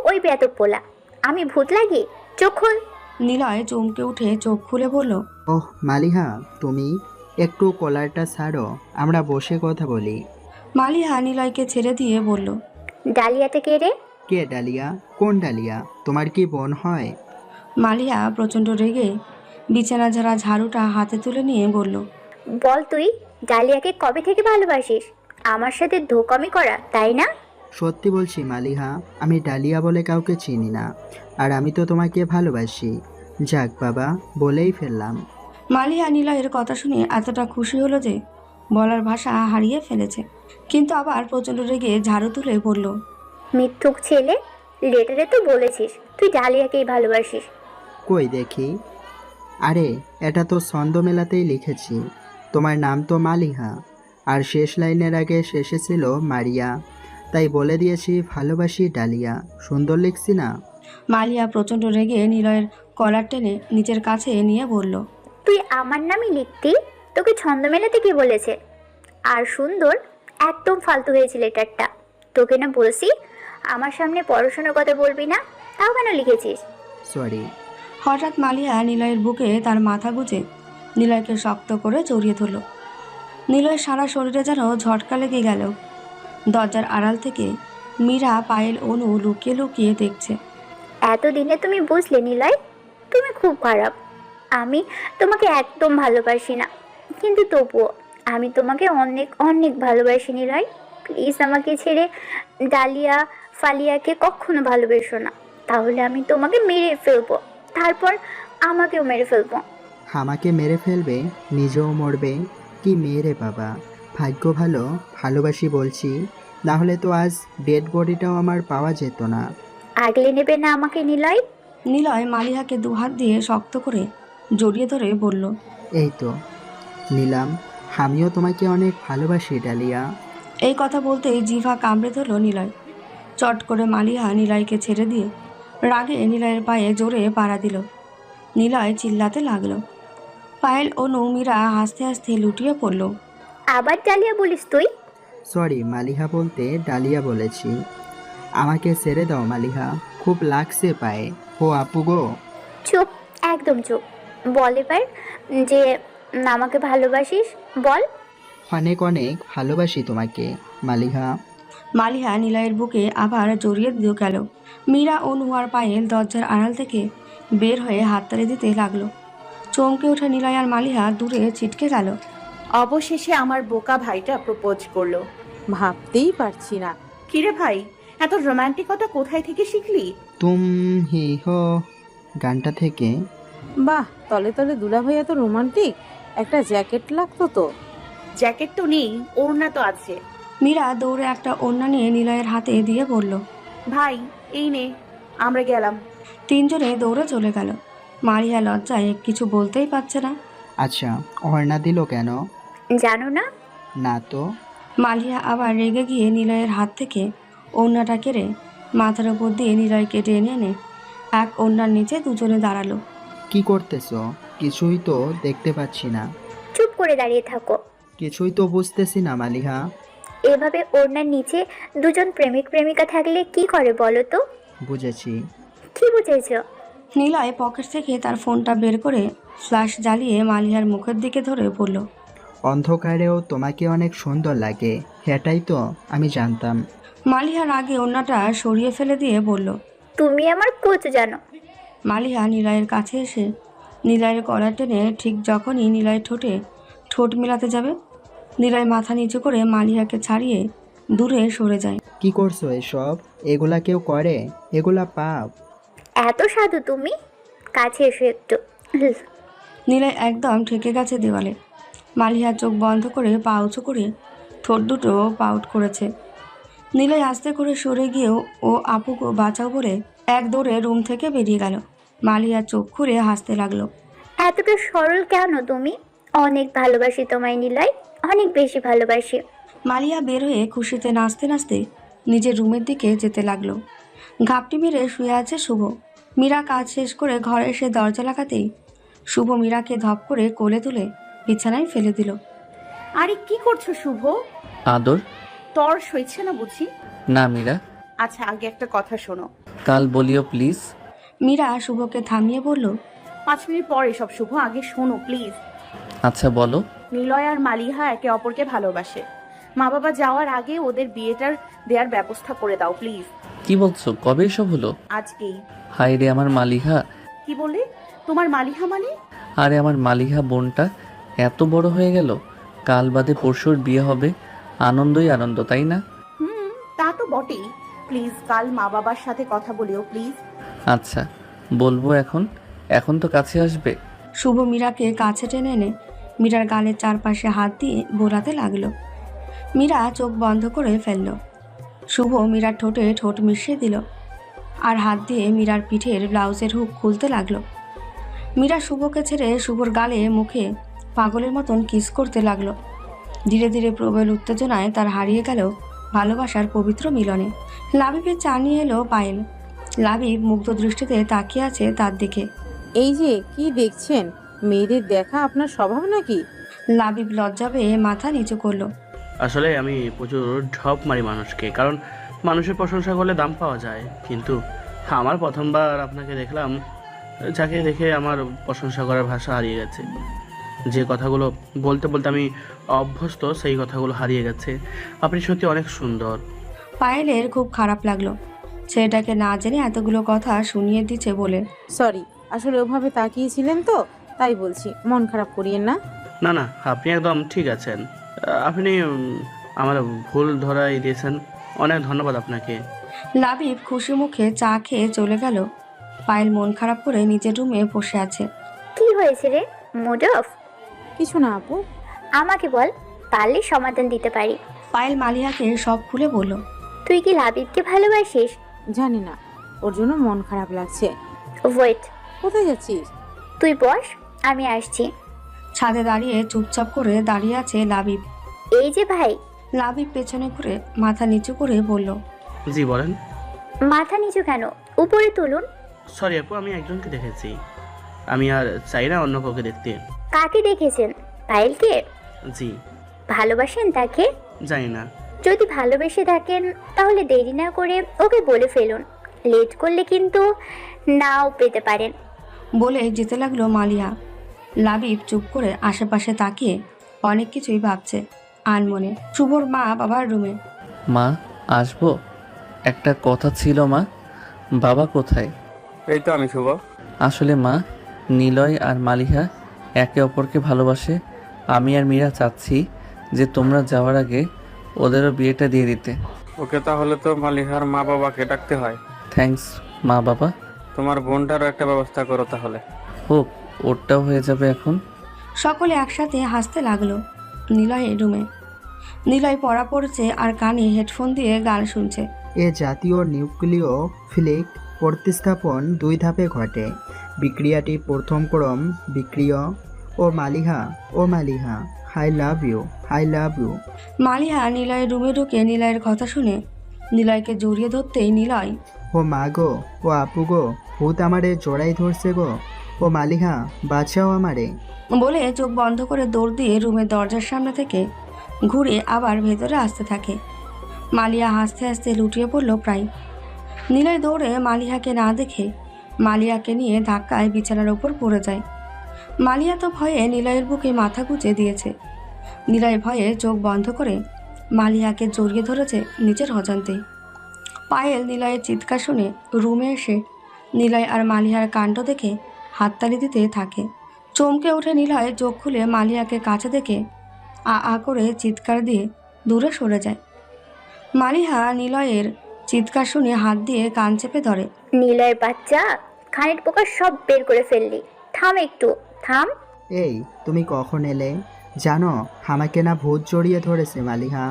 ওই বেয়াদব পোলা, আমি ভূত লাগি? চোখ খোল। নিলয় চমকে উঠে চোখ খুলে বলল। ওহ মালিহা, তুমি একটু কলারটা ছাড়ো, আমরা বসে কথা বলি। মালিহা নিলয়কে ছেড়ে দিয়ে বলল। ডালিয়াতে কে রে? কে ডালিয়া? কোন ডালিয়া? তোমার কি বোন হয়? মালিহা প্রচণ্ড রেগে বিছানা ঝাড়া ঝাড়ুটা হাতে তুলে নিয়ে বলল। বল, তুই ডালিয়াকে কবে থেকে ভালোবাসিস? আমার সাথে ধোকামি করা, তাই না? সত্যি বলছি মালিহা, আমি ডালিয়া বলে কাউকে চিনি না, আর আমি তো তোমাকে ভালোবাসি। যাক বাবা, বলেই ফেললাম। মালিহা নিলয়ের কথা শুনে এতটা খুশি হলো যে বলার ভাষা হারিয়ে ফেলেছে, কিন্তু আবার প্রচণ্ড রেগে ঝাড়ু তুলে বলল। মিথ্যুক ছেলে, লেটারে তো বলেছিস তুই ডালিয়াকেই ভালোবাসিস। কই দেখি। আরে এটা তো ছন্দ মেলাতেই লিখেছি, তোমার নাম তো মালিহা, আর শেষ লাইনের আগে শেষে ছিল মারিয়া, তাই বলে দিয়েছি ভালোবাসি ডালিয়া। সুন্দর লিখছি না? মালিহা প্রচণ্ড রেগে নিলয়ের কলার টেনে নিজের কাছে নিয়ে বলল। তুই আমার নামই লিখতি? তোকে ছন্দ মেলাতে কে বলেছে? আর সুন্দর একদম ফালতু হয়েছিল লেটারটা। তোকে না বলছি আমার সামনে পড়াশোনার কথা বলবি না, তাও কেন লিখেছিস? সরি। হঠাৎ মালিহা নিলয়ের বুকে তার মাথা গুজে নিলয়কে শক্ত করে জড়িয়ে ধরল। নিলয়ের সারা শরীরে যেন ঝটকা লেগে গেল। দরজার আড়াল থেকে মীরা, পায়েল, অনু লুকিয়ে লুকিয়ে দেখছে। এতদিনে তুমি বুঝলে নিলয়, তুমি খুব খারাপ। আমি তোমাকে একদম ভালোবাসি না, কিন্তু তবুও আমি তোমাকে অনেক অনেক ভালোবাসি নিলয়। প্লিজ আমাকে ছেড়ে ডালিয়া ফালিয়াকে কখনো ভালোবেসো না, তাহলে আমি তোমাকে মেরে ফেলবো, তারপর আমাকেও মেরে ফেলবো। আমাকে মেরে ফেলবে, নিজেও মরবে। কি মেরে বাবা, ভাগ্য ভালো ভালোবাসি বলছি, না হলে তো আজ ডেড বডিটাও আমার পাওয়া যেত না। আগলে নেবে না আমাকে নিলয়? নিলয় মালিহাকে দুহাত দিয়ে শক্ত করে জড়িয়ে ধরে বলল, এই তো নিলাম, আমিও তোমাকে অনেক ভালোবাসি ডালিয়া। এই কথা বলতেই জিভা কামড়ে ধরল নিলয়। চট করে মালিহা নিলয়কে ছেড়ে দিয়ে রাগে নিলয়ের পায়ে জোরে পাড়া দিল। নিলয় চিল্লাতে লাগলো। পায়েল ও নৌমিরা হাসতে হাসতে লুটিয়ে পড়ল। আবার ডালিয়া বলিস তুই? সরি, মালিহা বলতে ডালিয়া বলেছি। আমাকে ছেড়ে দাও মালিহা, খুব লাগছে পায়ে। ও আপু গো। চুপ, একদম চুপ। বল এবার যে আমাকে ভালোবাসিস, বল। অনেক অনেক ভালোবাসি তোমাকে মালিহা। মালিহা নিলয়ের বুকে আবার জড়িয়ে দিয়ে গেল। মীরা ও নুহার পায়েল দরজার আড়াল থেকে বের হয়ে হাততালি দিতে লাগলো। চমকে ওঠে নিলয় আর মালিহা দূরে ছিটকে গেল। অবশেষে আমার বোকা ভাইটা প্রপোজ করলো। ভাবতেই পারছি না। কিরে ভাই, এত রোমান্টিকতা কোথায় থেকে শিখলি? তুম হি হো গানটা থেকে। বাহ, তলে তলে দুলাভাই এত রোমান্টিক। একটা জ্যাকেট লাগতো তো। জ্যাকেট তো নেই, ওড়না তো আছে। মীরা দৌড়ে একটা ওড়না নিয়ে নিলয়ের হাতে দিয়ে বলল, ভাই এই নে, আমরা গেলাম। তিনজনে দৌড়ে চলে গেল। মারিয়া লজ্জায় কিছু বলতেই পারছে না। আচ্ছা, ওড়না দিল কেন? জানো না? না তো। মালিয়া আবার রেগে গিয়ে নিলয়ের হাত থেকে ওড়নাটা কেড়ে মাথার উপর দিয়ে নিলয়কে টেনে এনে এক ওড়নার নিচে দুজনে দাঁড়ালো। কি করতেছো? কিছুই তো দেখতে পাচ্ছি না। চুপ করে দাঁড়িয়ে থাকো। কিছুই তো বুঝতেছি না মালিহা। এভাবে ওড়নার নিচে দুজন প্রেমিক প্রেমিকা থাকলে কি করে বলো তো? বুঝেছি। কি বুঝেছো? নিলয় পকেট থেকে তার ফোনটা বের করে ফ্ল্যাশ জ্বালিয়ে মালিহার মুখের দিকে ধরে বলল, অন্ধকারেও তোমাকে অনেক সুন্দর লাগে, এটাই তো আমি জানতাম। মালিহার আগে ওড়নাটা সরিয়ে ফেলে দিয়ে বলল, তুমি আমার কচু জানো। মালিহা নিলয়ের কাছে এসে নিলয়ের কলার টেনে ঠিক যখনই নিলয়ের ঠোঁটে ঠোঁট মেলাতে যাবে, নিলয় মাথা নিচু করে মালিহাকে ছাড়িয়ে দূরে সরে যায়। কি করছো এসব? এগুলা কেউ করে? এগুলা পাপ। এত সাধু তুমি? কাছে এসো একটু। নিলয় একদম ঠেকে গেছে দেওয়ালে। মালিহা চোখ বন্ধ করে পা উঁচু করে ঠোঁট দুটো পাউট করেছে। নিলয় আস্তে করে সরে গিয়েও ও আপুকে বাঁচাও বলে এক দৌড়ে রুম থেকে বেরিয়ে গেল। মালিহা চোখ খুলে হাসতে লাগলো। এতটা সরল কেন তুমি? অনেক ভালোবাসি তোমায় নিলয়, অনেক বেশি ভালোবাসি। মালিয়া বের হয়ে খুশিতে নাচতে নাচতে নিজের রুমের দিকে যেতে লাগলো। ঘাপটি মেরে শুয়ে আছে শুভ। মীরা কাজ শেষ করে ঘরে এসে দরজা লাগাতেই শুভ মীরাকে ধপ করে কোলে তুলে বিছানায় ফেলে দিল। আরে কি করছো শুভ? আদর। তর সইছে না বুঝি? না মীরা। আচ্ছা আগে একটা কথা শোনো। কাল বলিও প্লিজ। মীরা শুভকে থামিয়ে বলল, 5 মিনিট পরে সব শুভ, আগে শোনো প্লিজ। আচ্ছা বলো। নিলয় আর মালিহা একে অপরকে ভালোবাসে। মা বাবা যাওয়ার আগে ওদের বিয়েটার দেওয়ার ব্যবস্থা করে দাও প্লিজ। কি বলছো? কবে এসব হলো? আজকেই। হাই রে আমার মালিহা। কি বলে? তোমার মালিহা মানে? আরে আমার মালিহা বোনটা এত বড় হয়ে গেল। কাল বাদে পরশুর বিয়ে হবে। আনন্দই আনন্দ, তাই না? তা তো বটেই। প্লিজ কাল মা বাবার সাথে কথা বলিও প্লিজ। আচ্ছা বলবো। এখন তো কাছে আসবে। শুভ মীরাকে কাছে টেনে এনে মীরার গালের চারপাশে হাত দিয়ে বোলাতে লাগলো। মীরা চোখ বন্ধ করে ফেলল। শুভ মীরার ঠোঁটে ঠোঁট মিশিয়ে দিল আর হাত দিয়ে মীরার পিঠের ব্লাউজের হুক খুলতে লাগলো। মীরা শুভকে ছেড়ে শুভর গালে মুখে পাগলের মতন কিস করতে লাগলো। ধীরে ধীরে প্রবল উত্তেজনায় তার হারিয়ে গেল ভালোবাসার পবিত্র মিলনে। লাবিবের চা নিয়ে এলো পায়েল। লাবিব মুগ্ধ দৃষ্টিতে তাকিয়ে আছে তার দিকে। এই যে কি দেখছেন, মেয়েদের দেখা আপনার স্বভাব নাকি? লাবিব লজ্জা পেয়ে মাথা নিচু করলো। আসলে আমি প্রচুর ঢপ মারি মানুষকে, কারণ মানুষের প্রশংসা করলে দাম পাওয়া যায়। কিন্তু আমার প্রথমবার আপনাকে দেখলাম, যাকে দেখে আমার প্রশংসা করার ভাষা হারিয়ে গেছে। যে কথাগুলো বলতে বলতে আমি অভ্যস্ত, সেই কথাগুলো হারিয়ে গেছে। আপনি সত্যি অনেক সুন্দর। পায়েলের খুব খারাপ লাগলো ছেলেটাকে না জেনে এতগুলো কথা শুনিয়ে দিচ্ছে বলে। সরি, আসলে ওভাবে তাকিয়েছিলেন তো তাই বলছি, মন খারাপ করিয়েন না। না না, আপনি একদম ঠিক আছেন। আপনি আমার ভুল ধরাই দিয়েছেন। অনেক ধন্যবাদ আপনাকে। লাবিব খুশি মুখে চা খেয়ে চলে গেল। পায়েল মন খারাপ করে নিজের রুমে বসে আছে। কি হয়েছে রে, মুড অফ? কিছু না আপু। আমাকে বল, পারলে সমাধান দিতে পারি। পায়েল মালিহাকে সব খুলে বলল। তুই কি লাবিবকে ভালোবাসিস? জানি না, ওর জন্য মন খারাপ লাগছে। ওয়েট, কোথায় যাচ্ছিস? তুই বস, আমি আসছি। ছাদে দাঁড়িয়ে চুপচাপ করে দাঁড়িয়ে আছে লাবিব। এই যে ভাই। লাবিব পেছনে ঘুরে মাথা নিচু করে বলল। জি বলেন। মাথা নিচু কেন, উপরে তুলুন। সরি আপু, আমি একজনকে দেখেছি। আমি আর চাই না অন্য কাউকে দেখতে। কাকে দেখেছেন? পায়েলকে? জি। ভালোবাসেন তাকে? জানি না। যদি ভালোবেসে থাকেন তাহলে দেরি না করে ওকে বলে ফেলুন। লেট করলে কিন্তু নাও পেতে পারেন। বলে যেতে লাগলো মালিয়া। লাবিব চুপ করে আশেপাশে তাকিয়ে অনেক কিছুই ভাবছে আনমনে। শুভর মা বাবার রুমে। মা, আসবো? একটা কথা ছিল মা। বাবা কোথায়? এই তো আমি শুভ। আসলে মা, নিলয় আর মালিহা একে অপরকে ভালোবাসে। আমি আর মীরা চাচ্ছি যে তোমরা যাওয়ার আগে ওদেরও বিয়েটা দিয়ে দিতে। ওকে, তাহলে তো মালিহার মা বাবাকে ডাকতে হয়। থ্যাঙ্কস মা বাবা। তোমার বোনটারও একটা ব্যবস্থা করো তাহলে। হোক, ওরটাও হয়ে যাবে এখন। সকলে একসাথে হাসতে লাগলো। নিলয়ের রুমে। নিলয় পড়া পড়ছে আর কানে হেডফোন দিয়ে গান শুনছে। এ জাতীয় নিউক্লিয় ফিলিক প্রতিস্থাপন 2 ধাপে ঘটে। বিক্রিয়াটি প্রথম ক্রম বিক্রিয়। ও মালিহা, ও Maliha, I love you, I love you. Maliha নিলয়ের রুমে ঢুকে নিলয়ের কথা শুনে নিলয়কে জড়িয়ে ধরতেই নিলয়। ও মা গো, ও আপু গো, ভূত আমারে জড়াই ধরছে গো। ও মালিহা, বাঁচাও আমারে। বলে চোখ বন্ধ করে দৌড় দিয়ে রুমের দরজার সামনে থেকে ঘুরে আবার ভেতরে আসতে থাকে। মালিয়া হাসতে হাসতে লুটিয়ে পড়ল প্রায়। নিলয় দৌড়ে মালিহাকে না দেখে মালিয়াকে নিয়ে ধাক্কায় বিছানার ওপর পড়ে যায়। মালিয়া তো ভয়ে নিলয়ের বুকে মাথা গুঁজে দিয়েছে। নিলয় ভয়ে চোখ বন্ধ করে মালিয়াকে জড়িয়ে ধরেছে নিজের অজান্তেই। পায়েল নিলয়ের চিৎকার শুনে রুমে এসে নিলয় আর মালিহার কাণ্ড দেখে হাততালি দিতে থাকে। চমকে ওঠে নিলয়, চোখ খুলে মালিয়াকে কাছে দেখে আ করে চিৎকার দিয়ে দূরে সরে যায়। মালিহা নিলয়ের চিৎকার শুনে হাত দিয়ে কান চেপে ধরে। নিলয়ের বাচ্চা, খানের পোকা সব বের করে ফেললি। থাম একটু, থাম। এই, তুমি কখন এলে? জানো, আমাকে না ভূত জড়িয়ে ধরেছে মালিহা।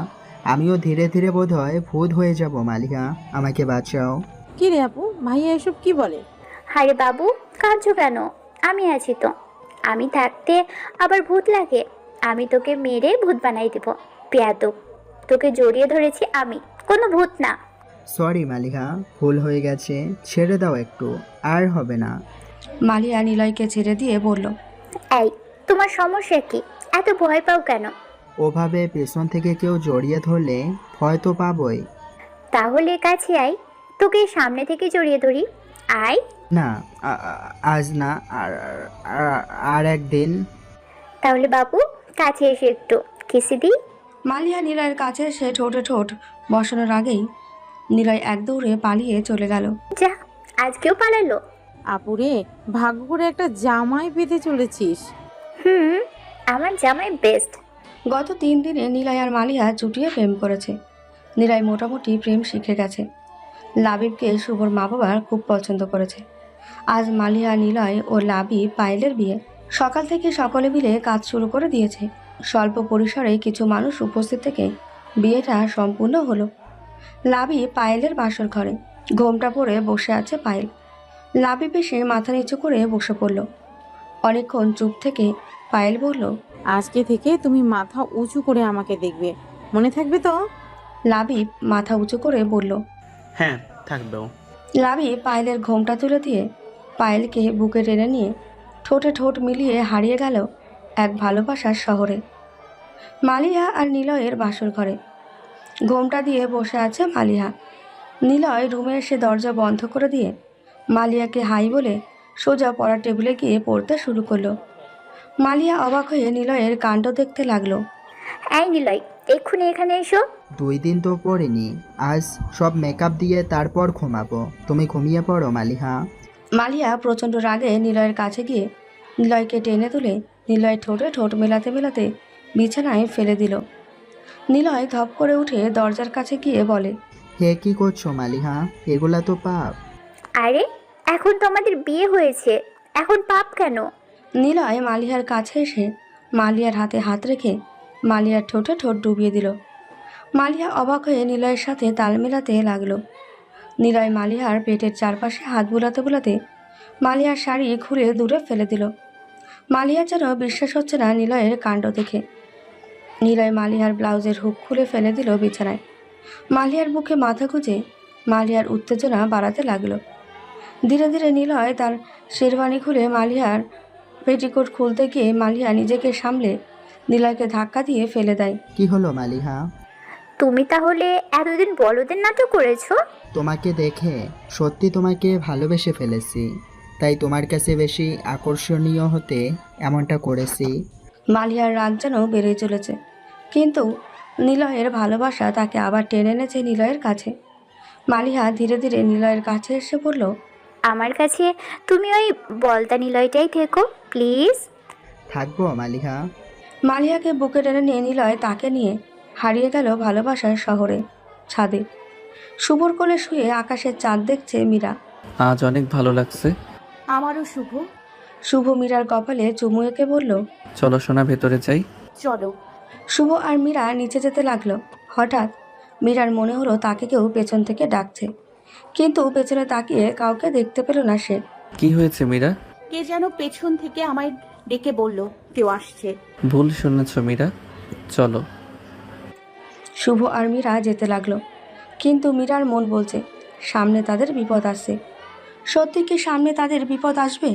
আমিও ধীরে ধীরে বোধহয় ভূত হয়ে যাব মালিহা, আমাকে বাঁচাও। কি রে আপু, ভাইয়া এসব কি বলে? আরে বাবু, কাঁদছো কেন? আমি আছি তো। আমি থাকতে আবার ভূত লাগে? আমি তোকে মেরে ভূত বানাই দেব। বেয়াদব, তোকে জড়িয়ে ধরেছি আমি, কোনো ভূত না। সরি মালিহা, ভুল হয়ে গেছে, ছেড়ে দাও একটু, আর হবে না। মালিয়া নিলয়কে ছেড়ে দিয়ে বলল। এই, তোমার সমস্যা কি? এত ভয় পাও কেন? ওভাবে পেছন থেকে কেউ জড়িয়ে ধরলে ভয় তো পাবই। তাহলে কাছে আয়, তোকে সামনে থেকে জড়িয়ে ধরি। আয়। না, আজ না, আর একদিন। তাহলে বাবু, কাছে এসে একটু কিসি দিই। মালিয়া নিলয়ের কাছে এসে ঠোঁটে ঠোঁট বসানোর আগেই নিলয় এক দৌড়ে পালিয়ে চলে গেল। যা, আজকেও পালালো। আপুরে, ভাগ্য করে একটা জামাই পেতে চলেছিস। আমার জামাই বেস্ট। গত 3 দিনে নিলয় আর মালিয়া চুটিয়ে প্রেম করেছে। নিলয় মোটামুটি প্রেম শিখে গেছে। লাবিবকে শুভর মা বাবা খুব পছন্দ করেছে। আজ মালিয়া, নিলয় ও লাবিব পায়েলের বিয়ে। সকাল থেকে সকলে মিলে কাজ শুরু করে দিয়েছে। স্বল্প পরিসরে কিছু মানুষ উপস্থিত থেকে বিয়েটা সম্পূর্ণ হলো। লাবিব পায়েলের বাসর ঘরে ঘোমটা পরে বসে আছে পায়েল। লাবিব এসে মাথা নিচু করে বসে পড়ল। অনেকক্ষণ চুপ থেকে পায়েল বলল, আজকে থেকে তুমি মাথা উঁচু করে আমাকে দেখবে, মনে থাকবে তো? লাবিব মাথা উঁচু করে বলল, হ্যাঁ, থাকবেও। লাবিব পায়েলের ঘোমটা তুলে দিয়ে পায়েলকে বুকে টেনে নিয়ে ঠোঁটে ঠোঁট মিলিয়ে হারিয়ে গেল এক ভালোবাসার শহরে। মালিহা আর নিলয়ের বাসর ঘরে ঘোমটা দিয়ে বসে আছে মালিহা। নিলয় রুমে এসে দরজা বন্ধ করে দিয়ে মালিয়াকে হাই বলে সোজা পড়ার টেবিলে গিয়ে পড়তে শুরু করলো। মালিয়া অবাক হয়ে নিলয়ের কাণ্ড দেখতে লাগলো। এই নিলয়, এক্ষুনি এখানে এসো। 2 দিন তো পড়িনি, আজ সব মেকআপ দিয়ে তারপর ঘুমাবো। তুমি ঘুমিয়ে পড়ো মালিহা। মালিয়া প্রচণ্ড রাগে নিলয়ের কাছে গিয়ে নিলয়কে টেনে তুলে নিলয়ের ঠোঁটে ঠোঁট মেলাতে মেলাতে বিছানায় ফেলে দিল। নিলয় ধপ করে উঠে দরজার কাছে গিয়ে বলে, হে কি করছো মালিহা, এগুলা তো পাপ। আরে এখন তো আমাদের বিয়ে হয়েছে, এখন পাপ কেন? নিলয় মালিহার কাছে এসে মালিয়ার হাতে হাত রেখে মালিয়ার ঠোঁটে ঠোঁট ডুবিয়ে দিল। মালিয়া অবাক হয়ে নিলয়ের সাথে তাল মেলাতে লাগলো। নিলয় মালিহার পেটের চারপাশে হাত বুলাতে বুলাতে মালিহার শাড়ি খুলে দূরে ফেলে দিল। মালিহার যেন বিশ্বাস হচ্ছে না নিলয়ের কাণ্ড দেখে। নিলয় মালিহার ব্লাউজের হুক খুলে ফেলে দিল বিছানায়। মালিহার বুকে মাথা গুঁজে মালিহার উত্তেজনা বাড়াতে লাগলো। ধীরে ধীরে নিলয় তার শেরওয়ানি খুলে মালিহার পেটিকোট খুলতে গিয়ে মালিহা নিজেকে সামলে নিলয়কে ধাক্কা দিয়ে ফেলে দেয়। কি হলো মালিহা? তুমি তাহলে এতদিন বলদের নাটক করেছো? তোমাকে দেখে সত্যি তোমাকে ভালোবেসে ফেলেছি, তাই তোমার কাছে বেশি আকর্ষণীয় হতে এমনটা করেছি। মালিহার রাগ যেন বেড়ে চলেছে, কিন্তু নিলয়ের ভালোবাসা তাকে আবার টেনে এনেছে নিলয়ের কাছে। মালিহা ধীরে ধীরে নিলয়ের কাছে এসে বলল, আমার কাছে তুমি ওই বলতা নিলয়টাই থেকো প্লিজ। থাকবো মালিহা। মালিহাকে বুকে টেনে নিয়ে নিলয় তাকে নিয়ে হারিয়ে গেল ভালোবাসার শহরে ছাদে। শুভর কোলে শুয়ে আকাশের চাঁদ দেখছে মীরা। আজ অনেক ভালো লাগছে। আমারও শুভ। শুভ মীরার কপালে চুমু এঁকে বলল, চলো সোনা, ভেতরে যাই। চলো। শুভ আর মীরা নিচে যেতে লাগলো। হঠাৎ মীরার মনে হলো তাকে কেউ পেছন থেকে ডাকছে, কিন্তু পেছনে তাকিয়ে কাউকে দেখতে পেল না সে। কি হয়েছে মীরা? কে যেন পেছন থেকে আমায় ডেকে বলল কেউ আসছে। ভুল শুনেছ মীরা, চলো। শুভ আর মীরা যেতে লাগলো, কিন্তু মীরার মন বলছে সামনে তাদের বিপদ আসছে। সত্যি কি সামনে তাদের বিপদ আসবে?